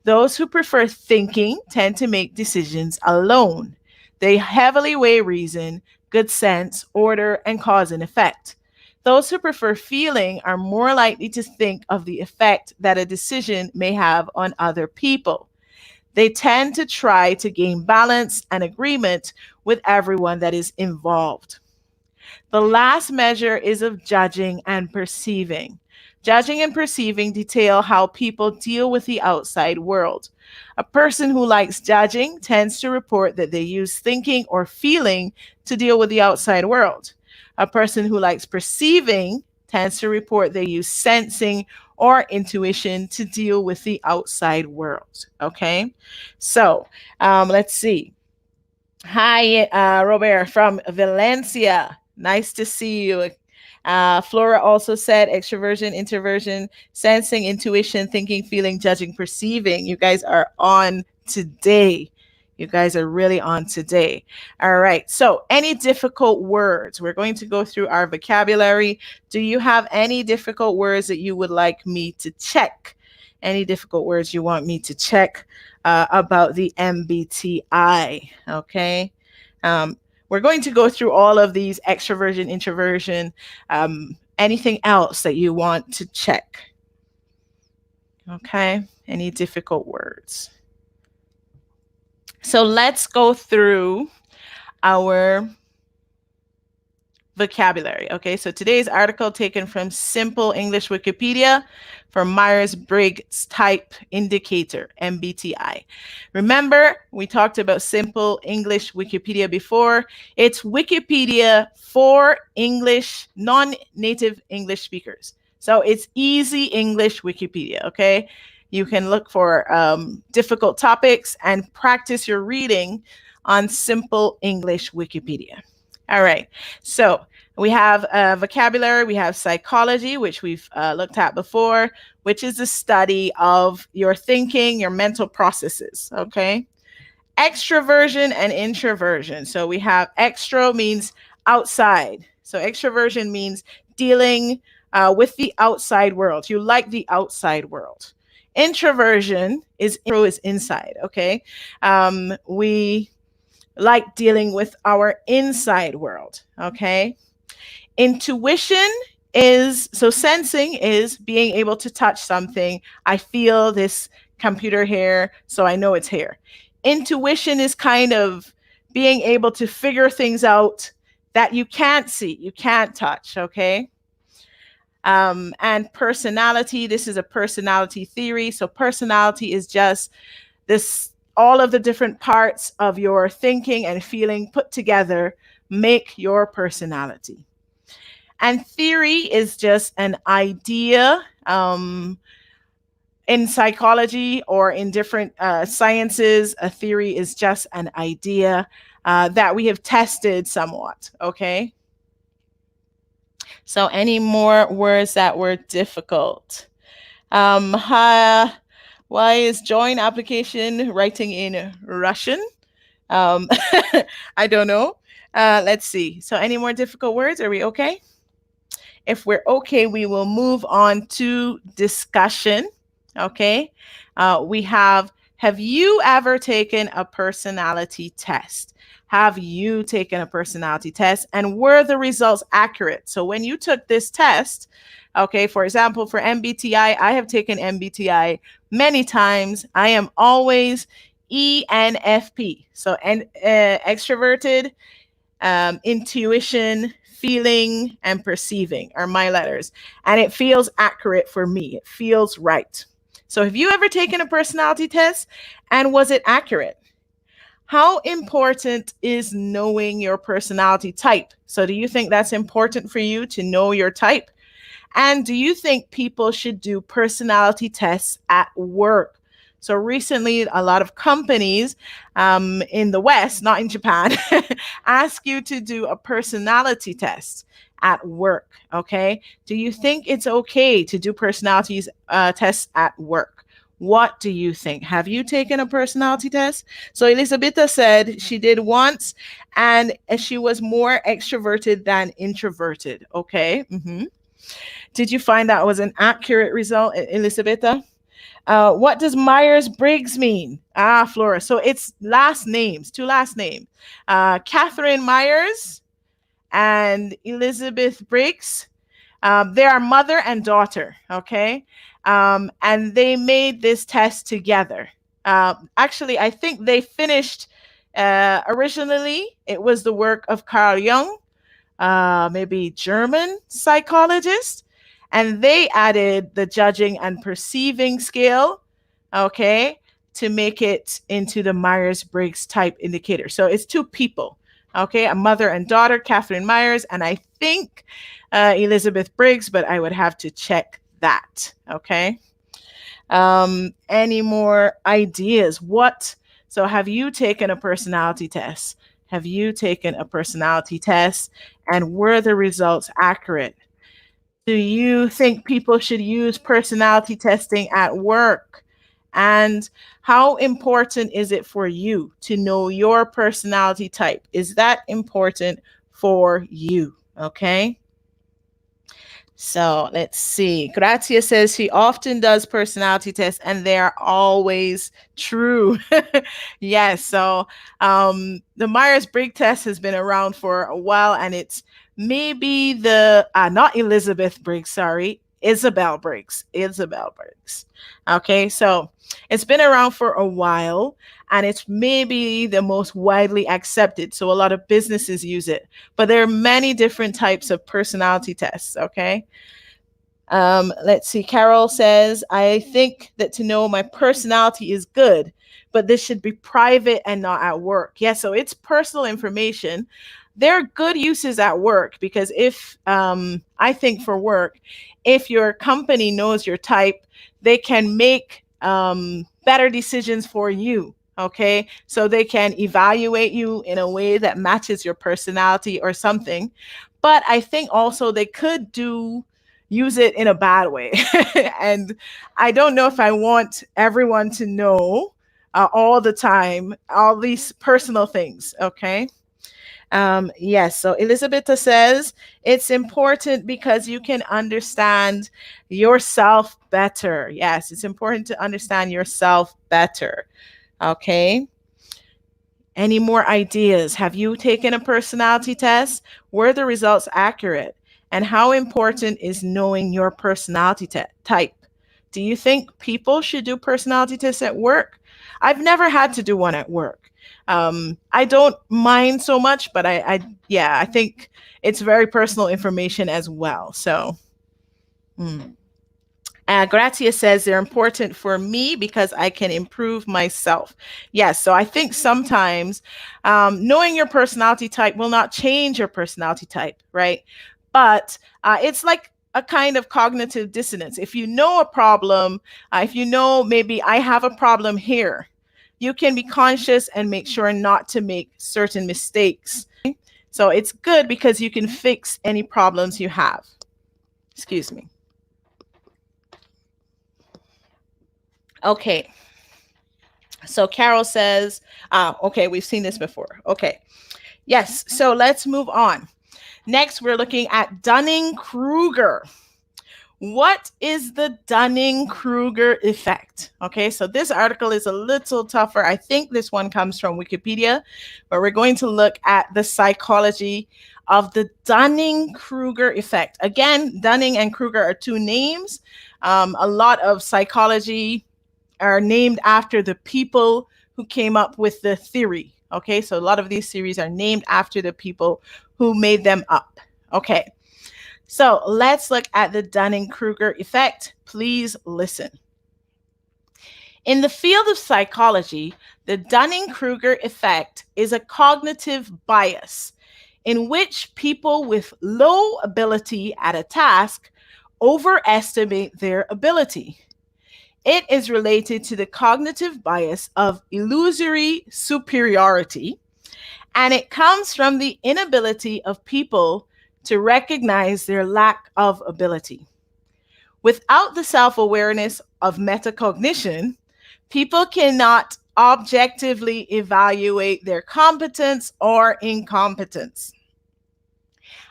Those who prefer thinking tend to make decisions alone. They heavily weigh reason, good sense, order, and cause and effect. Those who prefer feeling are more likely to think of the effect that a decision may have on other people. They tend to try to gain balance and agreement with everyone that is involved. The last measure is of judging and perceiving. Judging and perceiving detail how people deal with the outside world. A person who likes judging tends to report that they use thinking or feeling to deal with the outside world. A person who likes perceiving tends to report they use sensing or intuition to deal with the outside world. Okay, so let's see. Hi, Robert from Valencia. Nice to see you. Flora also said extroversion, introversion, sensing, intuition, thinking, feeling, judging, perceiving. You guys are on today. You guys are really on today. All right. So any difficult words? We're going to go through our vocabulary. Do you have any difficult words that you would like me to check? Any difficult words you want me to check about the MBTI? Okay. We're going to go through all of these: extroversion, introversion, anything else that you want to check. Okay, any difficult words? So let's go through our vocabulary. Okay, so today's article taken from Simple English Wikipedia for Myers-Briggs Type Indicator, MBTI. Remember, we talked about Simple English Wikipedia before. It's Wikipedia for English, non-native English speakers. So it's easy English Wikipedia, okay? You can look for difficult topics and practice your reading on Simple English Wikipedia. All right, so we have vocabulary, we have psychology, which we've looked at before, which is the study of your thinking, your mental processes, okay? Extroversion and introversion. So we have extro means outside. So extroversion means dealing with the outside world. You like the outside world. Introversion is inside, okay? We like dealing with our inside world, okay? Intuition is, so sensing is being able to touch something. I feel this computer here, so I know it's here. Intuition is kind of being able to figure things out that you can't see, you can't touch, okay? And personality, this is a personality theory. So personality is just all of the different parts of your thinking and feeling put together make your personality. And theory is just an idea. In psychology or in different sciences, a theory is just an idea that we have tested somewhat, okay? So any more words that were difficult? Why is join application writing in Russian? I don't know. Let's see. So any more difficult words? Are we okay? If we're okay, we will move on to discussion. Okay. We have you ever taken a personality test? Have you taken a personality test, and were the results accurate? So when you took this test, okay, for example, for MBTI, I have taken MBTI many times. I am always ENFP. So extroverted, intuition, feeling, and perceiving are my letters. And it feels accurate for me. It feels right. So have you ever taken a personality test, and was it accurate? How important is knowing your personality type? So do you think that's important for you to know your type? And do you think people should do personality tests at work? So recently, a lot of companies in the West, not in Japan, ask you to do a personality test at work, okay? Do you think it's okay to do personalities tests at work? What do you think? Have you taken a personality test? So Elisabetta said she did once, and she was more extroverted than introverted, okay? Mm-hmm. Did you find that was an accurate result, Elisabetta? What does Myers-Briggs mean? Flora. So it's last names, two last names. Catherine Myers and Elizabeth Briggs. They are mother and daughter, okay? And they made this test together. Actually, I think they finished, originally, it was the work of Carl Jung, maybe German psychologist. And they added the judging and perceiving scale, okay, to make it into the Myers-Briggs type indicator. So it's two people, okay, a mother and daughter, Catherine Myers, and I think Elizabeth Briggs, but I would have to check that, okay? Any more ideas? So have you taken a personality test? Have you taken a personality test, and were the results accurate? Do you think people should use personality testing at work? And how important is it for you to know your personality type? Is that important for you? Okay. So let's see. Grazia says she often does personality tests and they're always true. Yes. So the Myers-Briggs test has been around for a while, and it's maybe not Elizabeth Briggs, sorry, Isabel Briggs. Okay. So it's been around for a while, and it's maybe the most widely accepted. So a lot of businesses use it, but there are many different types of personality tests. Okay. Let's see. Carol says, I think that to know my personality is good, but this should be private and not at work. Yeah. So it's personal information. There are good uses at work, because if I think for work, if your company knows your type, they can make better decisions for you. Okay, so they can evaluate you in a way that matches your personality or something. But I think also they could use it in a bad way. And I don't know if I want everyone to know all the time all these personal things. Okay. Yes, so Elisabetta says it's important because you can understand yourself better. Yes, it's important to understand yourself better. Okay. Any more ideas? Have you taken a personality test? Were the results accurate? And how important is knowing your personality type? Do you think people should do personality tests at work? I've never had to do one at work. I don't mind so much, but I think it's very personal information as well. So Gratia says they're important for me because I can improve myself. Yes, so I think sometimes knowing your personality type will not change your personality type, right? But it's like a kind of cognitive dissonance. If you know a problem, if you know maybe I have a problem here, you can be conscious and make sure not to make certain mistakes. So it's good because you can fix any problems you have. Excuse me. Okay. So Carol says, okay, we've seen this before. Okay. Yes. So let's move on. Next, we're looking at Dunning-Kruger. What is the Dunning-Kruger effect? Okay, so this article is a little tougher. I think this one comes from Wikipedia, but we're going to look at the psychology of the Dunning-Kruger effect. Again, Dunning and Kruger are two names. A lot of psychology are named after the people who came up with the theory. Okay, so a lot of these theories are named after the people who made them up. Okay, so let's look at the Dunning-Kruger effect. Please listen. In the field of psychology, the Dunning-Kruger effect is a cognitive bias in which people with low ability at a task overestimate their ability. It is related to the cognitive bias of illusory superiority, and it comes from the inability of people to recognize their lack of ability. Without the self-awareness of metacognition, people cannot objectively evaluate their competence or incompetence.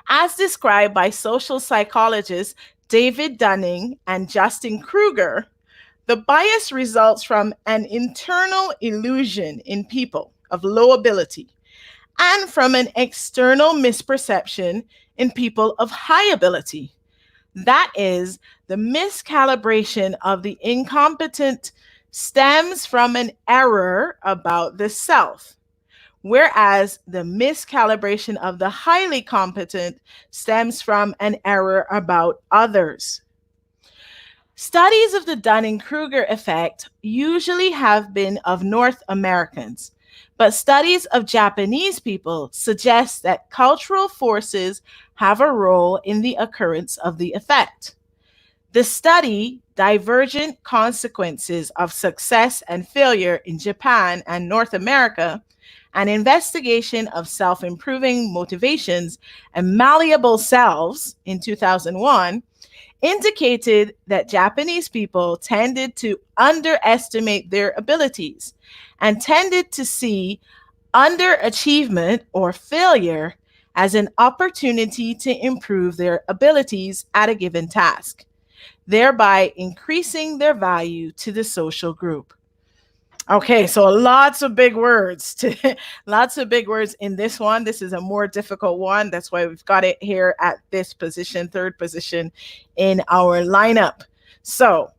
As described by social psychologists David Dunning and Justin Kruger, the bias results from an internal illusion in people of low ability and from an external misperception in people of high ability. That is, the miscalibration of the incompetent stems from an error about the self, whereas the miscalibration of the highly competent stems from an error about others. Studies of the Dunning-Kruger effect usually have been of North Americans, but studies of Japanese people suggest that cultural forces have a role in the occurrence of the effect. The study, Divergent Consequences of Success and Failure in Japan and North America, an investigation of self-improving motivations and malleable selves in 2001, indicated that Japanese people tended to underestimate their abilities and tended to see underachievement or failure as an opportunity to improve their abilities at a given task, thereby increasing their value to the social group. Okay, so lots of big words, lots of big words in this one. This is a more difficult one. That's why we've got it here at this position, third position in our lineup. So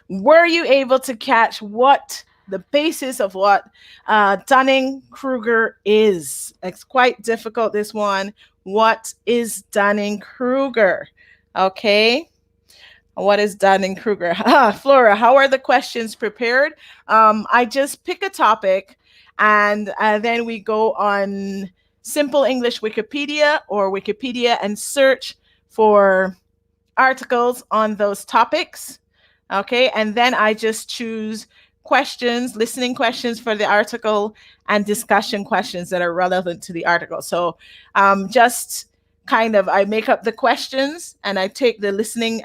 were you able to catch what the basis of what Dunning-Kruger is? It's quite difficult, this one. What is Dunning-Kruger? Okay. What is Dunning-Kruger? Flora, how are the questions prepared? I just pick a topic and then we go on Simple English Wikipedia or Wikipedia and search for articles on those topics. Okay, and then I just choose questions, listening questions for the article and discussion questions that are relevant to the article. So just kind of, I make up the questions and I take the listening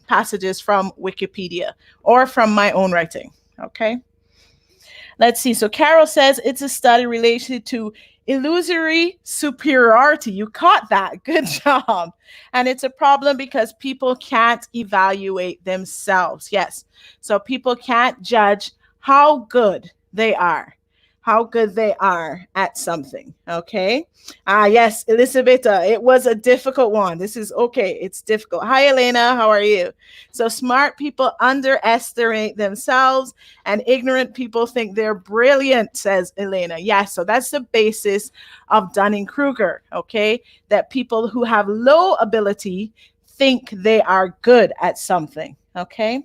passages from Wikipedia or from my own writing. Okay. Let's see. So Carol says it's a study related to illusory superiority. You caught that. Good job. And it's a problem because people can't evaluate themselves. Yes. So people can't judge how good they are at something. Okay. Yes, Elizabeth, it was a difficult one. This is okay. It's difficult. Hi, Elena. How are you? So smart people underestimate themselves and ignorant people think they're brilliant, says Elena. Yes. So that's the basis of Dunning-Kruger. Okay. That people who have low ability think they are good at something. Okay.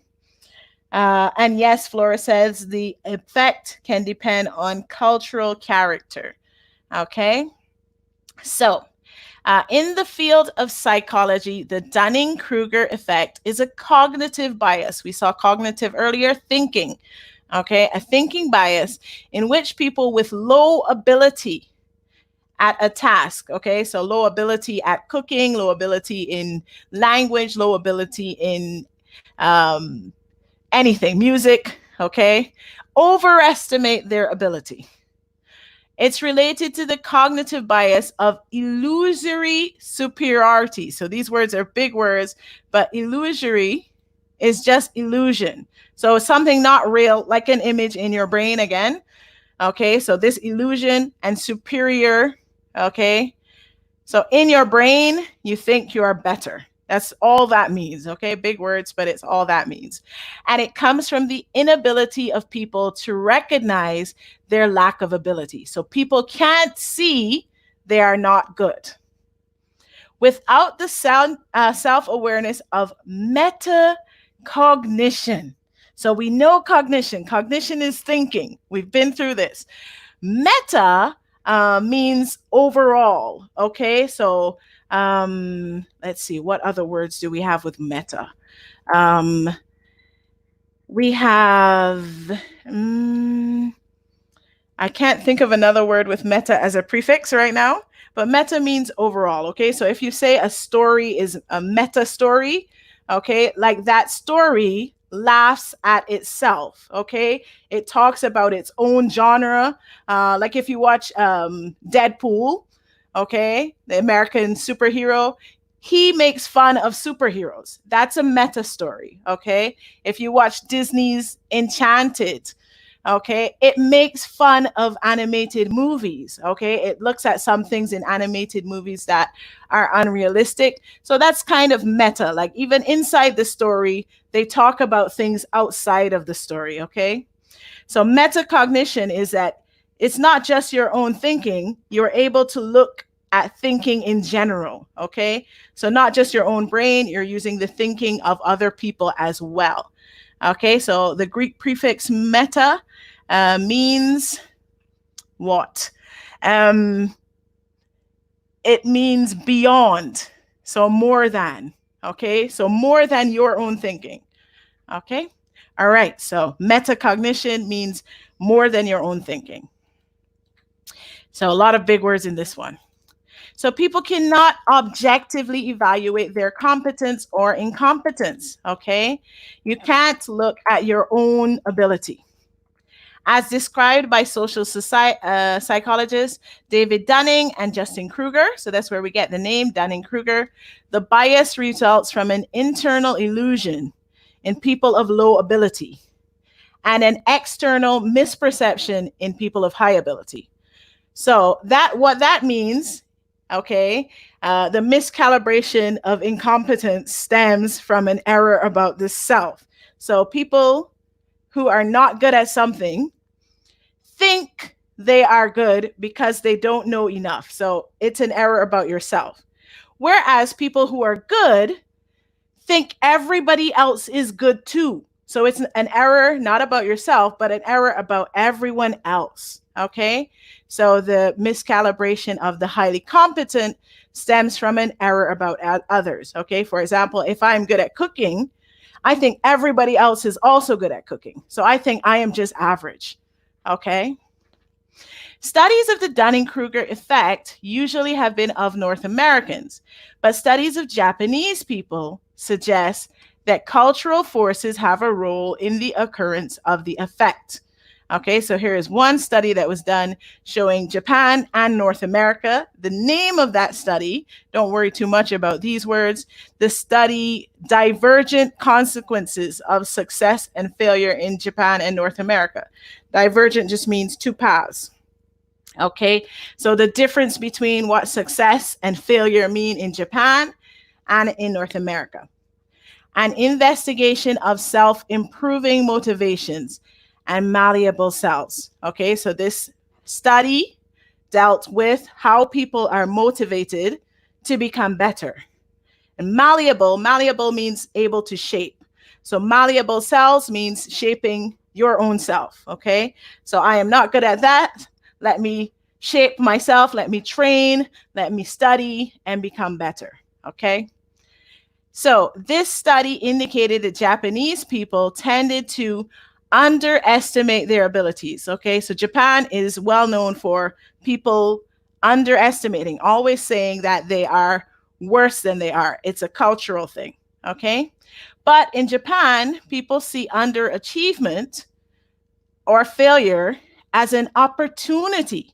And yes, Flora says the effect can depend on cultural character. Okay, so in the field of psychology, the Dunning-Kruger effect is a cognitive bias. We saw cognitive earlier, thinking. Okay, a thinking bias in which people with low ability at a task, okay, so low ability at cooking, low ability in language, low ability in anything, music, okay, overestimate their ability. It's related to the cognitive bias of illusory superiority. So these words are big words, but illusory is just illusion. So something not real, like an image in your brain again. Okay, so this illusion and superior, okay? So in your brain, you think you are better. That's all that means, okay? Big words, but it's all that means. And it comes from the inability of people to recognize their lack of ability. So people can't see they are not good. Without the self-awareness of metacognition. So we know cognition. Cognition is thinking. We've been through this. Meta means overall, okay? So let's see, what other words do we have with meta? We have, I can't think of another word with meta as a prefix right now, but meta means overall, okay? So if you say a story is a meta story, okay, like that story laughs at itself, okay? It talks about its own genre. Like if you watch Deadpool, okay, the American superhero, he makes fun of superheroes. That's a meta story, okay? If you watch Disney's Enchanted, okay, it makes fun of animated movies, okay? It looks at some things in animated movies that are unrealistic. So that's kind of meta. Like even inside the story, they talk about things outside of the story, okay? So metacognition is that it's not just your own thinking. You're able to look at thinking in general, okay? So not just your own brain, you're using the thinking of other people as well. Okay, so the Greek prefix meta means what? It means beyond, so more than, okay? So more than your own thinking, okay? All right, so metacognition means more than your own thinking. So a lot of big words in this one. So people cannot objectively evaluate their competence or incompetence, okay? You can't look at your own ability. As described by social psychologists David Dunning and Dunning-Kruger, so that's where we get the name Dunning-Kruger, the bias results from an internal illusion in people of low ability and an external misperception in people of high ability. So what that means, okay, the miscalibration of incompetence stems from an error about the self. So people who are not good at something think they are good because they don't know enough. So it's an error about yourself. Whereas people who are good think everybody else is good too. So it's an error not about yourself, but an error about everyone else. Okay, so the miscalibration of the highly competent stems from an error about others. Okay, for example, if I'm good at cooking, I think everybody else is also good at cooking. So I think I am just average. Okay. Studies of the Dunning-Kruger effect usually have been of North Americans, but studies of Japanese people suggest that cultural forces have a role in the occurrence of the effect. Okay, so here is one study that was done showing Japan and North America. The name of that study, don't worry too much about these words, the study Divergent Consequences of Success and Failure in Japan and North America. Divergent just means two paths. Okay, so the difference between what success and failure mean in Japan and in North America. An investigation of self-improving motivations and malleable selves. Okay, so this study dealt with how people are motivated to become better. And malleable means able to shape. So malleable cells means shaping your own self, okay? So I am not good at that. Let me shape myself, let me train, let me study and become better, okay? So this study indicated that Japanese people tended to underestimate their abilities, okay? So Japan is well known for people underestimating, always saying that they are worse than they are. It's a cultural thing, okay? But in Japan, people see underachievement or failure as an opportunity.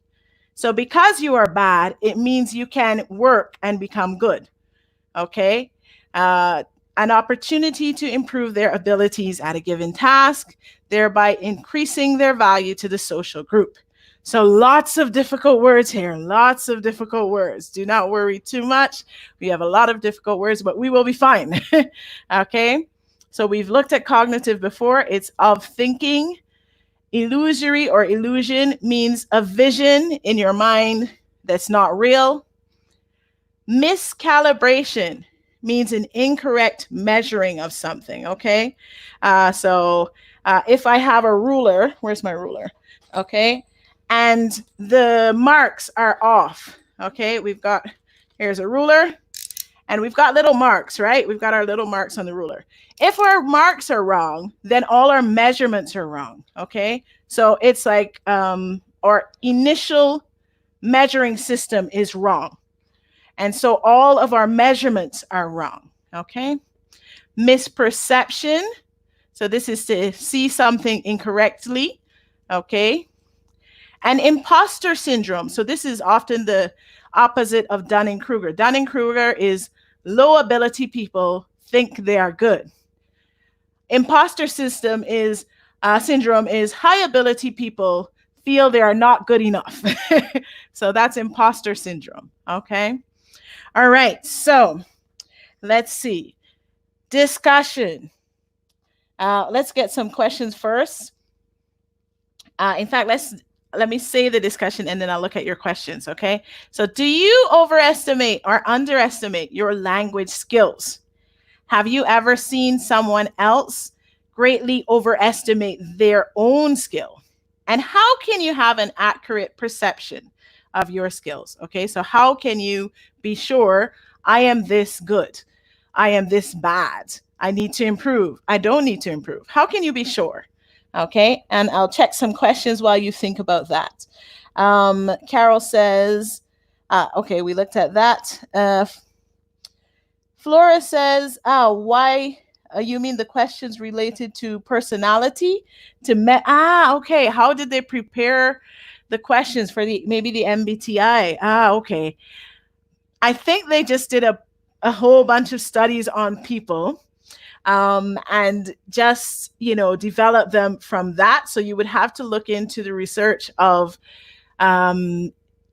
So because you are bad, it means you can work and become good, okay? An opportunity to improve their abilities at a given task, thereby increasing their value to the social group. So lots of difficult words here, lots of difficult words. Do not worry too much. We have a lot of difficult words, but we will be fine, okay? So we've looked at cognitive before. It's of thinking. Illusory or illusion means a vision in your mind that's not real. Miscalibration means an incorrect measuring of something, okay? So if I have a ruler, where's my ruler? Okay, and the marks are off, okay? Here's a ruler, and we've got little marks, right? We've got our little marks on the ruler. If our marks are wrong, then all our measurements are wrong, okay? So it's like our initial measuring system is wrong. And so all of our measurements are wrong, okay? Misperception. So this is to see something incorrectly, okay? And imposter syndrome. So this is often the opposite of Dunning-Kruger. Dunning-Kruger is low ability people think they are good. Imposter syndrome is high ability people feel they are not good enough. So that's imposter syndrome, okay? All right, so let's see. Discussion. Let's get some questions first. In fact, let me say the discussion and then I'll look at your questions, okay? So do you overestimate or underestimate your language skills? Have you ever seen someone else greatly overestimate their own skill? And how can you have an accurate perception of your skills? Okay, so how can you be sure I am this good? I am this bad. I need to improve. I don't need to improve. How can you be sure? Okay, and I'll check some questions while you think about that. Carol says, okay, we looked at that. Flora says, why, you mean the questions related to personality? Okay, how did they prepare the questions for maybe the MBTI? Okay. I think they just did a whole bunch of studies on people and just, develop them from that. So you would have to look into the research of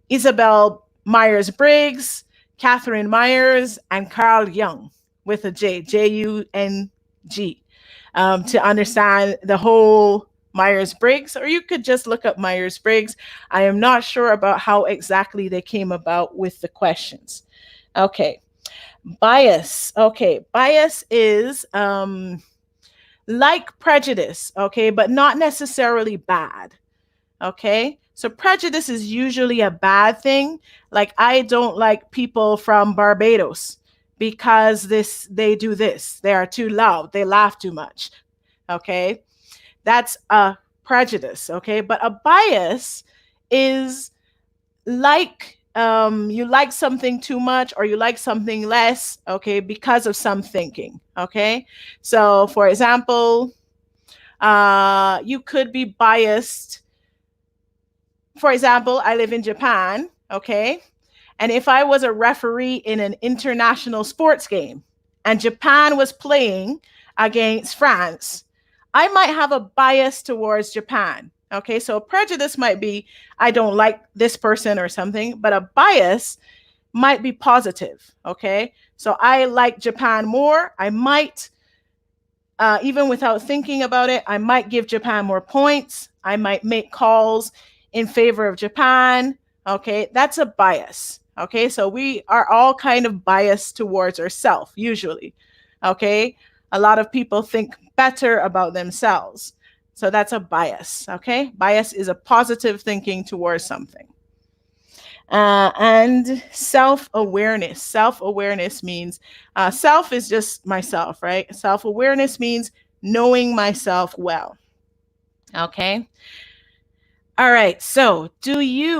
Isabel Myers-Briggs, Catherine Myers, and Carl Jung with a J, J-U-N-G, to understand the whole Myers-Briggs, or you could just look up Myers-Briggs. I am not sure about how exactly they came about with the questions. Okay, bias. Okay, bias is like prejudice, okay, but not necessarily bad, okay? So prejudice is usually a bad thing. Like, I don't like people from Barbados because they do this. They are too loud. They laugh too much, okay? That's a prejudice, okay? But a bias is like you like something too much or you like something less, okay, because of some thinking, okay? So, for example, you could be biased. For example, I live in Japan, okay? And if I was a referee in an international sports game and Japan was playing against France, I might have a bias towards Japan, okay? So a prejudice might be, I don't like this person or something, but a bias might be positive, okay? So I like Japan more. I might, even without thinking about it, I might give Japan more points. I might make calls in favor of Japan, okay? That's a bias, okay? So we are all kind of biased towards ourselves, usually, okay? A lot of people think better about themselves. So that's a bias, okay? Bias is a positive thinking towards something. And self-awareness. Self-awareness means, self is just myself, right? Self-awareness means knowing myself well, okay? All right, so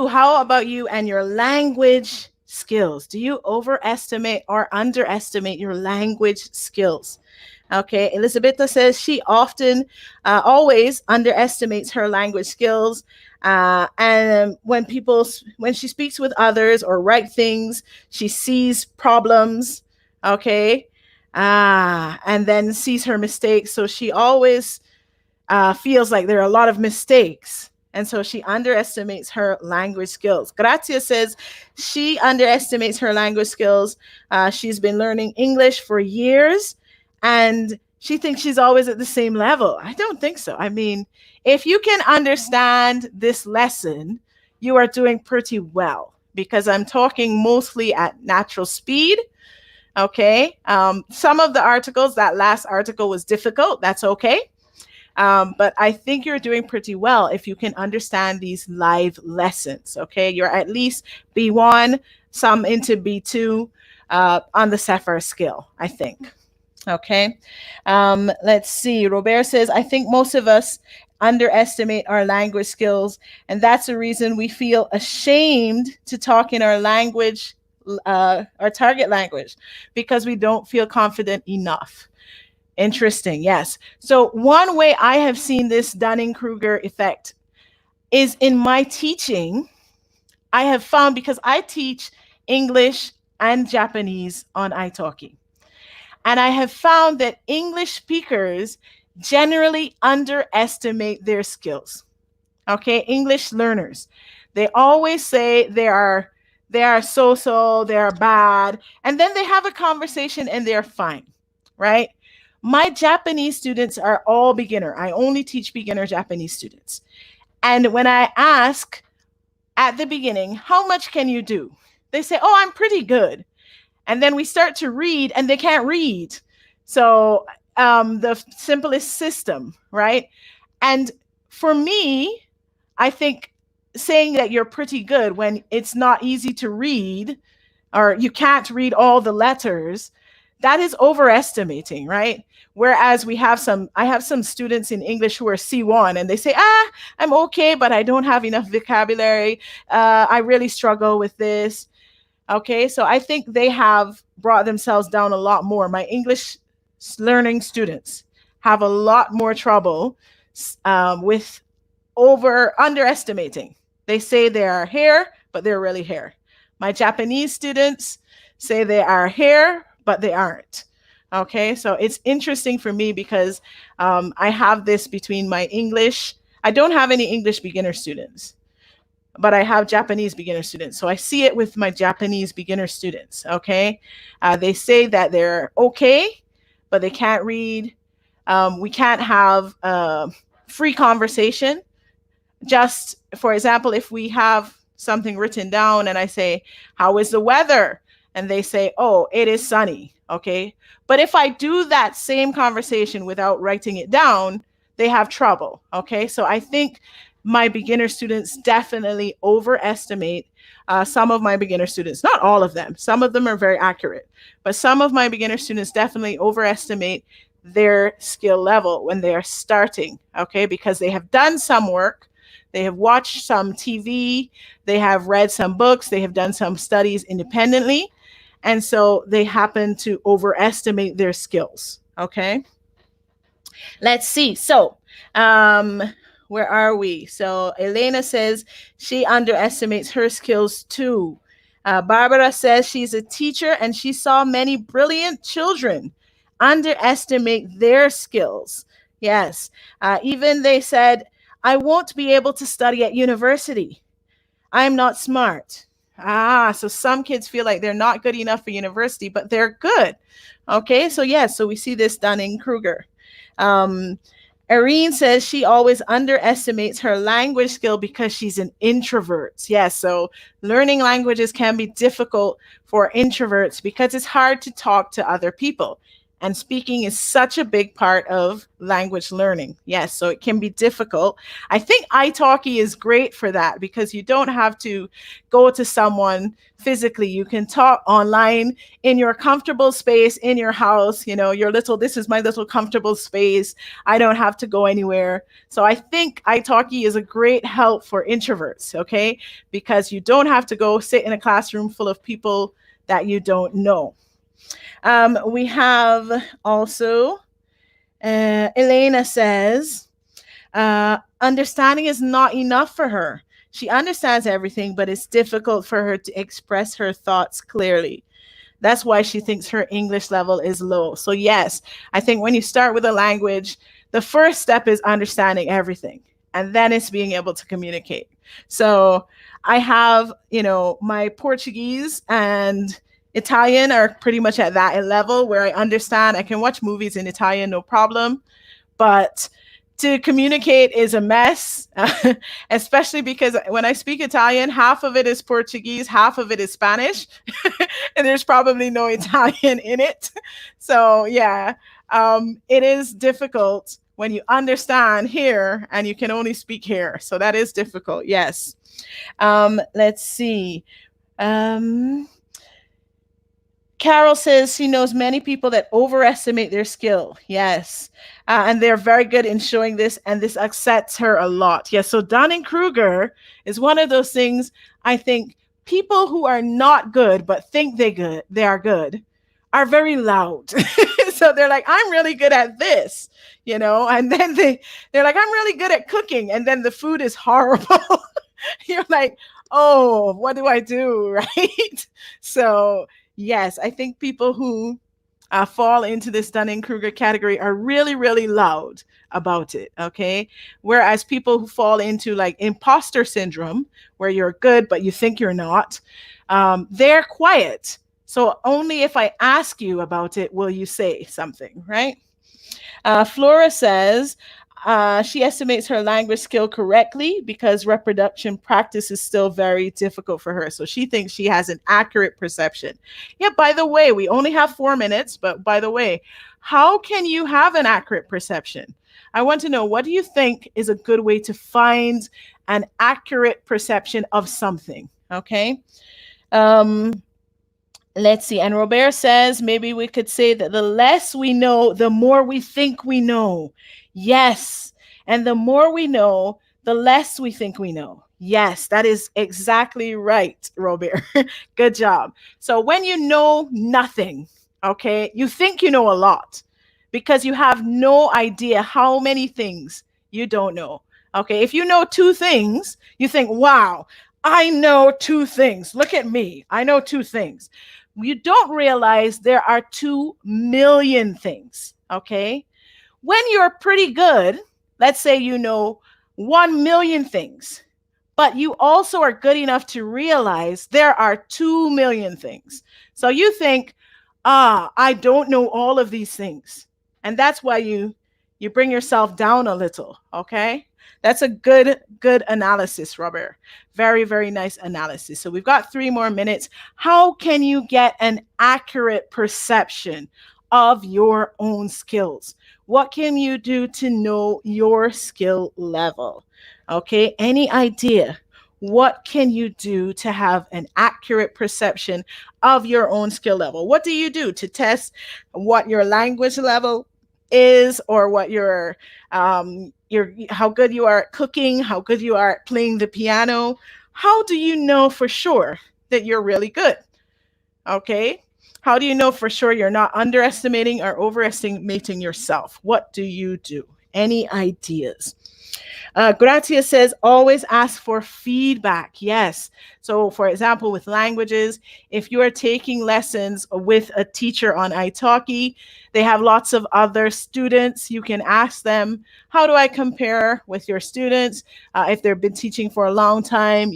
how about you and your language skills? Do you overestimate or underestimate your language skills? Okay, Elizabeth says she often, always underestimates her language skills. And when she speaks with others or write things, she sees problems, okay, and then sees her mistakes. So she always feels like there are a lot of mistakes. And so she underestimates her language skills. Grazia says she underestimates her language skills. She's been learning English for years, and she thinks she's always at the same level. I don't think so. I mean, if you can understand this lesson, you are doing pretty well, because I'm talking mostly at natural speed. Okay. Some of the articles, that last article was difficult. That's okay. But I think you're doing pretty well if you can understand these live lessons, okay? You're at least B1, some into B2 on the Sapphire scale, I think, okay? Let's see. Robert says, I think most of us underestimate our language skills, and that's the reason we feel ashamed to talk in our language, our target language, because we don't feel confident enough. Interesting. Yes. So one way I have seen this Dunning-Kruger effect is in my teaching. I have found, because I teach English and Japanese on iTalki, and I have found that English speakers generally underestimate their skills. Okay. English learners, they always say they are so-so, they're bad. And then they have a conversation and they're fine. Right. My Japanese students are all beginner. I only teach beginner Japanese students. And when I ask at the beginning, how much can you do? They say, oh, I'm pretty good. And then we start to read and they can't read. So the simplest system, right? And for me, I think saying that you're pretty good when it's not easy to read, or you can't read all the letters, that is overestimating, right? Whereas I have some students in English who are C1 and they say, I'm okay, but I don't have enough vocabulary. I really struggle with this. Okay, so I think they have brought themselves down a lot more. My English learning students have a lot more trouble with underestimating. They say they are here, but they're really here. My Japanese students say they are here, but they aren't. Okay, so it's interesting for me because I have this between my English. I don't have any English beginner students, but I have Japanese beginner students. So I see it with my Japanese beginner students. Okay, they say that they're okay, but they can't read. We can't have free conversation. Just for example, if we have something written down and I say, how is the weather? And they say, oh, it is sunny. Okay. But if I do that same conversation without writing it down, they have trouble. Okay. So I think my beginner students definitely overestimate some of my beginner students, not all of them. Some of them are very accurate, but some of my beginner students definitely overestimate their skill level when they are starting. Okay. Because they have done some work. They have watched some TV. They have read some books. They have done some studies independently. And so they happen to overestimate their skills. Okay. Let's see. So where are we? So Elena says she underestimates her skills too. Barbara says she's a teacher and she saw many brilliant children underestimate their skills. Yes. Even they said, I won't be able to study at university. I'm not smart. So some kids feel like they're not good enough for university, but they're good. Okay, so yes, so we see this Dunning-Kruger. Irene says she always underestimates her language skill because she's an introvert. Yes, so learning languages can be difficult for introverts because it's hard to talk to other people. And speaking is such a big part of language learning. Yes, so it can be difficult. I think iTalki is great for that because you don't have to go to someone physically. You can talk online in your comfortable space in your house. You know, this is my little comfortable space. I don't have to go anywhere. So I think iTalki is a great help for introverts, okay? Because you don't have to go sit in a classroom full of people that you don't know. We have also, Elena says, understanding is not enough for her. She understands everything, but it's difficult for her to express her thoughts clearly. That's why she thinks her English level is low. So yes, I think when you start with a language, the first step is understanding everything, and then it's being able to communicate. So I have, my Portuguese and Italian are pretty much at that level where I understand. I can watch movies in Italian, no problem. But to communicate is a mess, especially because when I speak Italian, half of it is Portuguese, half of it is Spanish, and there's probably no Italian in it. So yeah, it is difficult when you understand here and you can only speak here. So that is difficult, yes. Let's see. Carol says she knows many people that overestimate their skill. Yes. And they're very good in showing this, and this upsets her a lot. Yes. So Dunning-Kruger is one of those things. I think people who are not good but think they are good are very loud. So they're like, I'm really good at this, and then they're like, I'm really good at cooking, and then the food is horrible. You're like, oh, what do I do? Right? So yes, I think people who fall into this Dunning-Kruger category are really, really loud about it, okay? Whereas people who fall into like imposter syndrome, where you're good but you think you're not, they're quiet. So only if I ask you about it will you say something, right? Flora says, she estimates her language skill correctly because reproduction practice is still very difficult for her. So she thinks she has an accurate perception. Yeah, by the way, we only have 4 minutes, but by the way, how can you have an accurate perception? I want to know, what do you think is a good way to find an accurate perception of something? Okay. Let's see. And Robert says, maybe we could say that the less we know, the more we think we know. Yes. And the more we know, the less we think we know. Yes, that is exactly right, Robert. Good job. So when you know nothing, okay, you think you know a lot because you have no idea how many things you don't know. Okay, if you know 2 things, you think, wow, I know 2 things. Look at me. I know 2 things. You don't realize there are 2 million things, okay? When you're pretty good, let's say you know 1 million things, but you also are good enough to realize there are 2 million things. So you think, I don't know all of these things. And that's why you bring yourself down a little, okay? That's a good analysis, Robert. Very, very nice analysis. So we've got 3 more minutes. How can you get an accurate perception of your own skills? What can you do to know your skill level? Okay, any idea? What can you do to have an accurate perception of your own skill level? What do you do to test what your language level is, or what your how good you are at cooking, how good you are at playing the piano? How do you know for sure that you're really good? Okay. How do you know for sure you're not underestimating or overestimating yourself? What do you do? Any ideas? Gratia says, always ask for feedback. Yes. So for example, with languages, if you are taking lessons with a teacher on iTalki, they have lots of other students. You can ask them, how do I compare with your students? If they've been teaching for a long time,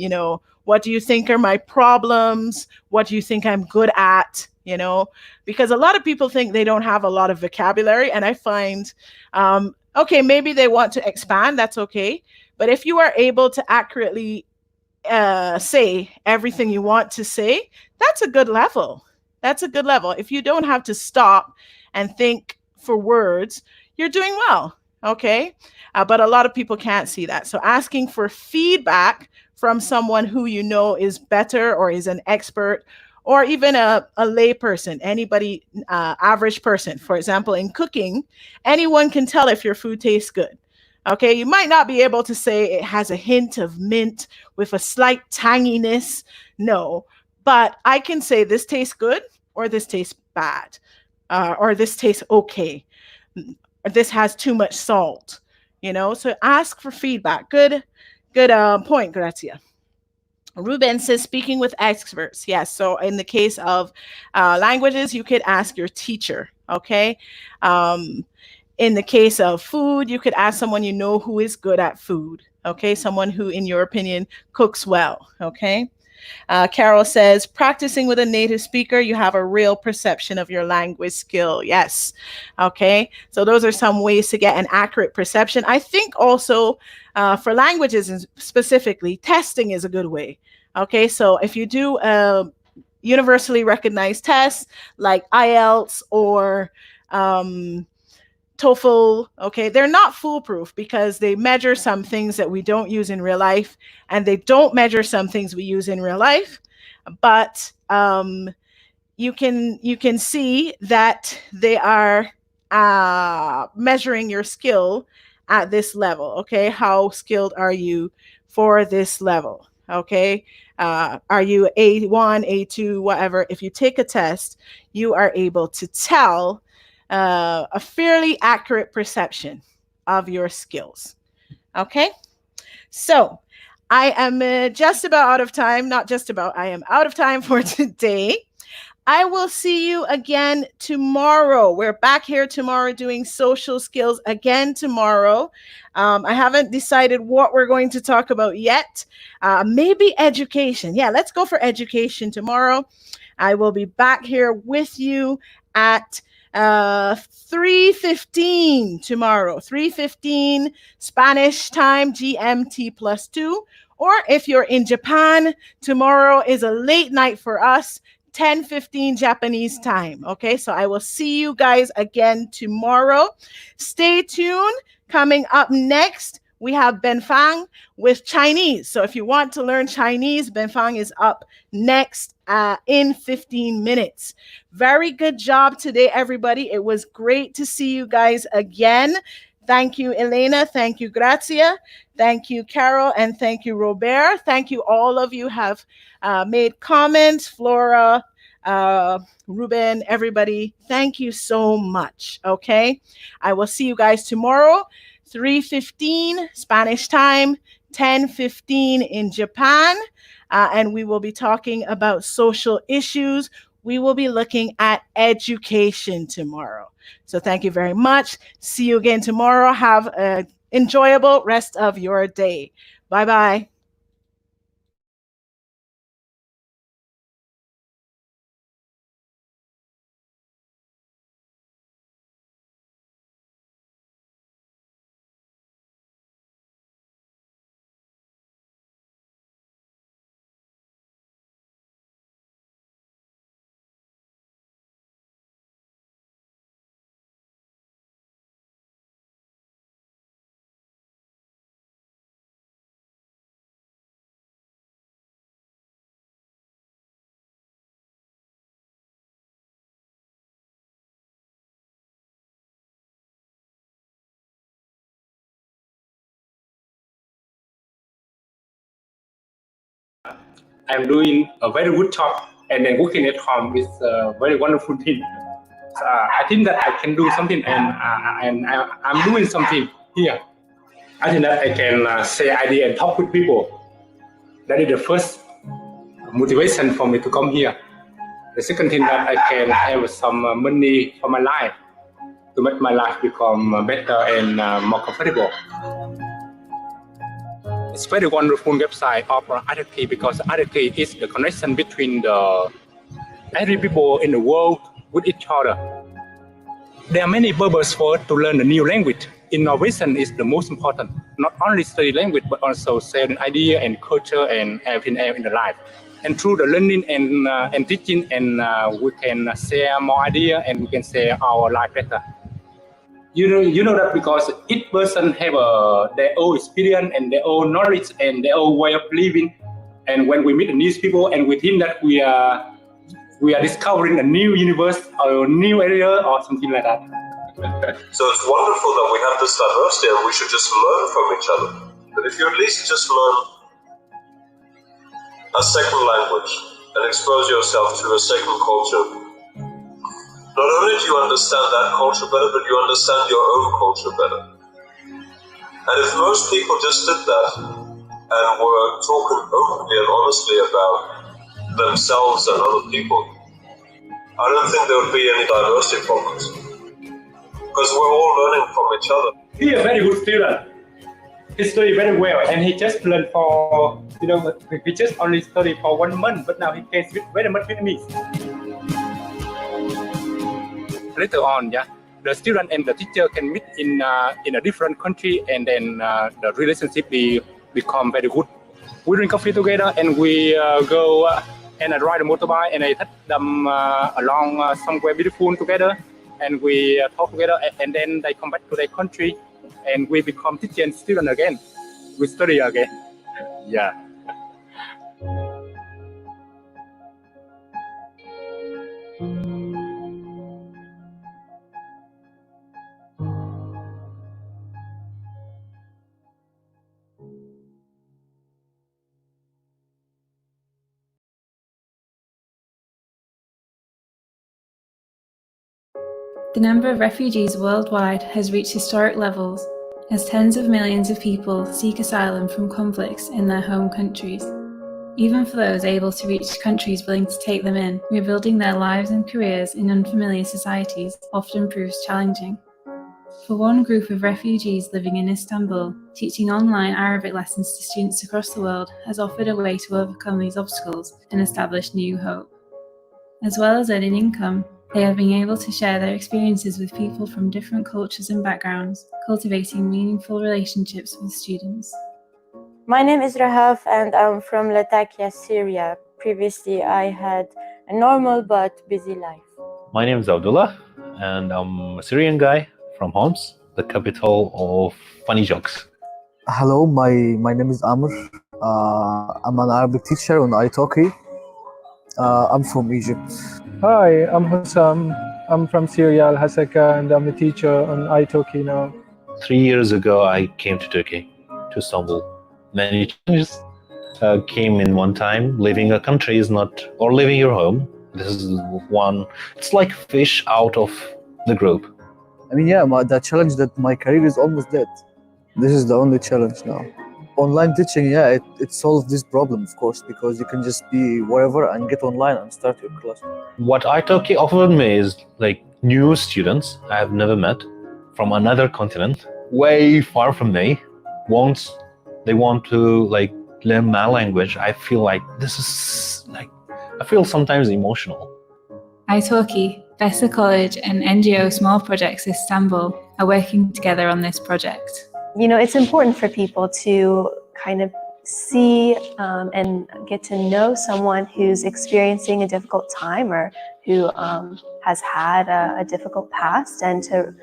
what do you think are my problems? What do you think I'm good at? Because a lot of people think they don't have a lot of vocabulary. And I find, okay, maybe they want to expand. That's okay. But if you are able to accurately say everything you want to say, that's a good level. That's a good level. If you don't have to stop and think for words, you're doing well, okay? But a lot of people can't see that. So asking for feedback from someone who you know is better or is an expert, or even a lay person, anybody, average person. For example, in cooking, anyone can tell if your food tastes good. Okay, you might not be able to say it has a hint of mint with a slight tanginess. No, but I can say this tastes good or this tastes bad, or this tastes okay, or this has too much salt, you know? So ask for feedback. Good point, Grazia. Ruben says, speaking with experts. Yes, so in the case of languages, you could ask your teacher, okay? In the case of food, you could ask someone you know who is good at food, okay? Someone who, in your opinion, cooks well, okay? Carol says, practicing with a native speaker, you have a real perception of your language skill. Yes, okay? So those are some ways to get an accurate perception. I think also for languages specifically, testing is a good way, okay? So if you do a universally recognized test like IELTS or TOEFL, okay, they're not foolproof because they measure some things that we don't use in real life, and they don't measure some things we use in real life. But you can see that they are measuring your skill at this level. Okay, how skilled are you for this level? Okay, are you A1, A2, whatever? If you take a test, you are able to tell a fairly accurate perception of your skills. Okay, so I am just about out of time. Not just about, I am out of time for today. I will see you again tomorrow. We're back here tomorrow doing social skills again tomorrow. I haven't decided what we're going to talk about yet. Maybe education. Yeah, let's go for education tomorrow. I will be back here with you at 3:15 tomorrow, 3:15 Spanish time, GMT +2. Or if you're in Japan, tomorrow is a late night for us, 10:15 Japanese time. Okay, so I will see you guys again tomorrow. Stay tuned. Coming up next, we have Benfang with Chinese. So if you want to learn Chinese, Benfang is up next in 15 minutes. Very good job today, everybody. It was great to see you guys again. Thank you, Elena. Thank you, Grazia. Thank you, Carol. And thank you, Robert. Thank you. All of you have made comments. Flora, Ruben, everybody. Thank you so much. Okay. I will see you guys tomorrow, 3:15 Spanish time, 10:15 in Japan. And we will be talking about social issues. We will be looking at education tomorrow. So thank you very much. See you again tomorrow. Have an enjoyable rest of your day. Bye-bye. I'm doing a very good job, and then working at home is a very wonderful thing. I think that I can do something, and I'm doing something here. I think that I can say idea and talk with people. That is the first motivation for me to come here. The second thing that I can have some money for my life to make my life become better and more comfortable. It's very wonderful website of iTalki because iTalki is the connection between every people in the world with each other. There are many purposes for us to learn a new language. Innovation is the most important. Not only study language, but also sharing idea and culture and everything else in the life. and through the learning and teaching, and we can share more ideas and we can share our life better. You know that because each person have their own experience and their own knowledge and their own way of living. And when we meet new people, and we think that we are discovering a new universe or a new area or something like that. So it's wonderful that we have this diversity and we should just learn from each other. But if you at least just learn a second language and expose yourself to a second culture, not only do you understand that culture better, but you understand your own culture better. And if most people just did that and were talking openly and honestly about themselves and other people, I don't think there would be any diversity problems. Because we're all learning from each other. He's a very good student. He studied very well, and he just learned for, he just only studied for 1 month, but now he can speak very much Vietnamese. Later on, the student and the teacher can meet in a different country, and then the relationship become very good. We drink coffee together, and we go and I ride a motorbike, and I take them along somewhere beautiful together, and we talk together, and then they come back to their country, and we become teacher and student again. We study again. Yeah. The number of refugees worldwide has reached historic levels as tens of millions of people seek asylum from conflicts in their home countries. Even for those able to reach countries willing to take them in, rebuilding their lives and careers in unfamiliar societies often proves challenging. For one group of refugees living in Istanbul, teaching online Arabic lessons to students across the world has offered a way to overcome these obstacles and establish new hope. As well as earning income, they have been able to share their experiences with people from different cultures and backgrounds, cultivating meaningful relationships with students. My name is Rahaf and I'm from Latakia, Syria. Previously, I had a normal but busy life. My name is Abdullah and I'm a Syrian guy from Homs, the capital of funny jokes. Hello, my name is Amr. I'm an Arabic teacher on iTalki. I'm from Egypt. Hi, I'm Hussam. I'm from Syria, Al-Hasaka, and I'm a teacher on iTalki now. 3 years ago, I came to Turkey, to Istanbul. Many changes came in one time. Leaving a country is not, or leaving your home. This is one, it's like fish out of the group. I mean, the challenge that my career is almost dead. This is the only challenge now. Online teaching, it solves this problem, of course, because you can just be wherever and get online and start your class. What iTalki offered me is like new students I have never met from another continent, way far from me. Once they want to like learn my language, I feel like this is like, I feel sometimes emotional. iTalki, Bessa College and NGO Small Projects Istanbul are working together on this project. You know, it's important for people to kind of see and get to know someone who's experiencing a difficult time or who has had a difficult past, and to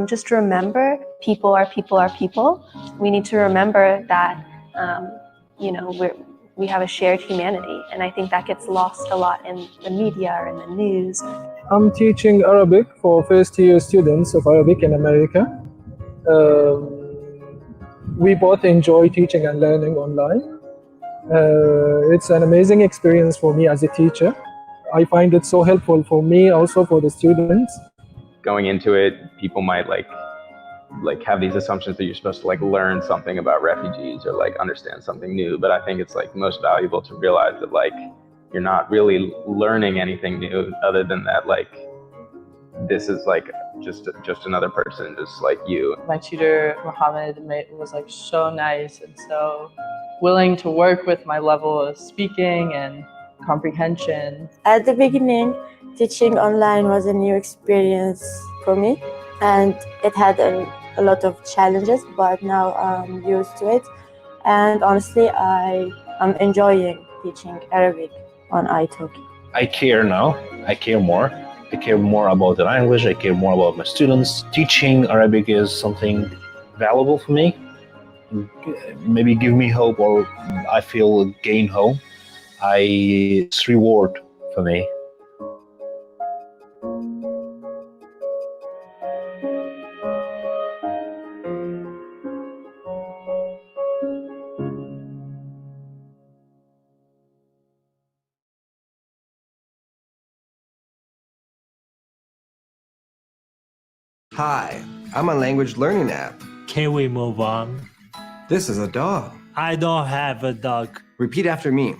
just remember people are people are people. We need to remember that, you know, we have a shared humanity, and I think that gets lost a lot in the media or in the news. I'm teaching Arabic for first-year students of Arabic in America. We both enjoy teaching and learning online. It's an amazing experience for me as a teacher. I find it so helpful for me, also for the students. Going into it, people might like have these assumptions that you're supposed to like learn something about refugees or like understand something new. But I think it's like most valuable to realize that like you're not really learning anything new other than that like this is like just another person, just like you. My tutor, Mohammed, was like so nice and so willing to work with my level of speaking and comprehension. At the beginning, teaching online was a new experience for me, and it had a lot of challenges, but now I'm used to it. And honestly, I'm enjoying teaching Arabic. on iTalki. I care now. I care more. I care more about the language. I care more about my students. Teaching Arabic is something valuable for me. Maybe give me hope, or I feel gain hope. It's reward for me. Hi, I'm a language learning app. Can we move on? This is a dog. I don't have a dog. Repeat after me.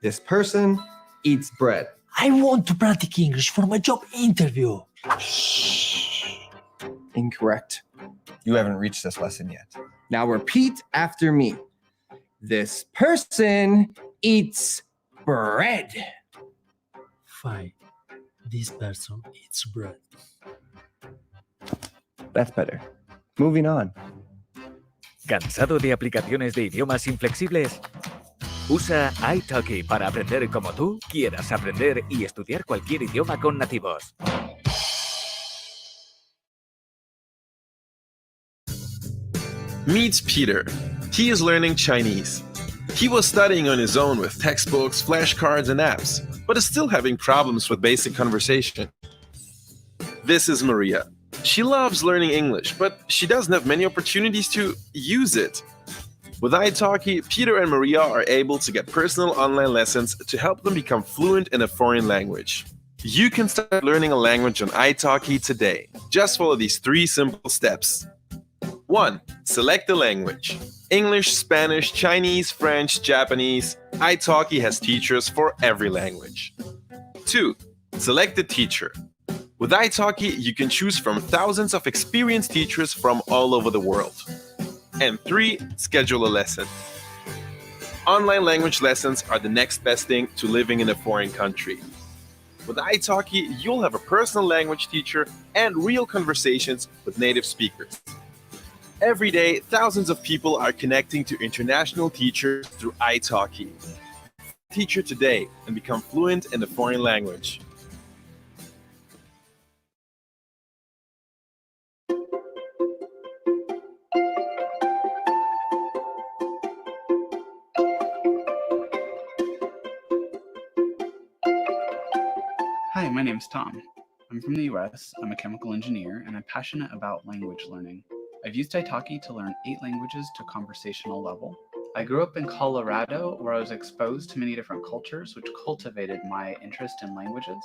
This person eats bread. I want to practice English for my job interview. Incorrect. You haven't reached this lesson yet. Now repeat after me. This person eats bread. Fine. This person eats bread. That's better. Moving on. ¿Cansado de aplicaciones de idiomas inflexibles? Usa iTalki para aprender como tú quieras aprender y estudiar cualquier idioma con nativos. Meet Peter. He is learning Chinese. He was studying on his own with textbooks, flashcards, and apps, but is still having problems with basic conversation. This is Maria. She loves learning English, but she doesn't have many opportunities to use it. With iTalki, Peter and Maria are able to get personal online lessons to help them become fluent in a foreign language. You can start learning a language on iTalki today. Just follow these 3 simple steps. 1. Select the language. English, Spanish, Chinese, French, Japanese. iTalki has teachers for every language. 2. Select the teacher. With iTalki, you can choose from thousands of experienced teachers from all over the world. And 3. Schedule a lesson. Online language lessons are the next best thing to living in a foreign country. With iTalki, you'll have a personal language teacher and real conversations with native speakers. Every day, thousands of people are connecting to international teachers through iTalki. Teacher today and become fluent in a foreign language. Hi, my name's Tom. I'm from the US, I'm a chemical engineer, and I'm passionate about language learning. I've used iTalki to learn 8 languages to conversational level. I grew up in Colorado, where I was exposed to many different cultures, which cultivated my interest in languages.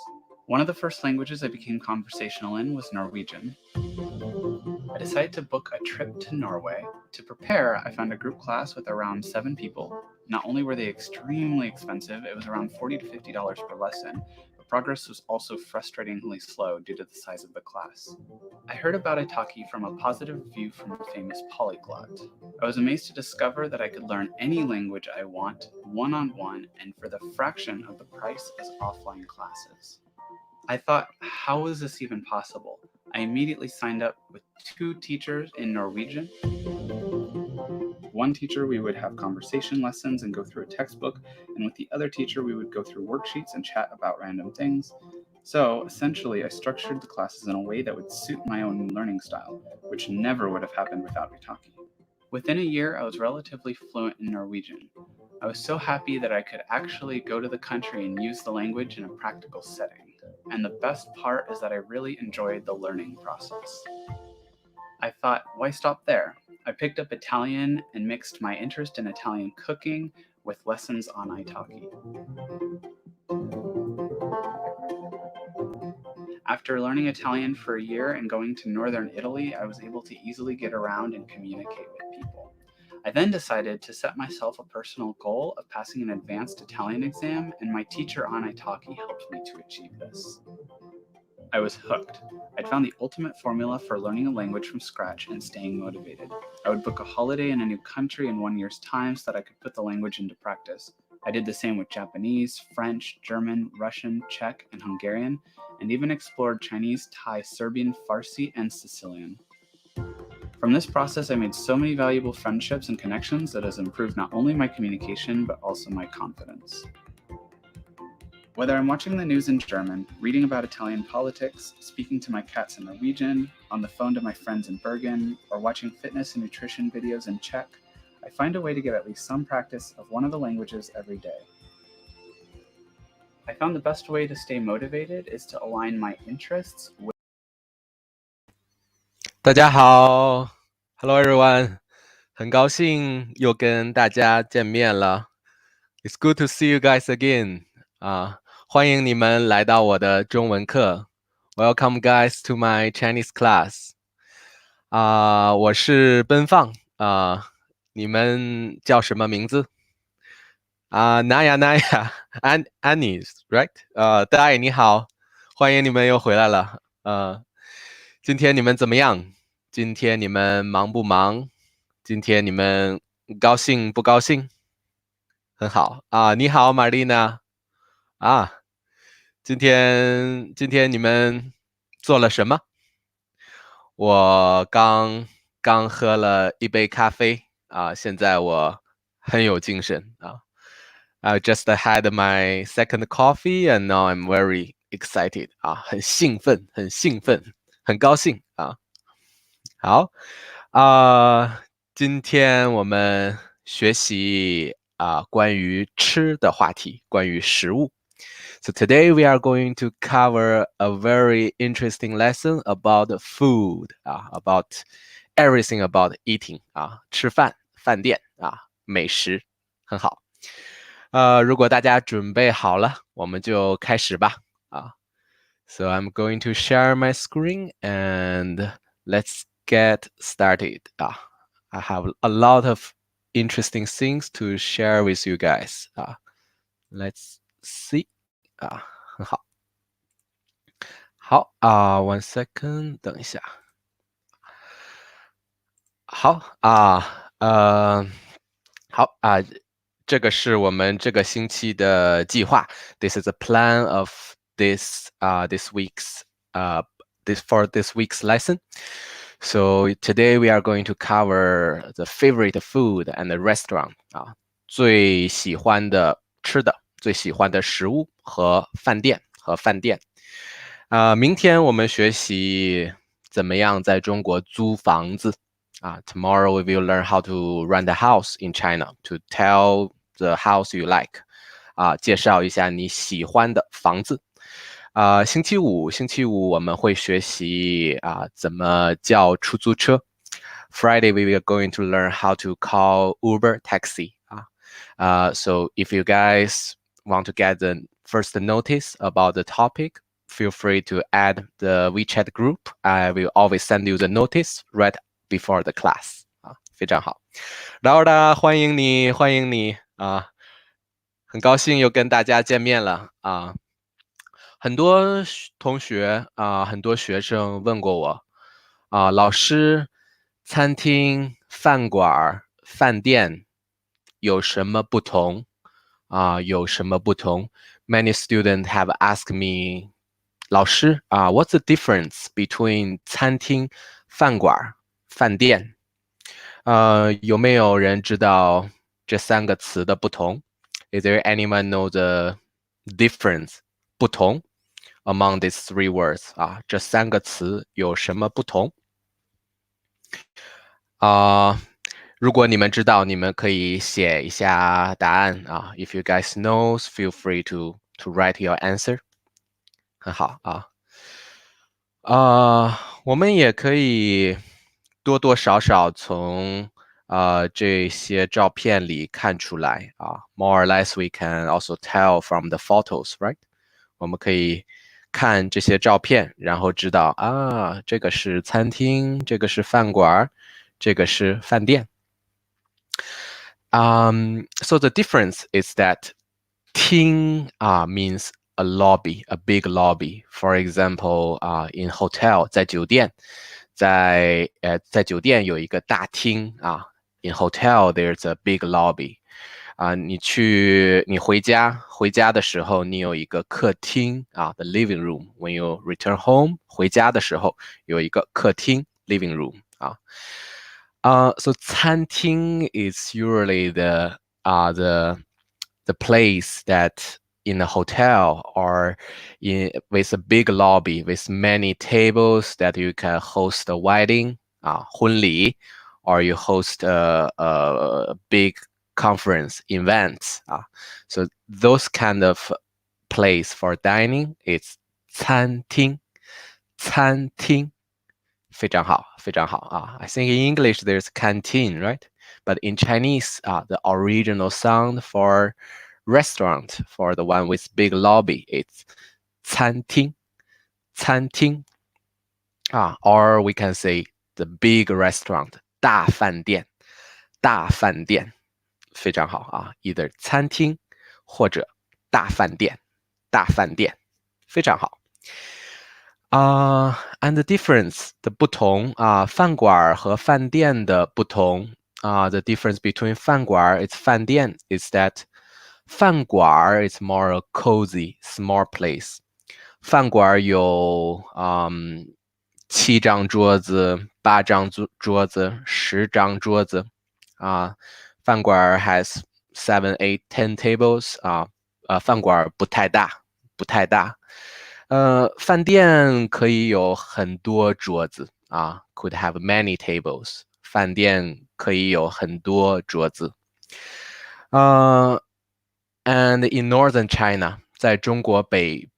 One of the first languages I became conversational in was Norwegian. I decided to book a trip to Norway. To prepare, I found a group class with around 7 people. Not only were they extremely expensive, it was around $40 to $50 per lesson, but progress was also frustratingly slow due to the size of the class. I heard about iTalki from a positive review from a famous Polyglot. I was amazed to discover that I could learn any language I want, one-on-one, and for the fraction of the price as offline classes. I thought, how is this even possible? I immediately signed up with 2 teachers in Norwegian. One teacher, we would have conversation lessons and go through a textbook, and with the other teacher, we would go through worksheets and chat about random things. So essentially, I structured the classes in a way that would suit my own learning style, which never would have happened without iTalki. Within a year, I was relatively fluent in Norwegian. I was so happy that I could actually go to the country and use the language in a practical setting. And the best part is that I really enjoyed the learning process. I thought, why stop there? I picked up Italian and mixed my interest in Italian cooking with lessons on iTalki. After learning Italian for a year and going to northern Italy, I was able to easily get around and communicate with people. I then decided to set myself a personal goal of passing an advanced Italian exam, and my teacher on iTalki helped me to achieve this. I was hooked. I'd found the ultimate formula for learning a language from scratch and staying motivated. I would book a holiday in a new country in 1 year's time so that I could put the language into practice. I did the same with Japanese, French, German, Russian, Czech, and Hungarian, and even explored Chinese, Thai, Serbian, Farsi, and Sicilian. From this process, I made so many valuable friendships and connections that has improved not only my communication, but also my confidence. Whether I'm watching the news in German, reading about Italian politics, speaking to my cats in Norwegian, on the phone to my friends in Bergen, or watching fitness and nutrition videos in Czech, I find a way to get at least some practice of one of the languages every day. I found the best way to stay motivated is to align my interests with... 大家好 ，Hello everyone， 很高兴又跟大家见面了。It's good to see you guys again. 欢迎你们来到我的中文课。Welcome guys to my Chinese class. 我是奔放你们叫什么名字？Naya, Annie, right? 大爱你好，欢迎你们又回来了。今天你们怎么样？今天你们忙不忙？今天你们高兴不高兴？很好你好，玛丽娜今天你们做了什么？我刚喝了一杯咖啡现在我很有精神I just had my second coffee and now I'm very excited 很兴奋，很高兴好今天我们学习关于吃的话题，关于食物。So today we are going to cover a very interesting lesson about food about everything about eating 吃饭，饭店美食，很好。如果大家准备好了，我们就开始吧So I'm going to share my screen and let's get started. I have a lot of interesting things to share with you guys. Let's see. 很好。好one second， 等一下。好这个是我们这个星期的计划。This is a plan of this week's lesson. So today we are going to cover the favorite food and the restaurant 最喜欢的吃的，最喜欢的食物和饭店。明天我们学习怎么样在中国租房子Tomorrow we will learn how to rent a house in China, to tell the house you like 介绍一下你喜欢的房子。星期五我们会学习怎么叫出租车。Friday we are going to learn how to call Uber taxi. So if you guys want to get the first notice about the topic, feel free to add the WeChat group. I will always send you the notice right before the class. 非常好。Laura 欢迎你很高兴又跟大家见面了很多同学很多学生问过我老师，餐厅、饭馆、饭店有什么不同有什么不同 Many students have asked me 老师what's the difference between 餐厅、饭馆、饭店有没有人知道这三个词的不同 Is there anyone know the difference 不同 among these three words 这三个词有什么不同如果你们知道，你们可以写一下答案If you guys know, feel free to write your answer. 很好我们也可以多多少少从这些照片里看出来More or less, we can also tell from the photos, right? 我们可以看这些照片，然后知道这个是餐厅，这个是饭馆，这个是饭店。So the difference is that 厅means a lobby, a big lobby. For example, in hotel 在酒店，在酒店有一个大厅In hotel there's a big lobby. 你回家的时候，你有一个客厅the living room. When you return home, 回家的时候有一个客厅 living room So 餐厅 is usually the place that in a hotel or with a big lobby with many tables that you can host a wedding, 婚礼, or you host a big conference events. So those kind of place for dining, it's 餐厅，餐厅，非常好，非常好啊。I think in English there's canteen, right? But in Chinese, the original sound for restaurant, for the one with big lobby, it's 餐厅，餐厅。Or we can say the big restaurant, 大饭店，大饭店，非常好啊。Either 餐厅或者大饭店，大饭店，非常好。And the difference 的不同饭馆和饭店的不同the difference between 饭馆 is 饭店 is that 饭馆 is more a cozy small place. 饭馆有7张桌子、8张桌子、10张桌子饭馆 has 7, 8, 10 tables 饭馆不太大，不太大。饭店可以有很多桌子could have many tables. 饭店可以有很多桌子。And in northern China, 在中国北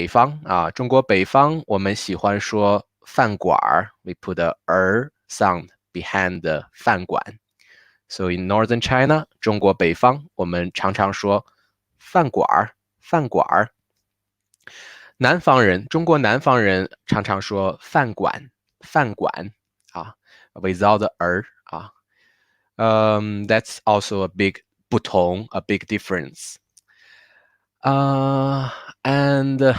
方中国北方我们喜欢说饭馆 we put a sound behind the 饭馆。So in northern China, 中国北方我们常常说饭馆，饭馆。南方人，中国南方人常常说饭馆，饭馆without the that's also a big 不同 a big difference. And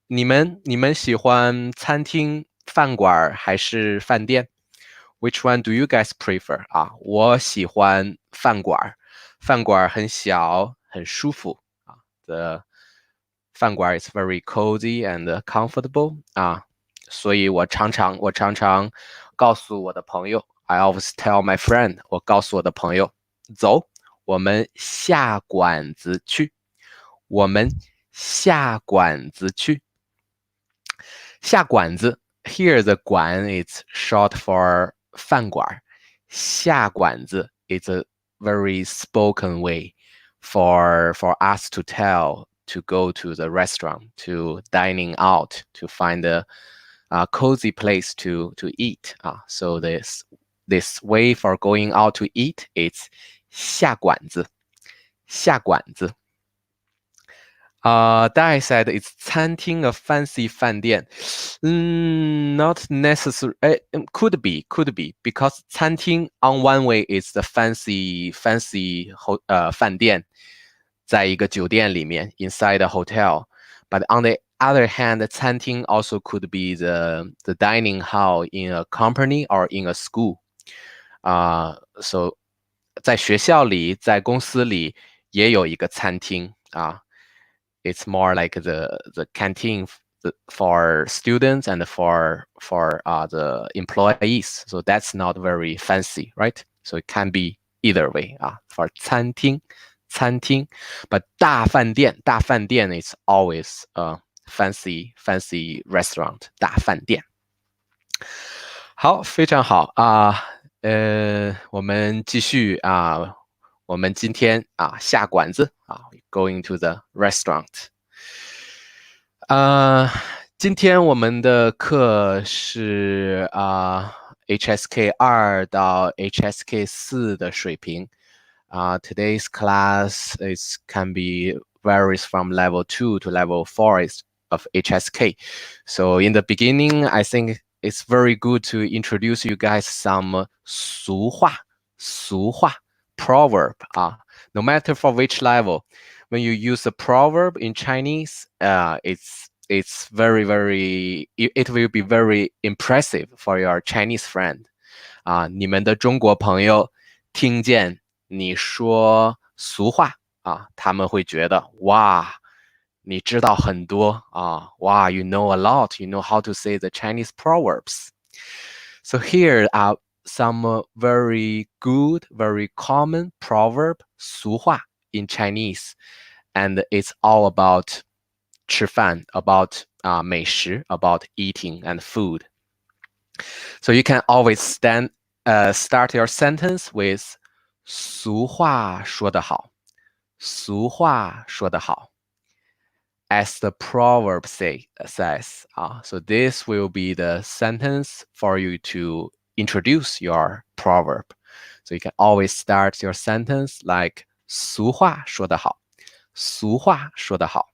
你们喜欢餐厅、饭馆还是饭店？ Which one do you guys prefer? 我喜欢饭馆，饭馆很小，很舒服The 饭馆 is very cozy and comfortable 所以我常常告诉我的朋友 I always tell my friend 我告诉我的朋友走我们下馆子去我们下馆子去下馆子 here the 馆 is short for 饭馆下馆子 is a very spoken way for us to tell to go to the restaurant, to dining out, to find a cozy place to eat. So this way for going out to eat is 下馆子，下馆子。Dai said it's 餐厅 a fancy 饭店。Not necessary. Could be because 餐厅 on one way is the fancy 饭店。在一个酒店里面 inside a hotel. But on the other hand, 餐厅 also could be the dining hall in a company or in a school. So 在学校里，在公司里也有一个餐厅It's more like the canteen for students and for the employees. So that's not very fancy, right? So it can be either way for 餐厅。餐厅 but 大饭店 is always a fancy restaurant 大饭店好非常好我们继续我们今天下馆子going to the restaurant 今天我们的课是HSK 2到 HSK 4的水平today's class can be varies from level 2 to level 4 of HSK. So in the beginning, I think it's very good to introduce you guys some 俗话 proverb. No matter for which level, when you use a proverb in Chinese, it's very it will be very impressive for your Chinese friend. 你们的中国朋友听见你说俗话他们会觉得哇你知道很多哇 you know a lot, you know how to say the Chinese proverbs. So here are some very good, very common proverb 俗话 in Chinese. and it's all about 吃饭, about 美食, about eating and food. So you can always start your sentence with 俗话说得好，俗话说得好。As the proverb says. So this will be the sentence for you to introduce your proverb. So you can always start your sentence like 俗话说得好，俗话说得好。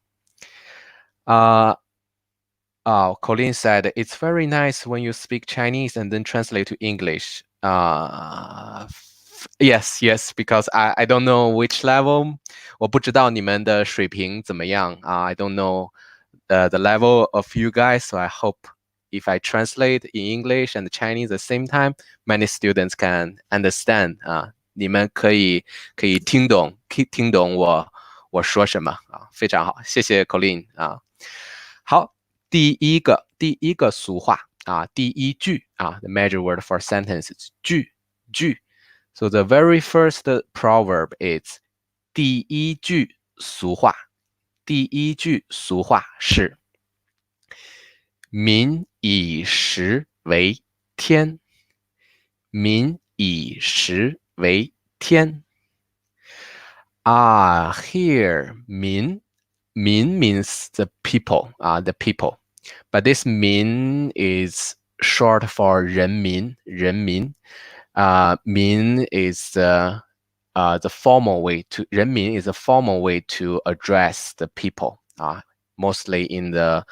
Colleen said, it's very nice when you speak Chinese and then translate to English. Yes, because I don't know which level. 我不知道你们的水平怎么样. I don't know the level of you guys, so I hope if I translate in English and Chinese at the same time, many students can understand. 你们可以听懂我说什么啊，非常好，谢谢 Colleen 啊。好，第一个俗话啊，第一句啊 ，the major word for sentence is 句。So the very first proverb is 第一句俗话。第一句俗话是民以食为天。民以食为天。Here 民 means the people, the people. But this 民 is short for 人民. 民 is the formal way to 人民 is a formal way to address the people. Mostly in the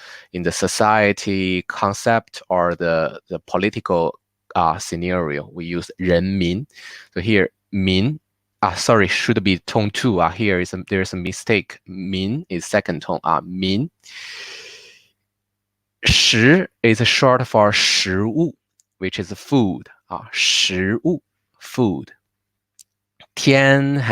society concept or the political scenario, we use 人民. So here 民 sorry, should be tone 2. Here there's a mistake. 民 is second tone. 民 食 is short for 食物 which is food. 食物 food. 天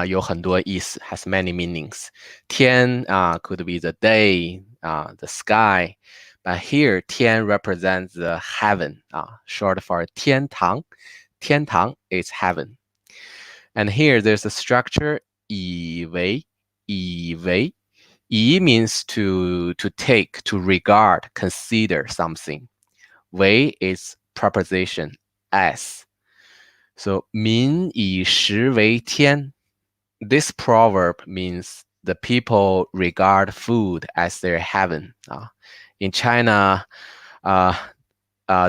有很多意思 has many meanings. 天 could be the day, the sky. But here 天 represents the heaven, short for 天堂. 天堂 is heaven. And here there's a structure 以为. 以 means to take, to regard, consider something. 为 is preposition as. So 民以食为天. This proverb means the people regard food as their heaven. In China,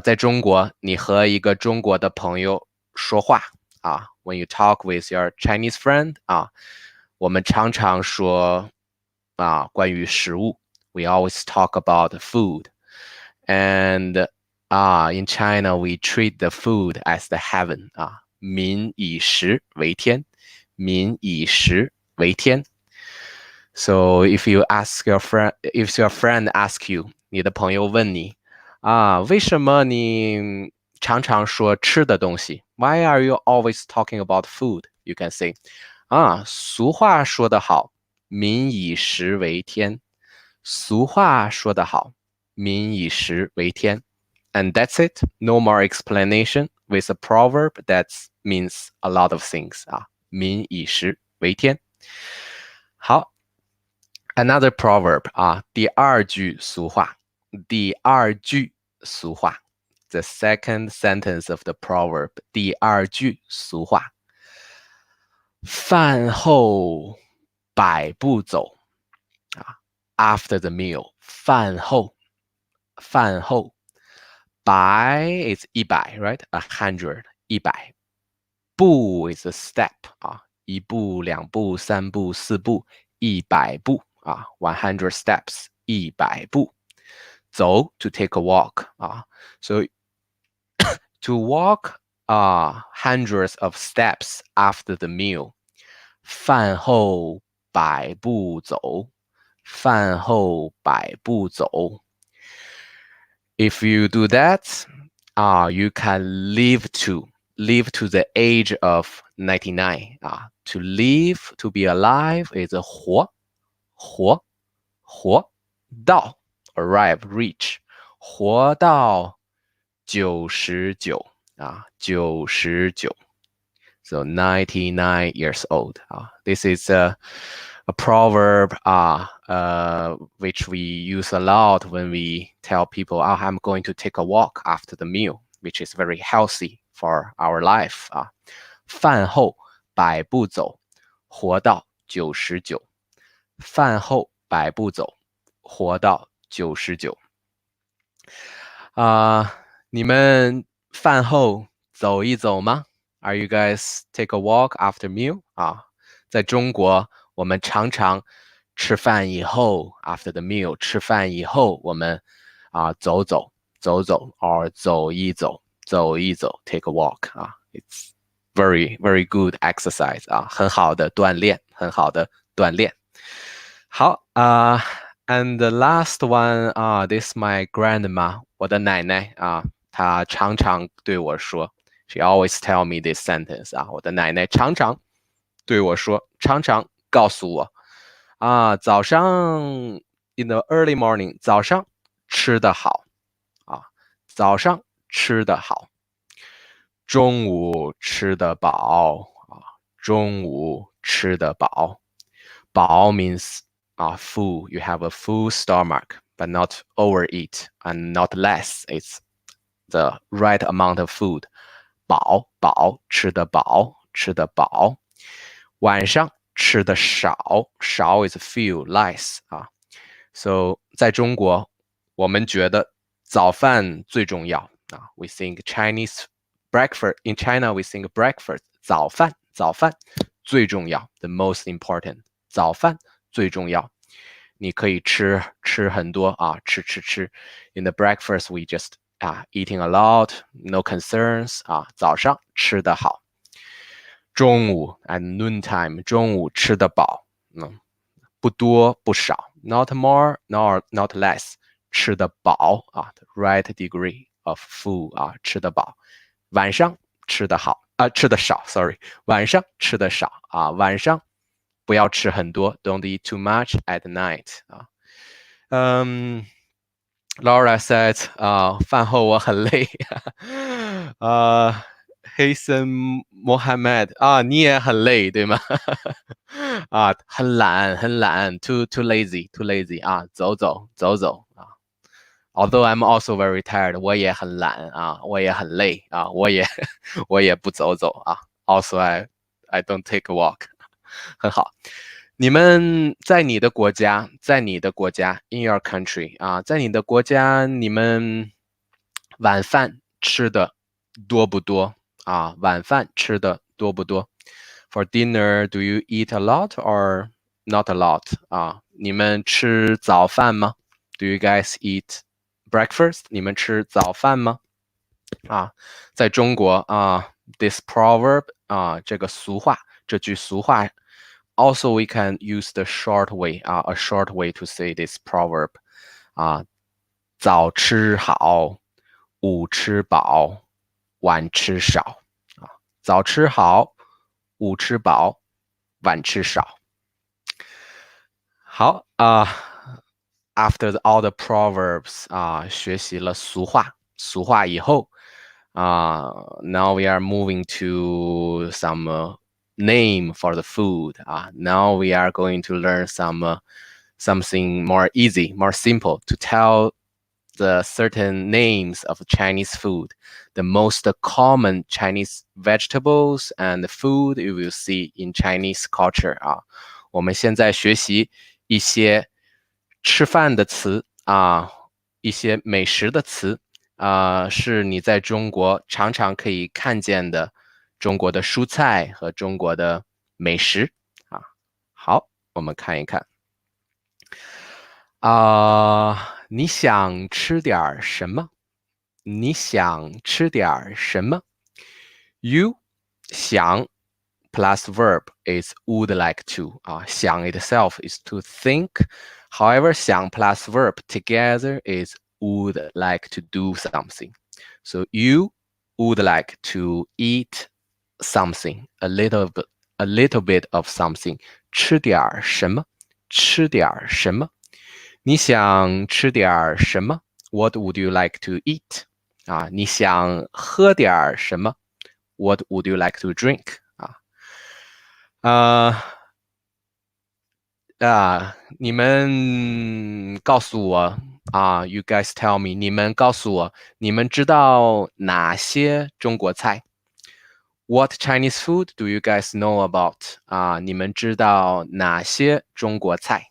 在中国，你和一个中国的朋友说话when you talk with your Chinese friend, 我们常常说关于食物. We always talk about food. And in China, we treat the food as the heaven. 民以食为天. 民以食为天. So if your friend asks you, 你的朋友问你为什么你常常说吃的东西? Why are you always talking about food? You can say, 俗话说得好，民以食为天。俗话说得好，民以食为天。And that's it. No more explanation with a proverb that means a lot of things. 民以食为天。好 ，another proverb 第二句俗话。第二句俗话。The second sentence of the proverb. 第二句俗话。饭后百步走。After the meal. 饭后。饭后。百 is 100, right? 100. 100. 步 is a step. 一步、两步、三步、四步、100步。100 steps. 100步。走 to take a walk. So to walk hundreds of steps after the meal. 饭后百步走。饭后百步走。If you do that, you can live to the age of 99. To live, to be alive is 活到 arrive, reach. 活到99. 99. So 99 years old. This is a proverb which we use a lot when we tell people, oh, I'm going to take a walk after the meal, which is very healthy for our life 饭后百步走，活到99。饭后百步走，活到99。你们饭后走一走吗？ Are you guys take a walk after meal? 在中国我们常常吃饭以后 after the meal 吃饭以后我们走走 or 走一走 take a walk it's very very good exercise 很好的锻炼好and the last one this my grandma 我的奶奶她常常对我说 she always tell me this sentence 我的奶奶常常对我说常常告诉我早上 in the early morning 早上吃得好早上吃得好中午吃得饱中午吃得饱饱 means full you have a full stomach but not overeat and not less it's the right amount of food 饱吃得饱晚上吃的少 is few less so 在中国我们觉得早饭最重要we think Chinese breakfast in China we think breakfast 早饭最重要 the most important 早饭最重要你可以吃很多吃 in the breakfast we just eating a lot no concerns 早上吃得好中午 at noontime 中午吃得饱不多不少 not more not less 吃得饱the right degree of food 吃得饱晚上吃得好吃得少 sorry 晚上吃得少晚上不要吃很多 don't eat too much at night Laura said 饭后我很累黑森 Mohammed 你也很累对吗很懒 too lazy 走走 although I'm also very tired 我也很懒我也很累我也不走走also I don't take a walk 很好你们在你的国家 in your country 在你的国家你们晚饭吃的多不多晚饭吃的多不多 For dinner do you eat a lot or not a lot 你们吃早饭吗 Do you guys eat breakfast 你们吃早饭吗在中国this proverb 这句俗话 Also, we can use the short way, a short way to say this proverb. 早吃好，午吃饱，晚吃少。早吃好，午吃饱，晚吃少。好after all the proverbs 学习了俗话以后now we are moving to some name for the food now we are going to learn something more easy more simple to tell the certain names of Chinese food the most common Chinese vegetables and food you will see in Chinese culture 我们现在学习一些吃饭的词一些美食的词是你在中国常常可以看见的中国的蔬菜和中国的美食好我们看一看你想吃点什么你想吃点什么 You 想 plus verb is would like to 想 itself is to think however 想 plus verb together is would like to do something so you would like to eat something a little bit of something 吃点什么吃点什么你想吃点什么 What would you like to eat 你想喝点什么 What would you like to drink 你们告诉我you guys tell me， 你们告诉我，你们知道哪些中国菜？What Chinese food do you guys know about？ 你们知道哪些中国菜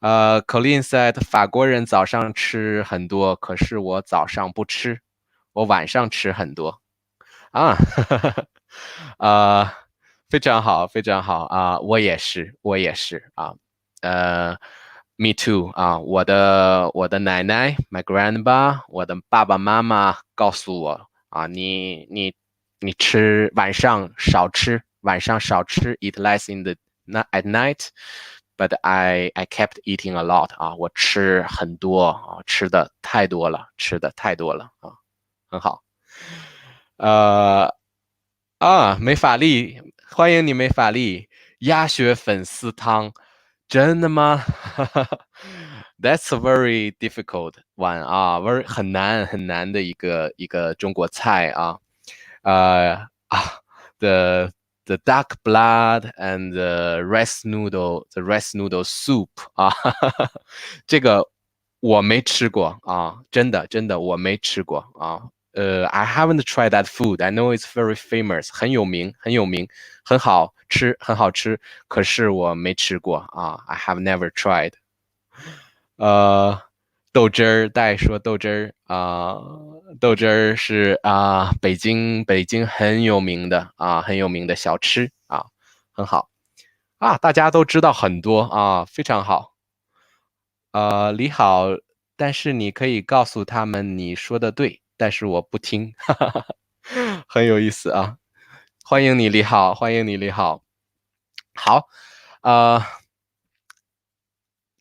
？Colleen said， 法国人早上吃很多，可是我早上不吃，我晚上吃很多。非常好，非常好我也是me too 我的奶奶 my grandpa， 我的爸爸妈妈告诉我你吃晚上少吃，eat less at night。But I kept eating a lot 我吃很多吃的太多了很好。没法力，欢迎你没法力，鸭血粉丝汤，真的吗？That's a very difficult one very 很难的一个中国菜the duck blood and the rice noodle soup 这个我没吃过真的我没吃过I haven't tried that food. I know it's very famous， 很有名，很好吃，可是我没吃过I have never tried。豆汁儿，大家说豆汁儿豆汁儿是北京很有名的小吃很好大家都知道很多非常好。你好，但是你可以告诉他们你说的对。但是我不听很有意思欢迎你李好，欢迎你李好。好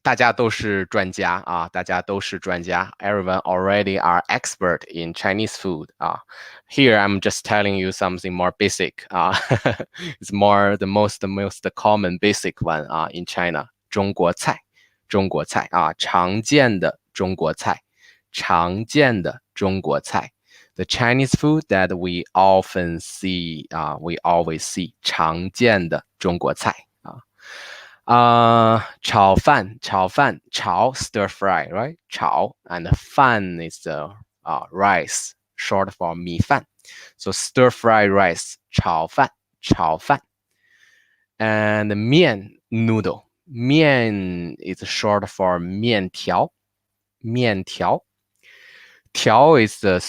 大家都是专家大家都是专家 Everyone already are expert in Chinese food Here I'm just telling you something more basic It's more the most common basic one in China 中国菜常见的中国菜The Chinese food that we often see, we always see 常见的中国菜炒饭stir fry, right? 炒 and 饭 is the rice, short for 米饭 So stir fry rice 炒饭 And 面 noodle 面 is short for 面条 Tiao is the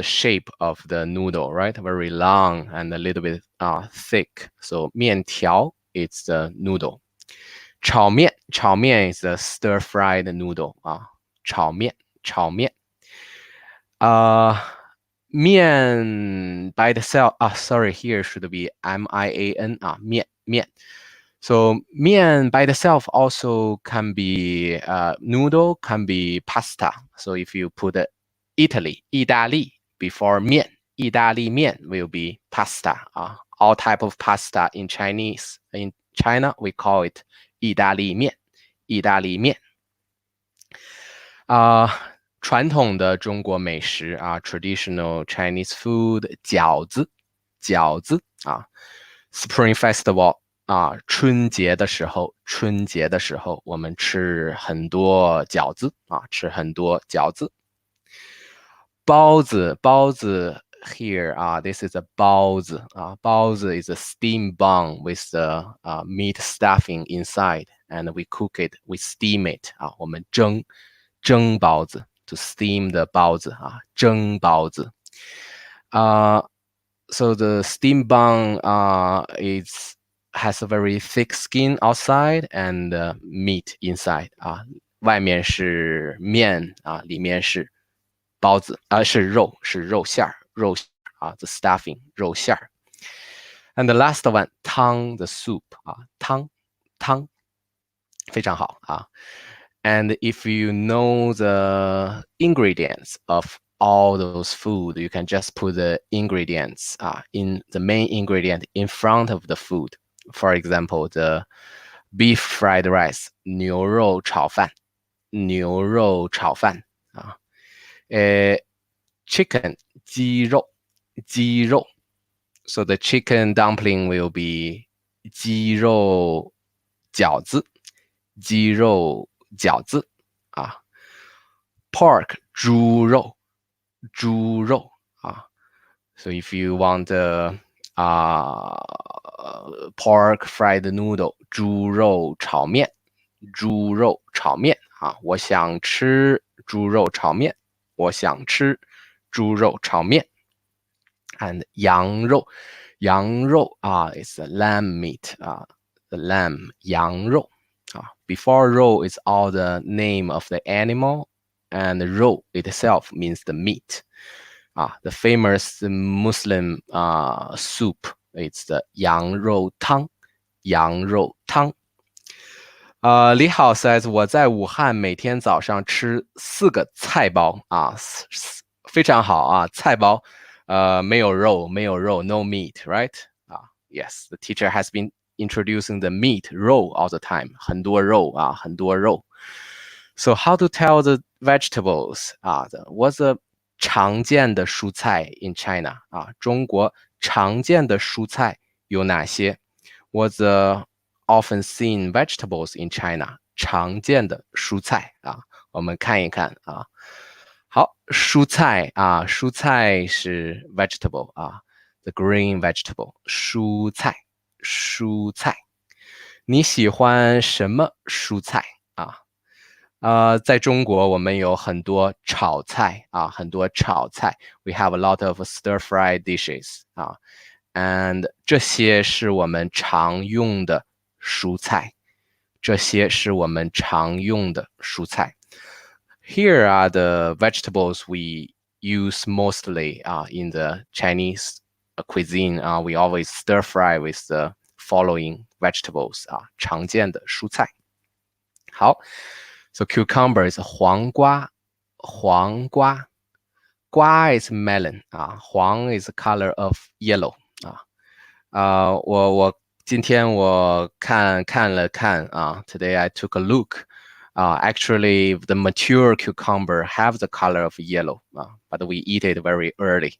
shape of the noodle, right? Very long and a little bit thick. So 面条 is the noodle. 炒面 is the stir-fried noodle. 炒面面 by the self. Sorry, here should be M-I-A-N. 面. So 面 by itself also can be noodle, can be pasta. So if you put Italy, 意大利 before 面 意大利面 will be pasta all type of pasta in Chinese. In China, we call it 意大利面传统的中国美食traditional Chinese food 饺子Spring Festival 春节的时候我们吃很多饺子包子 here this is a 包子包子 is a steam bun with the meat stuffing inside and we cook it, we steam it 我们蒸包子 to steam the 包子蒸包子So the steam bun has a very thick skin outside and meat inside 外面是面里面是包子是肉馅儿the stuffing 肉馅儿 And the last one 汤 the soup 汤非常好And if you know the ingredients of all those food, you can just put the ingredients in the main ingredient in front of the food. For example, the beef fried rice 牛肉炒饭 chicken 鸡肉 So the chicken dumpling will be 鸡肉饺子，鸡肉饺子啊。Pork 猪肉啊。So if you want pork fried noodle 猪肉炒面啊，我想吃猪肉炒面，and 羊肉is lamb meat the lamb 羊肉before 肉 is all the name of the animal, and 肉 itself means the meat. The famous Muslim soup, it's the 羊肉汤。李好 says 我在武汉每天早上吃4个菜包非常好啊，菜包没有肉 no meat, right? Yes, the teacher has been introducing the meat 肉 all the time, 很多肉。So how to tell the vegetables? What's the 常见的蔬菜 in China? 中国常见的蔬菜有哪些？ What's the often seen vegetables in China? 常见的蔬菜我们看一看好，蔬菜是 vegetable the green vegetable 蔬菜。你喜欢什么蔬菜在中国我们有很多炒菜We have a lot of stir-fried dishes and 这些是我们常用的蔬菜。Here are the vegetables we use mostly in the Chinese cuisine. We always stir fry with the following vegetables 常见的蔬菜。好。So cucumber is 黄瓜。瓜 is melon 黄 is the color of yellow 今天我看了看Today I took a look. Actually, the mature cucumber have the color of yellow, but we eat it very early.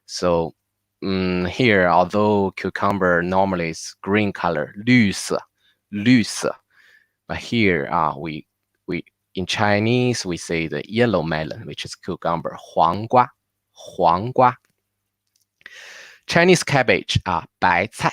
So here, although cucumber normally is green color, 绿色 but here we in Chinese we say the yellow melon, which is cucumber, 黄瓜。Chinese cabbage 白菜。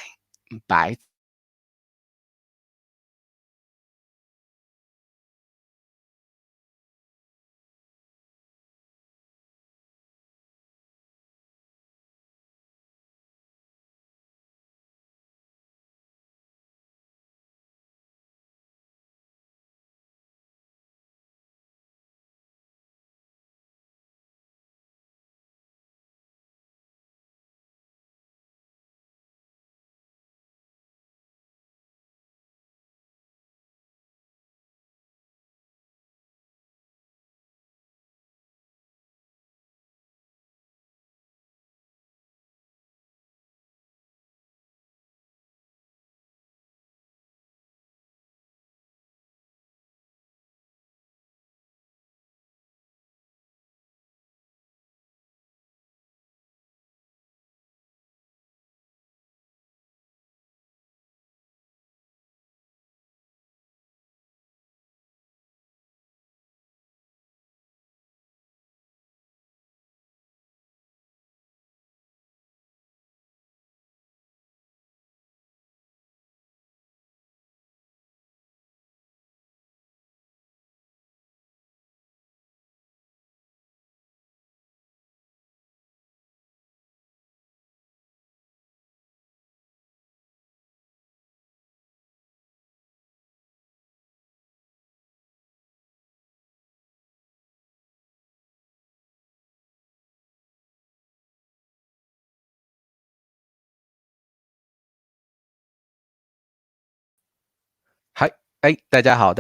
大家好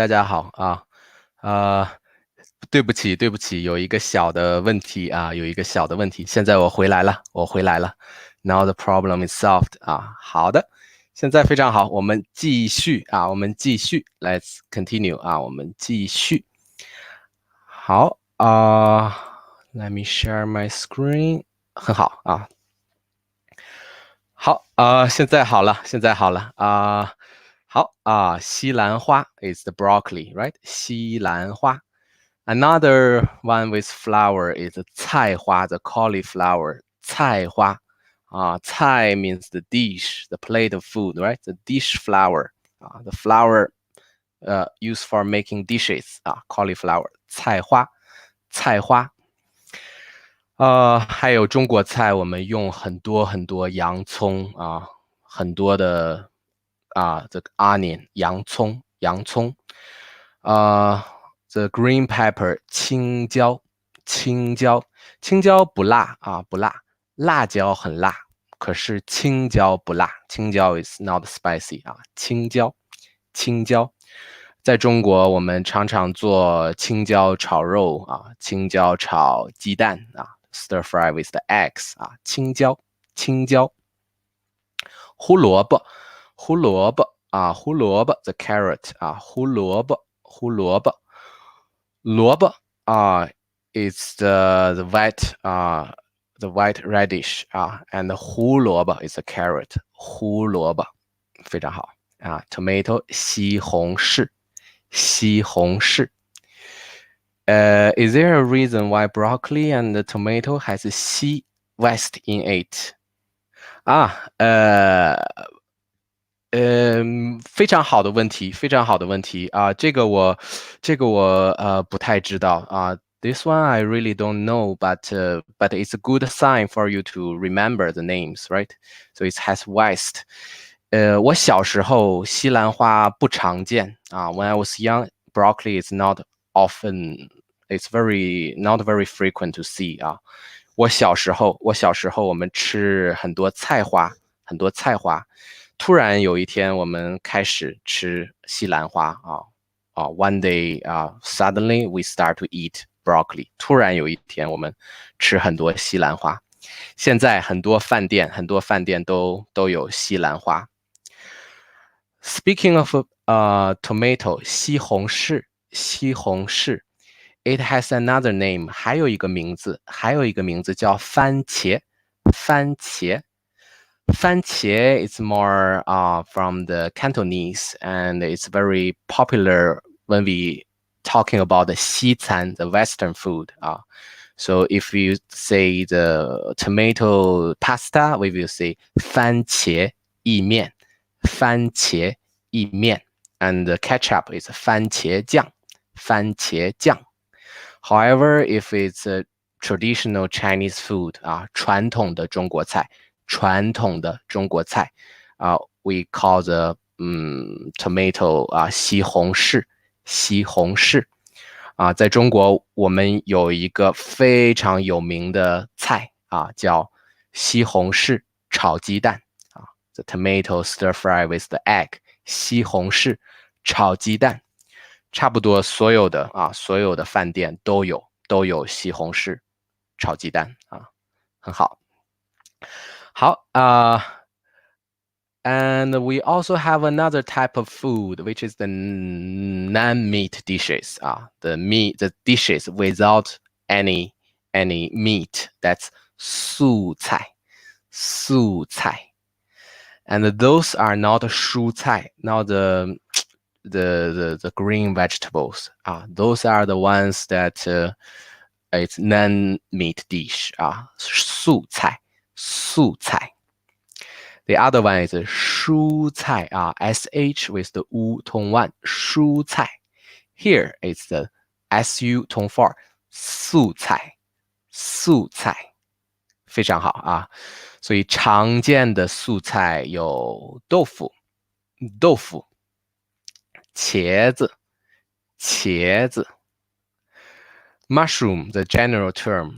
对不起，有一个小的问题现在我回来了。Now the problem is solved 好的，现在非常好，我们继续Let's continue 我们继续。好Let me share my screen 很好好现在好了好西兰花 is the broccoli, right? 西兰花。Another one with flower is 菜花, the cauliflower. 菜花菜 means the dish, the plate of food, right? The dish flower. The flower used for making dishes. Cauliflower. 菜花，菜花。还有中国菜，我们用很多很多洋葱很多的这个 onion 洋葱the green pepper 青椒不辣不辣，辣椒很辣，可是青椒不辣，青椒 is not spicy 青椒。在中国我们常常做青椒炒肉青椒炒鸡蛋stir fry with the eggs 青椒。胡萝卜 the carrot 胡萝卜is the white radish and 胡萝卜 is a carrot 胡萝卜非常好tomato 西红柿is there a reason why broccoli and the tomato has a C West in it? 非常好的问题这个我不太知道This one I really don't know, but it's a good sign for you to remember the names, right? So it has West. 我小时候西兰花不常见When I was young, broccoli is not often, it's not very frequent to see 我小时候我们吃很多菜花，突然有一天我们开始吃西兰花One day, suddenly we start to eat broccoli. 突然有一天我们吃很多西兰花。现在很多饭店都有西兰花。Speaking of tomato, 西红柿 it has another name, 还有一个名字叫番茄。番茄 is more from the Cantonese, and it's very popular when we talking about the 西餐, the Western food. So if you say the tomato pasta, we will say 番茄意面 and the ketchup is 番茄酱 However, if it's a traditional Chinese food, 传统的中国菜we call the tomato 西红柿在中国我们有一个非常有名的菜叫西红柿炒鸡蛋the tomato stir fry with the egg 西红柿炒鸡蛋差不多所有的饭店都有西红柿炒鸡蛋很好and we also have another type of food which is the non-meat dishes the dishes without any meat, that's 素菜 and those are not 蔬菜 not the green vegetables those are the ones that it's non-meat dish 素菜The other one is 蔬菜sh with the u tone 1 蔬菜 Here it's the su tone 4 素菜非常好所以常见的素菜有豆腐茄子 mushroom the general term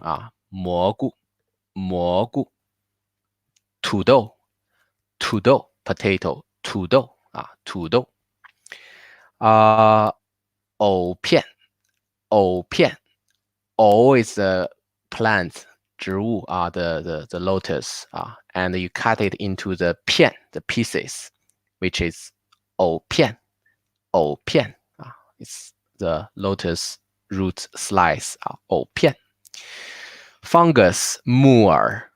蘑菇土豆 potato 土豆藕片 藕 is a plant 植物the lotus and you cut it into the 片 the pieces which is 藕片 it's the lotus root slice 藕片 fungus 木耳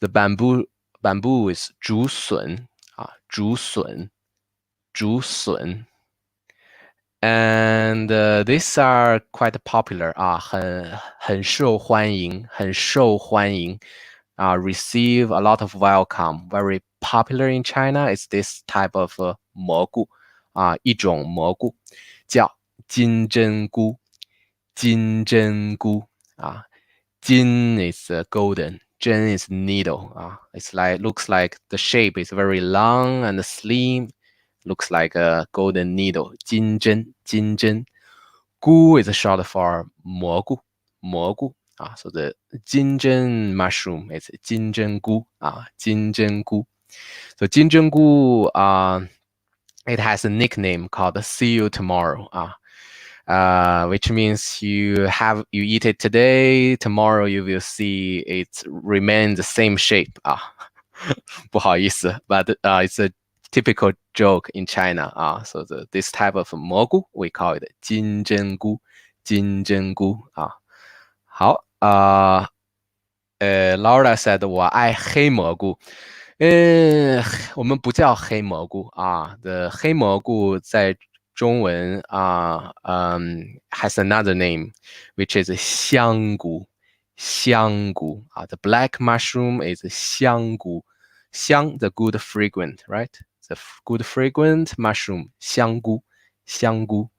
the bamboo bamboo is 竹笋啊，竹笋，竹笋。And these are quite popular 啊，很受欢迎，很受欢迎。Receive a lot of welcome. Very popular in China is this type of 蘑菇一种蘑菇叫金针菇，金针菇金 is golden, 针 is needle it's like looks like the shape is very long and slim. Looks like a golden needle. 金针，金针。菇 is short for 蘑菇，蘑菇So the 金针 mushroom is 金针菇金针菇。So 金针菇it has a nickname called "See you tomorrow" which means you eat it today, tomorrow you will see it remain the same shape 不好意思 but it's a typical joke in China so this type of 蘑菇 we call it 金针菇，金针菇好Laura said 我爱黑蘑菇。我们不叫黑蘑菇的黑蘑菇在中文has another name which is 香菇，香菇the black mushroom is 香菇，香 the good fragrant right the good fragrant mushroom 香菇，香菇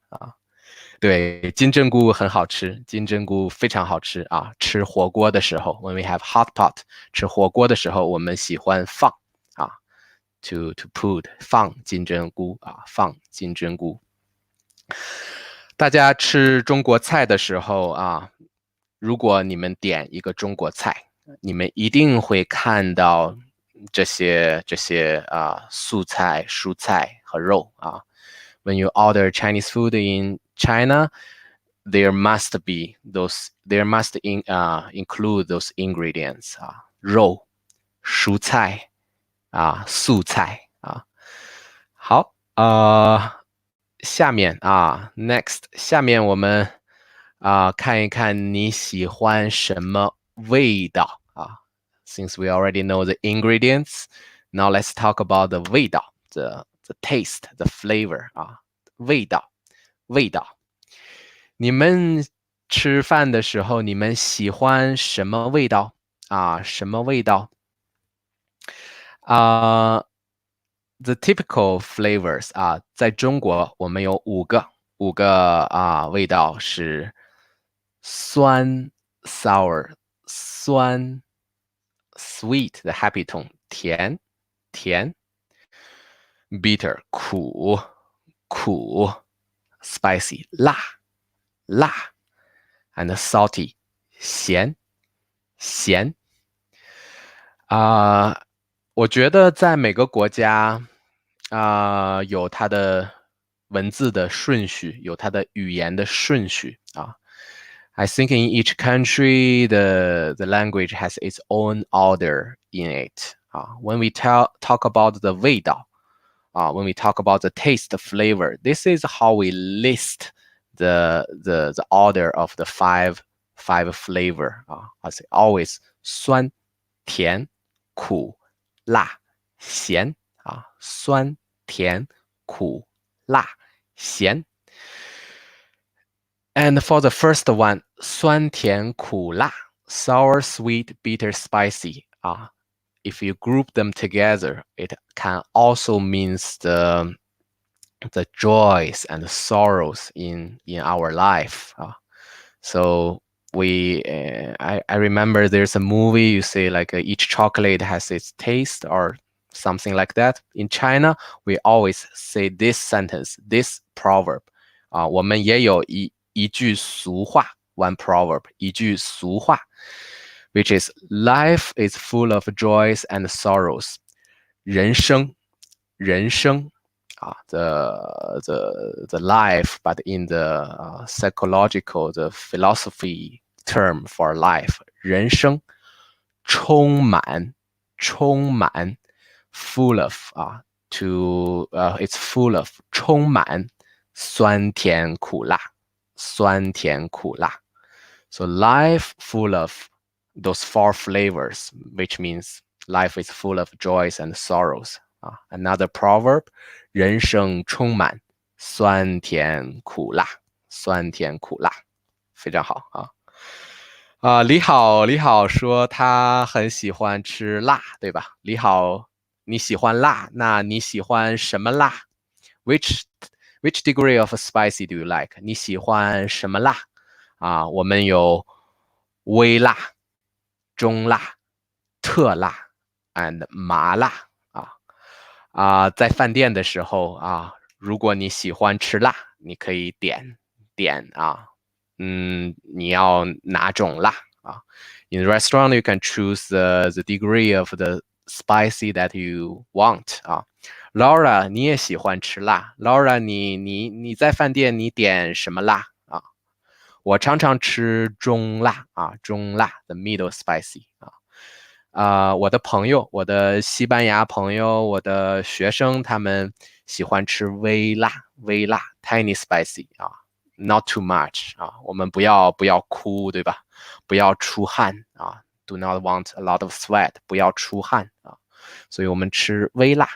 对，金针菇很好吃，金针菇非常好吃吃火锅的时候 when we have hot pot 吃火锅的时候我们喜欢放to put 放金针菇放金针菇。大家吃中国菜的时候如果你们点一个中国菜，你们一定会看到这些素菜、蔬菜和肉When you order Chinese food in China, there must include those ingredients 肉、蔬菜素菜好下面next 下面我们看一看你喜欢什么味道Since we already know the ingredients, now let's talk about the 味道 the taste, the flavor 味道，味道。你们吃饭的时候，你们喜欢什么味道什么味道The typical flavors 在中国我们有五个味道是酸 sour 酸 sweet the happy tone 甜 bitter 苦 spicy 辣 and salty 咸我觉得在每个国家有它的文字的顺序，有它的语言的顺序I think in each country the language has its own order in it when we talk about the 味道when we talk about the taste, the flavor, this is how we list the order of the five flavor as always 酸甜苦辣咸酸甜苦辣咸 And for the first one 酸甜苦辣 sour, sweet, bitter, spicy if you group them together, it can also means the joys and the sorrows in our life. So I remember there's a movie you say like each chocolate has its taste or something like that. In China, we always say this sentence, this proverb. 我们也有一句俗话 one proverb, 一句俗话 which is life is full of joys and sorrows. 人生 the life, but in the psychological, the philosophy term for life. 人生充满 full of it's full of 充满酸甜苦辣 So life full of those four flavors, which means Life is full of joys and sorrows. Another proverb, 人生充满酸甜苦辣，酸甜苦辣，非常好李好说他很喜欢吃辣，对吧？李好，你喜欢辣，那你喜欢什么辣？ Which degree of spicy do you like? 你喜欢什么辣？我们有微辣、中辣、特辣 and 麻辣在饭店的时候如果你喜欢吃辣，你可以点你要哪种辣In the restaurant, you can choose the degree of the spicy that you want Laura, 你也喜欢吃辣 Laura, 你在饭店你点什么辣我常常吃中辣中辣 the middle spicy 我的朋友，我的西班牙朋友，我的学生，他们喜欢吃微辣 tiny spicy not too much 我们不要哭，对吧？不要出汗do not want a lot of sweat 不要出汗所以我们吃微辣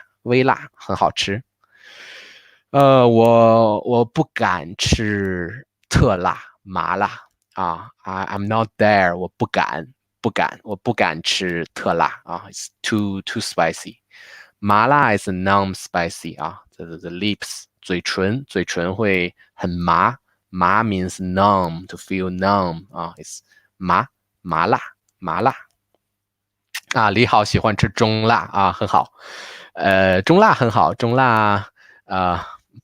很好吃我不敢吃特辣麻辣I'm not there 我不敢吃特辣it's too spicy 麻辣 is non-spicy the lips 嘴唇会很麻 means numb to feel numb it's 麻辣李好喜欢吃中辣很好中辣很好中辣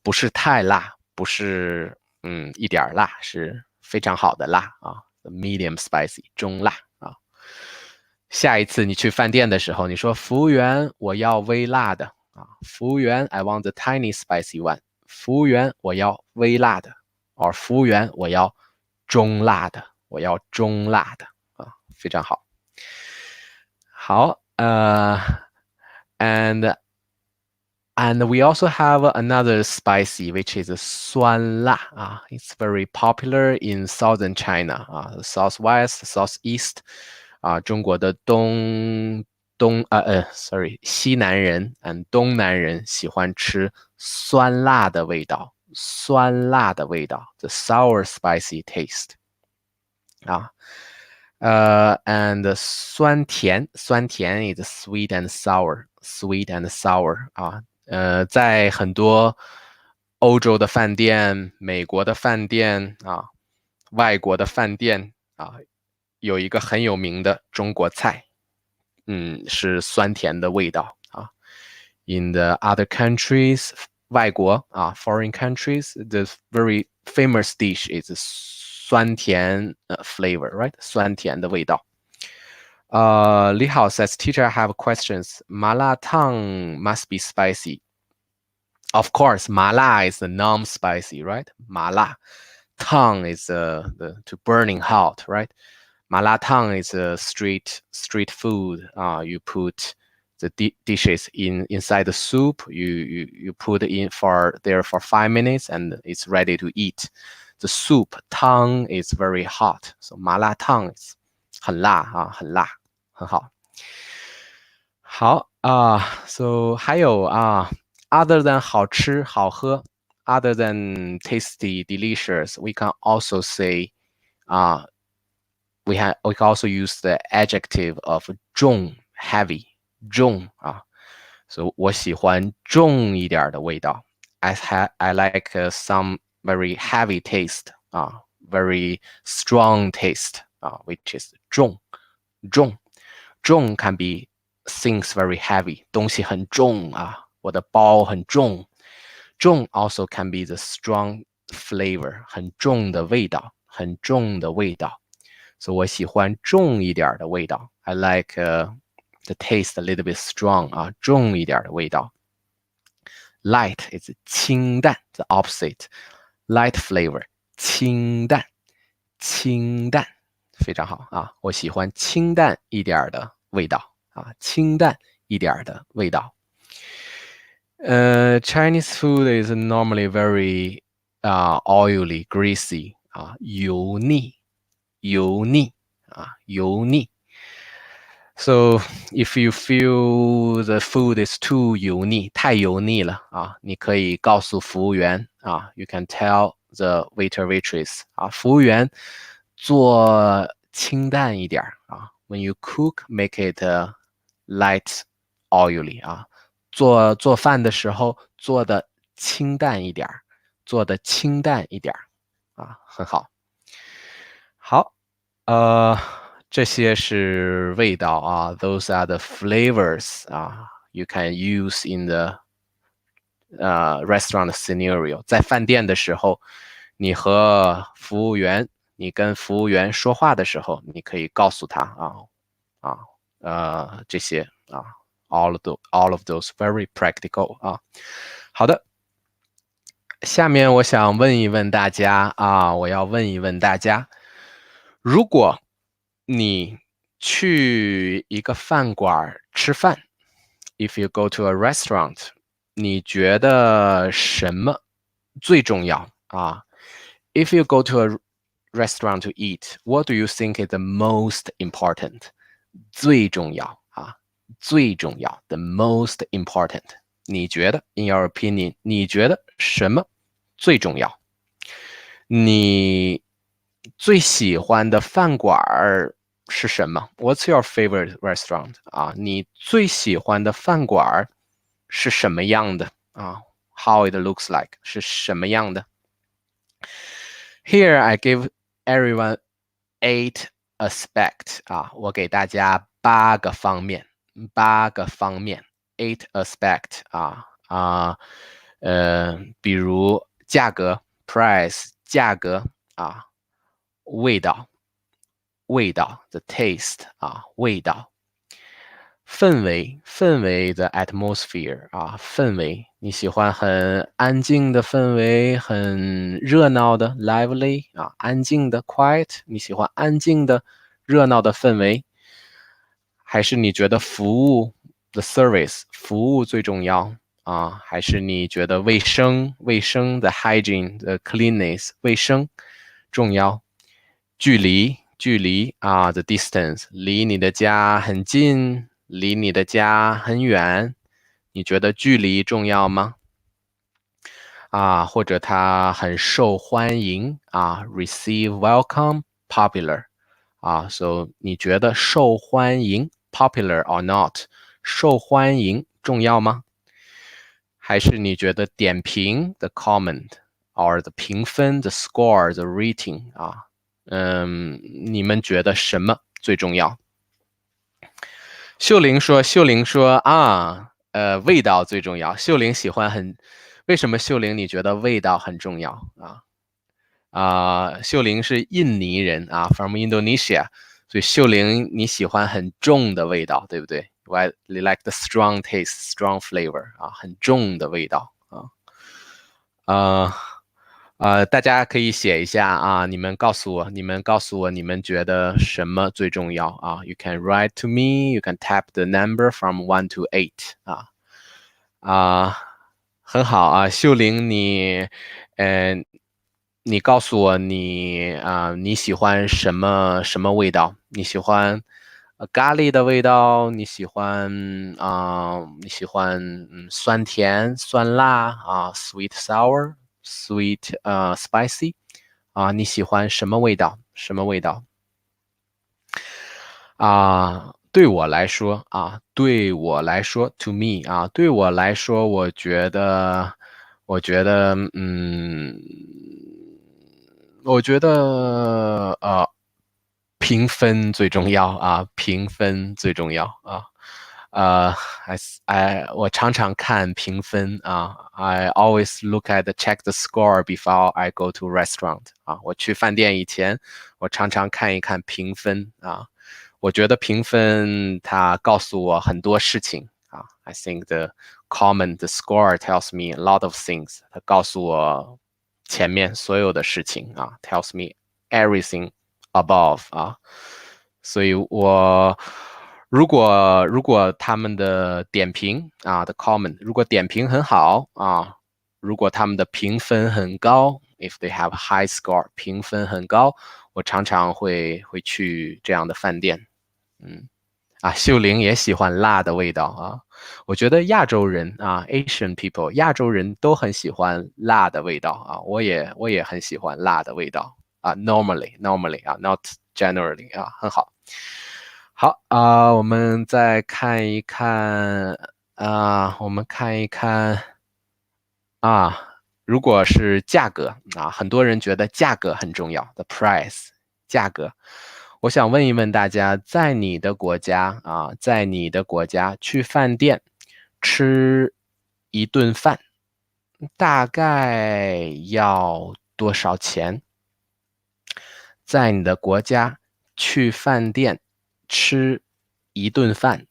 不是太辣不是一点辣是非常好的辣medium spicy 中辣下一次你去饭店的时候你说服务员我要微辣的服务员 I want the tiny spicy one 服务员我要微辣的服务员我要中辣的非常好好and we also have another spicy, which is 酸辣it's very popular in southern China southwest, southeast 中国的西南人 and 东南人喜欢吃酸辣的味道 the sour spicy taste and 酸甜 is sweet and sour 在很多欧洲的饭店美国的饭店外国的饭店有一个很有名的中国菜是酸甜的味道In the other countries 外国foreign countries the very famous dish is 酸甜flavor right 酸甜的味道李好 says, teacher, I have questions. 麻辣烫 must be spicy. Of course, 麻辣 is the non-spicy, right? 麻辣 tongue is the to burning hot, right? 麻辣烫 is a street food. You put the dishes inside the soup. You put it in for 5 minutes and it's ready to eat. The soup tongue is very hot. So 麻辣烫 is 很辣很辣很好so 还有other than 好吃好喝 other than tasty delicious we can also say we can also use the adjective of 重 heavy 重so 我喜欢重一点的味道 I like some very heavy taste very strong taste which is 重 can be things very heavy 东西很重我的包很重 also can be the strong flavor 很重的味道 so 我喜欢重一点的味道 I like the taste a little bit strong 重一点的味道 light is 清淡 the opposite light flavor 清淡非常好我喜欢清淡一点的味道清淡一点的味道Chinese food is normally very oily, greasy 油腻 So if you feel the food is too 油腻，太油腻了啊，你可以告诉服务员啊 ，you can tell the waiter waitress 啊，服务员做清淡一点啊。When you cook, make it light, oily 啊。做饭的时候做的清淡一点，做的清淡一点啊，很好。好，这些是味道啊 ，those are the flavors 啊 ，you can use in the restaurant scenario。在饭店的时候，你和服务员，你跟服务员说话的时候，你可以告诉他这些啊 all of those very practical 啊。好的，下面我想问一问大家啊，我要问一问大家，如果你去一个饭馆吃饭 ，if you go to a restaurant， 你觉得什么最重要啊 ？If you go to a restaurant to eat, what do you think is the most important？ 最重要啊，最重要 ，the most important。你觉得 ，in your opinion， 你觉得什么最重要？你最喜欢的饭馆是什么 ？What's your favorite restaurant？ 啊，你最喜欢的饭馆是什么样的啊 ？How it looks like 是什么样的 ？Here I give everyone 8 aspect 啊，我给大家8个方面，8 aspect 比如价格 price 价格啊，味道 the taste 啊，味道，氛围 the atmosphere 啊，氛围，你喜欢很安静的氛围，很热闹的 lively 啊，安静的 quiet， 你喜欢安静的热闹的氛围，还是你觉得服务 the service 服务最重要啊？还是你觉得卫生 the hygiene the cleanness 卫生重要？距离啊 the distance 离你的家很近，离你的家很远，你觉得距离重要吗？啊，或者它很受欢迎啊 receive welcome popular 啊 so 你觉得受欢迎 popular or not 受欢迎重要吗？还是你觉得点评 the comment or the 评分 the score the rating 啊你们觉得什么最重要？秀玲说啊，味道最重要。秀玲喜欢为什么秀玲你觉得味道很重要啊？秀玲是印尼人啊 ，from Indonesia， 所以秀玲你喜欢很重的味道，对不对 ？You like the strong taste, strong flavor 啊，很重的味道大家可以写一下啊，你们告诉我你们觉得什么最重要啊 ？You can write to me, you can tap the number from 1 to 8很好啊，秀玲你告诉我你喜欢什么味道？你喜欢咖喱的味道？你喜欢酸甜酸辣sweet sour？Sweet, spicy 你喜欢什么味道？对我来说，to me 对我来说，我觉得评分最重要评分最重要我常常看评分I always check the score before I go to restaurant 我去饭店以前，我常常看一看评分我觉得评分它告诉我很多事情I think the score tells me a lot of things 它告诉我前面所有的事情tells me everything above 所以如果他们的点评the comment 如果点评很好如果他们的评分很高 if they have high score 评分很高，我常常会去这样的饭店啊，秀玲也喜欢辣的味道啊。我觉得亚洲人啊 ，Asian people， 亚洲人都很喜欢辣的味道啊。我也很喜欢辣的味道啊。Normally 啊 ，not generally 啊，很好。好啊，我们再看一看啊，我们看一看啊，如果是价格啊，很多人觉得价格很重要 ，the price 价格。我想问一问大家，在你的国家啊，在你的国家去饭店吃一顿饭，大概要多少钱？在你的国家去饭店吃一顿饭，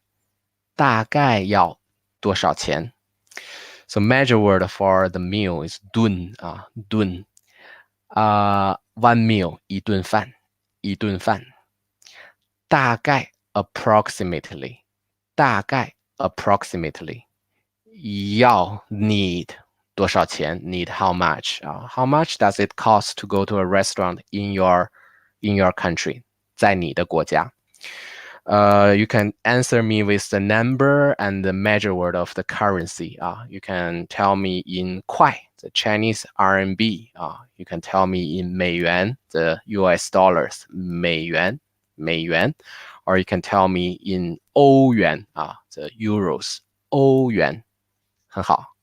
大概要多少钱？So measure word for the meal is dun 啊 dun one meal 一顿饭大概 approximately 要 need 多少钱 need how much how much does it cost to go to a restaurant in your country 在你的国家you can answer me with the number and the measure word of the currency. You can tell me in 块, the Chinese RMB. You can tell me in 美元, the US dollars, 美元. Or you can tell me in 欧元, the euros, 欧元. 很好。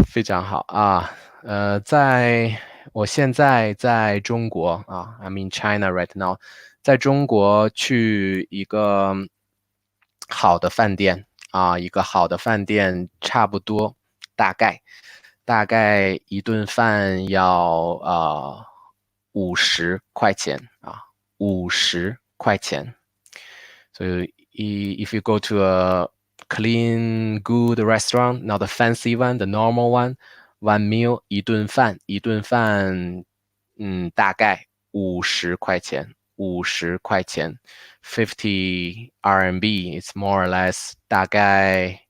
非常好啊。我现在在中国啊 ，I'm in China right now。在中国去一个好的饭店啊，一个好的饭店差不多大概一顿饭要50块钱啊，50块钱。So if you go to a clean, good restaurant, not the fancy one, the normal one meal 一顿饭，大概50块钱，50块钱 ，50 RMB, it's more or less 大概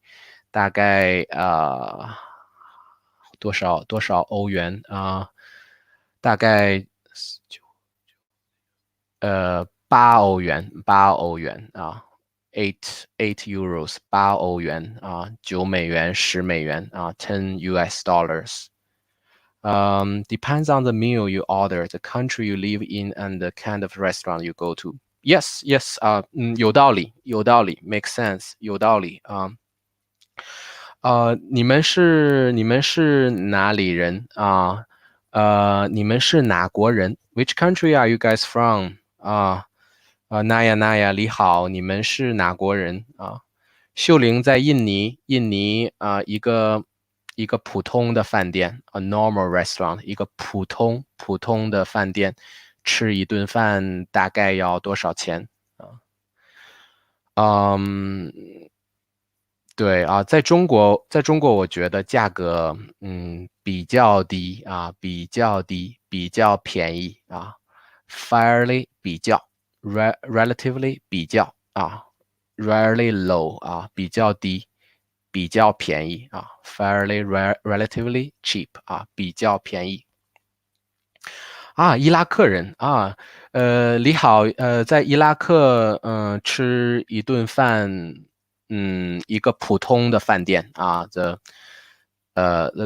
多少欧元啊？大概8欧元啊。8 euros 8欧元啊，9美元10美元啊，10 US dollars. Depends on the meal you order, the country you live in, and the kind of restaurant you go to. Yes, 有道理 make sense 有道理啊。你们是哪里人啊？你们是哪国人 ？Which country are you guys from? 娜亚，你好，你们是哪国人啊？秀玲在印尼一个普通的饭店 ，a normal restaurant， 一个普通的饭店，吃一顿饭大概要多少钱啊？对啊，在中国我觉得价格比较低啊，比较便宜啊 ，fairly 比较。relatively 比较啊 rarely low 啊比较低比较便宜啊 fairly relatively cheap 啊比较便宜啊伊拉克人啊你好在伊拉克吃一顿饭一个普通的饭店啊the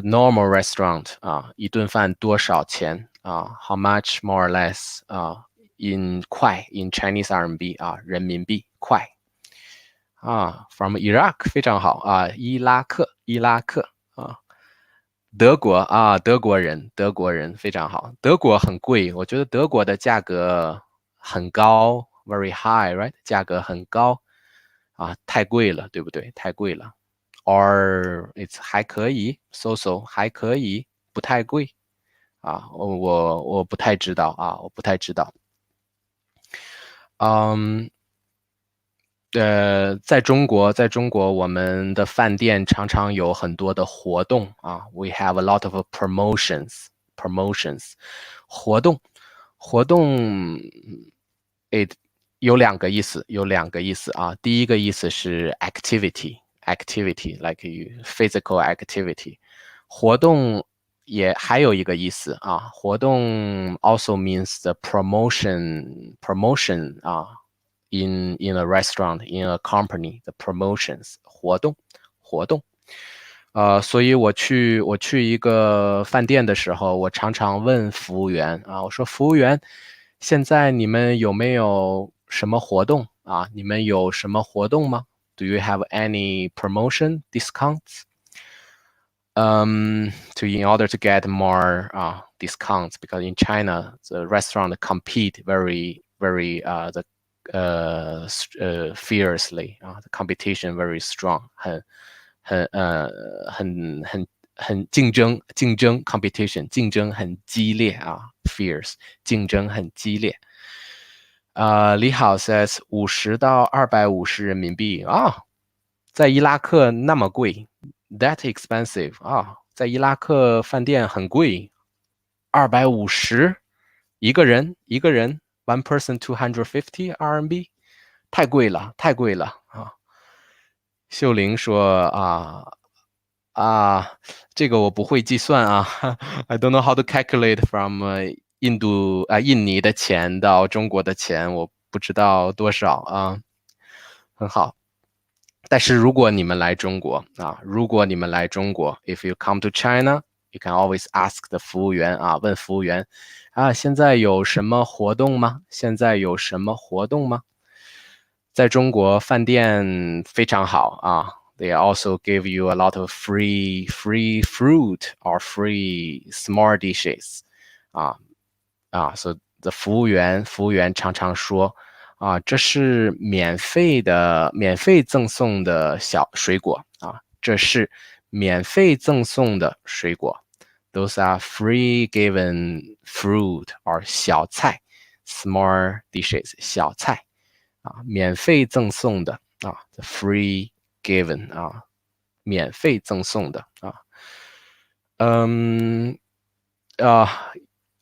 normal restaurant 啊一顿饭多少钱啊 how much more or less 啊in 块 in Chinese RMB 啊，人民币块啊 ，from Iraq 非常好啊，伊拉克啊，德国人非常好，德国很贵，我觉得德国的价格很高 ，very high，right？ 价格很高啊，太贵了，对不对？太贵了 ，or it's 还可以 ，so 还可以，不太贵啊，我不太知道啊，我不太知道。在中国我们的饭店常常有很多的活动啊 ，we have a lot of promotions， 活动，it 有两个意思啊，第一个意思是 activity like physical activity， 活动也还有一个意思啊，活动 also means the promotion 啊 in a restaurant, in a company, the promotions 活动。所以我去一个饭店的时候，我常常问服务员啊，我说服务员，现在你们有没有什么活动啊？你们有什么活动吗？ Do you have any promotion discounts? In order to get more discounts, because in China the restaurant compete very fiercely. The competition very strong. 很竞争 competition 竞争很激烈啊 fierce 竞争很激烈。李好 says 50到250人民币啊，在伊拉克那么贵 that expensive 啊，在伊拉克饭店很贵，250一个人 one person 250 RMB 太贵了啊。秀玲说这个我不会计算啊I don't know how to calculate from 印尼的钱到中国的钱，我不知道多少啊。很好，但是如果你们来中国if you come to China, you can always ask the 服务员啊，问服务员啊，现在有什么活动吗？在中国饭店非常好啊。They also give you a lot of free fruit or free small dishes. So the 服务员常常说这是免费赠送的小水果啊，这是免费赠送的水果。Those are free given fruit or 小菜 small dishes 小菜免费赠送的the free given 免费赠送的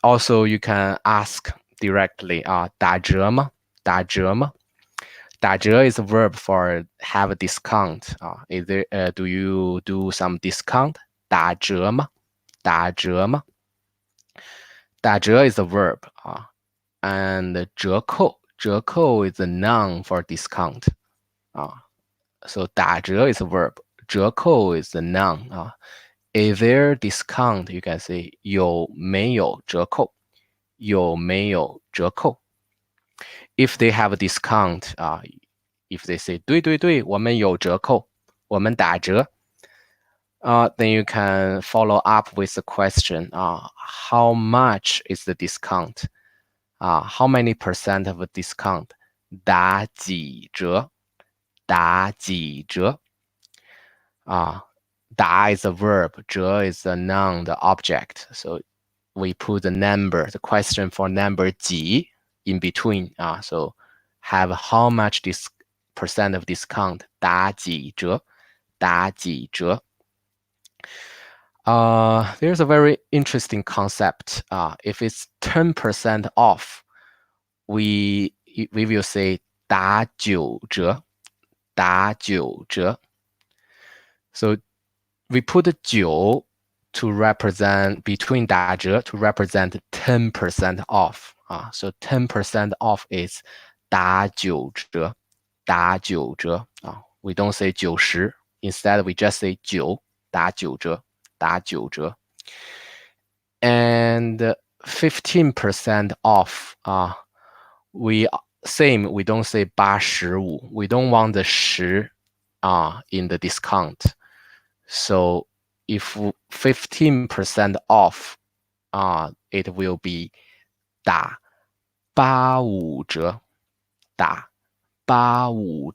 Also you can ask directly 打折吗？打折is a verb for have a discount is there do you do some discount 打折吗？打折is a verb and 折扣is a noun for discount so 打折 is a verb 折扣 is a noun is there discount you can say 有没有折扣If they have a discount if they say 对我们有折扣我们打折then you can follow up with the question how much is the discount how many percent of a discount 打几折打is a verb 折 is a noun the object so we put the number the question for number 几 in between so have how much percent of discount 打几折there's a very interesting concept if it's 10% off we will say 打九折 so we put 9 to represent between 打折 to represent 10% off so 10% off is 打九折we don't say 90 instead we just say 9打九折and 15% off we don't say 85 we don't want the 10 in the discount so if 15% off it will be 打85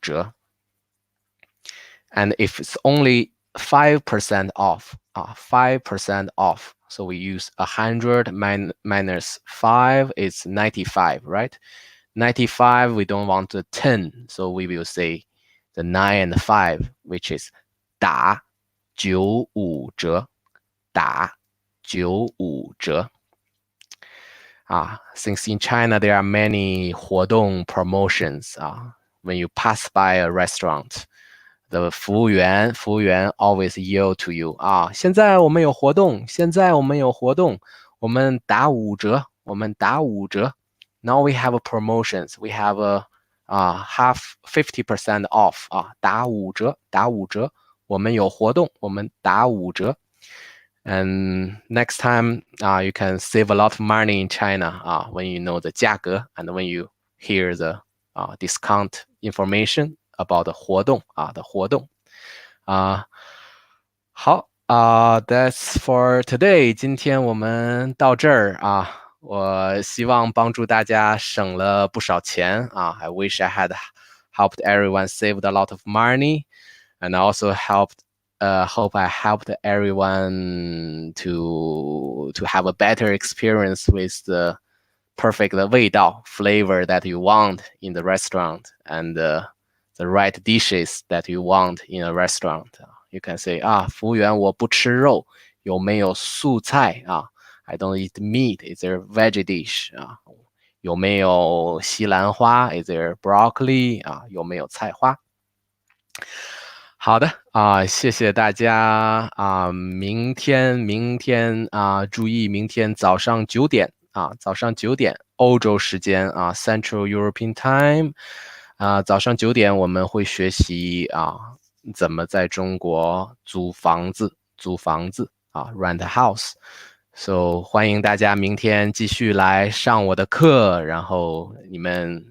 折and if it's only 5% off 5% off so we use 100 minus 5 is 95 right 95 we don't want the 10 so we will say the 9 and 5 which is 打95折since in China there are many 活动 promotions when you pass by a restaurant the 服务员 always yell to you 现在我们有活动我们打5折 now we have a promotions we have a half 50% off 打5折，我们有活动，我们打5折。And next time, you can save a lot of money in China when you know the 价格 and when you hear the discount information about the 活动好that's for today. 今天我们到这儿我希望帮助大家省了不少钱I wish I had helped everyone saved a lot of money, and also hope I helped everyone to have a better experience with the perfect 味道 flavor that you want in the restaurant and the right dishes that you want in a restaurant. You can say 服务员我不吃肉，有没有素菜I don't eat meat. Is there a veggie dish 有没有西兰花 Is there broccoli 有没有菜花？好的谢谢大家明天注意明天早上9点欧洲时间Central European Time 早上9点我们会学习怎么在中国租房子rent a house。So 欢迎大家明天继续来上我的课，然后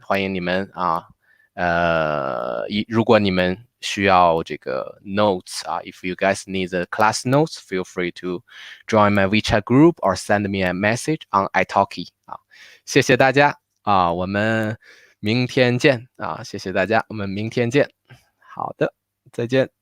欢迎你们如果你们需要这个 notes if you guys need the class notes, feel free to join my WeChat group or send me a message on iTalki 谢谢大家我们明天见谢谢大家，我们明天见。好的，再见。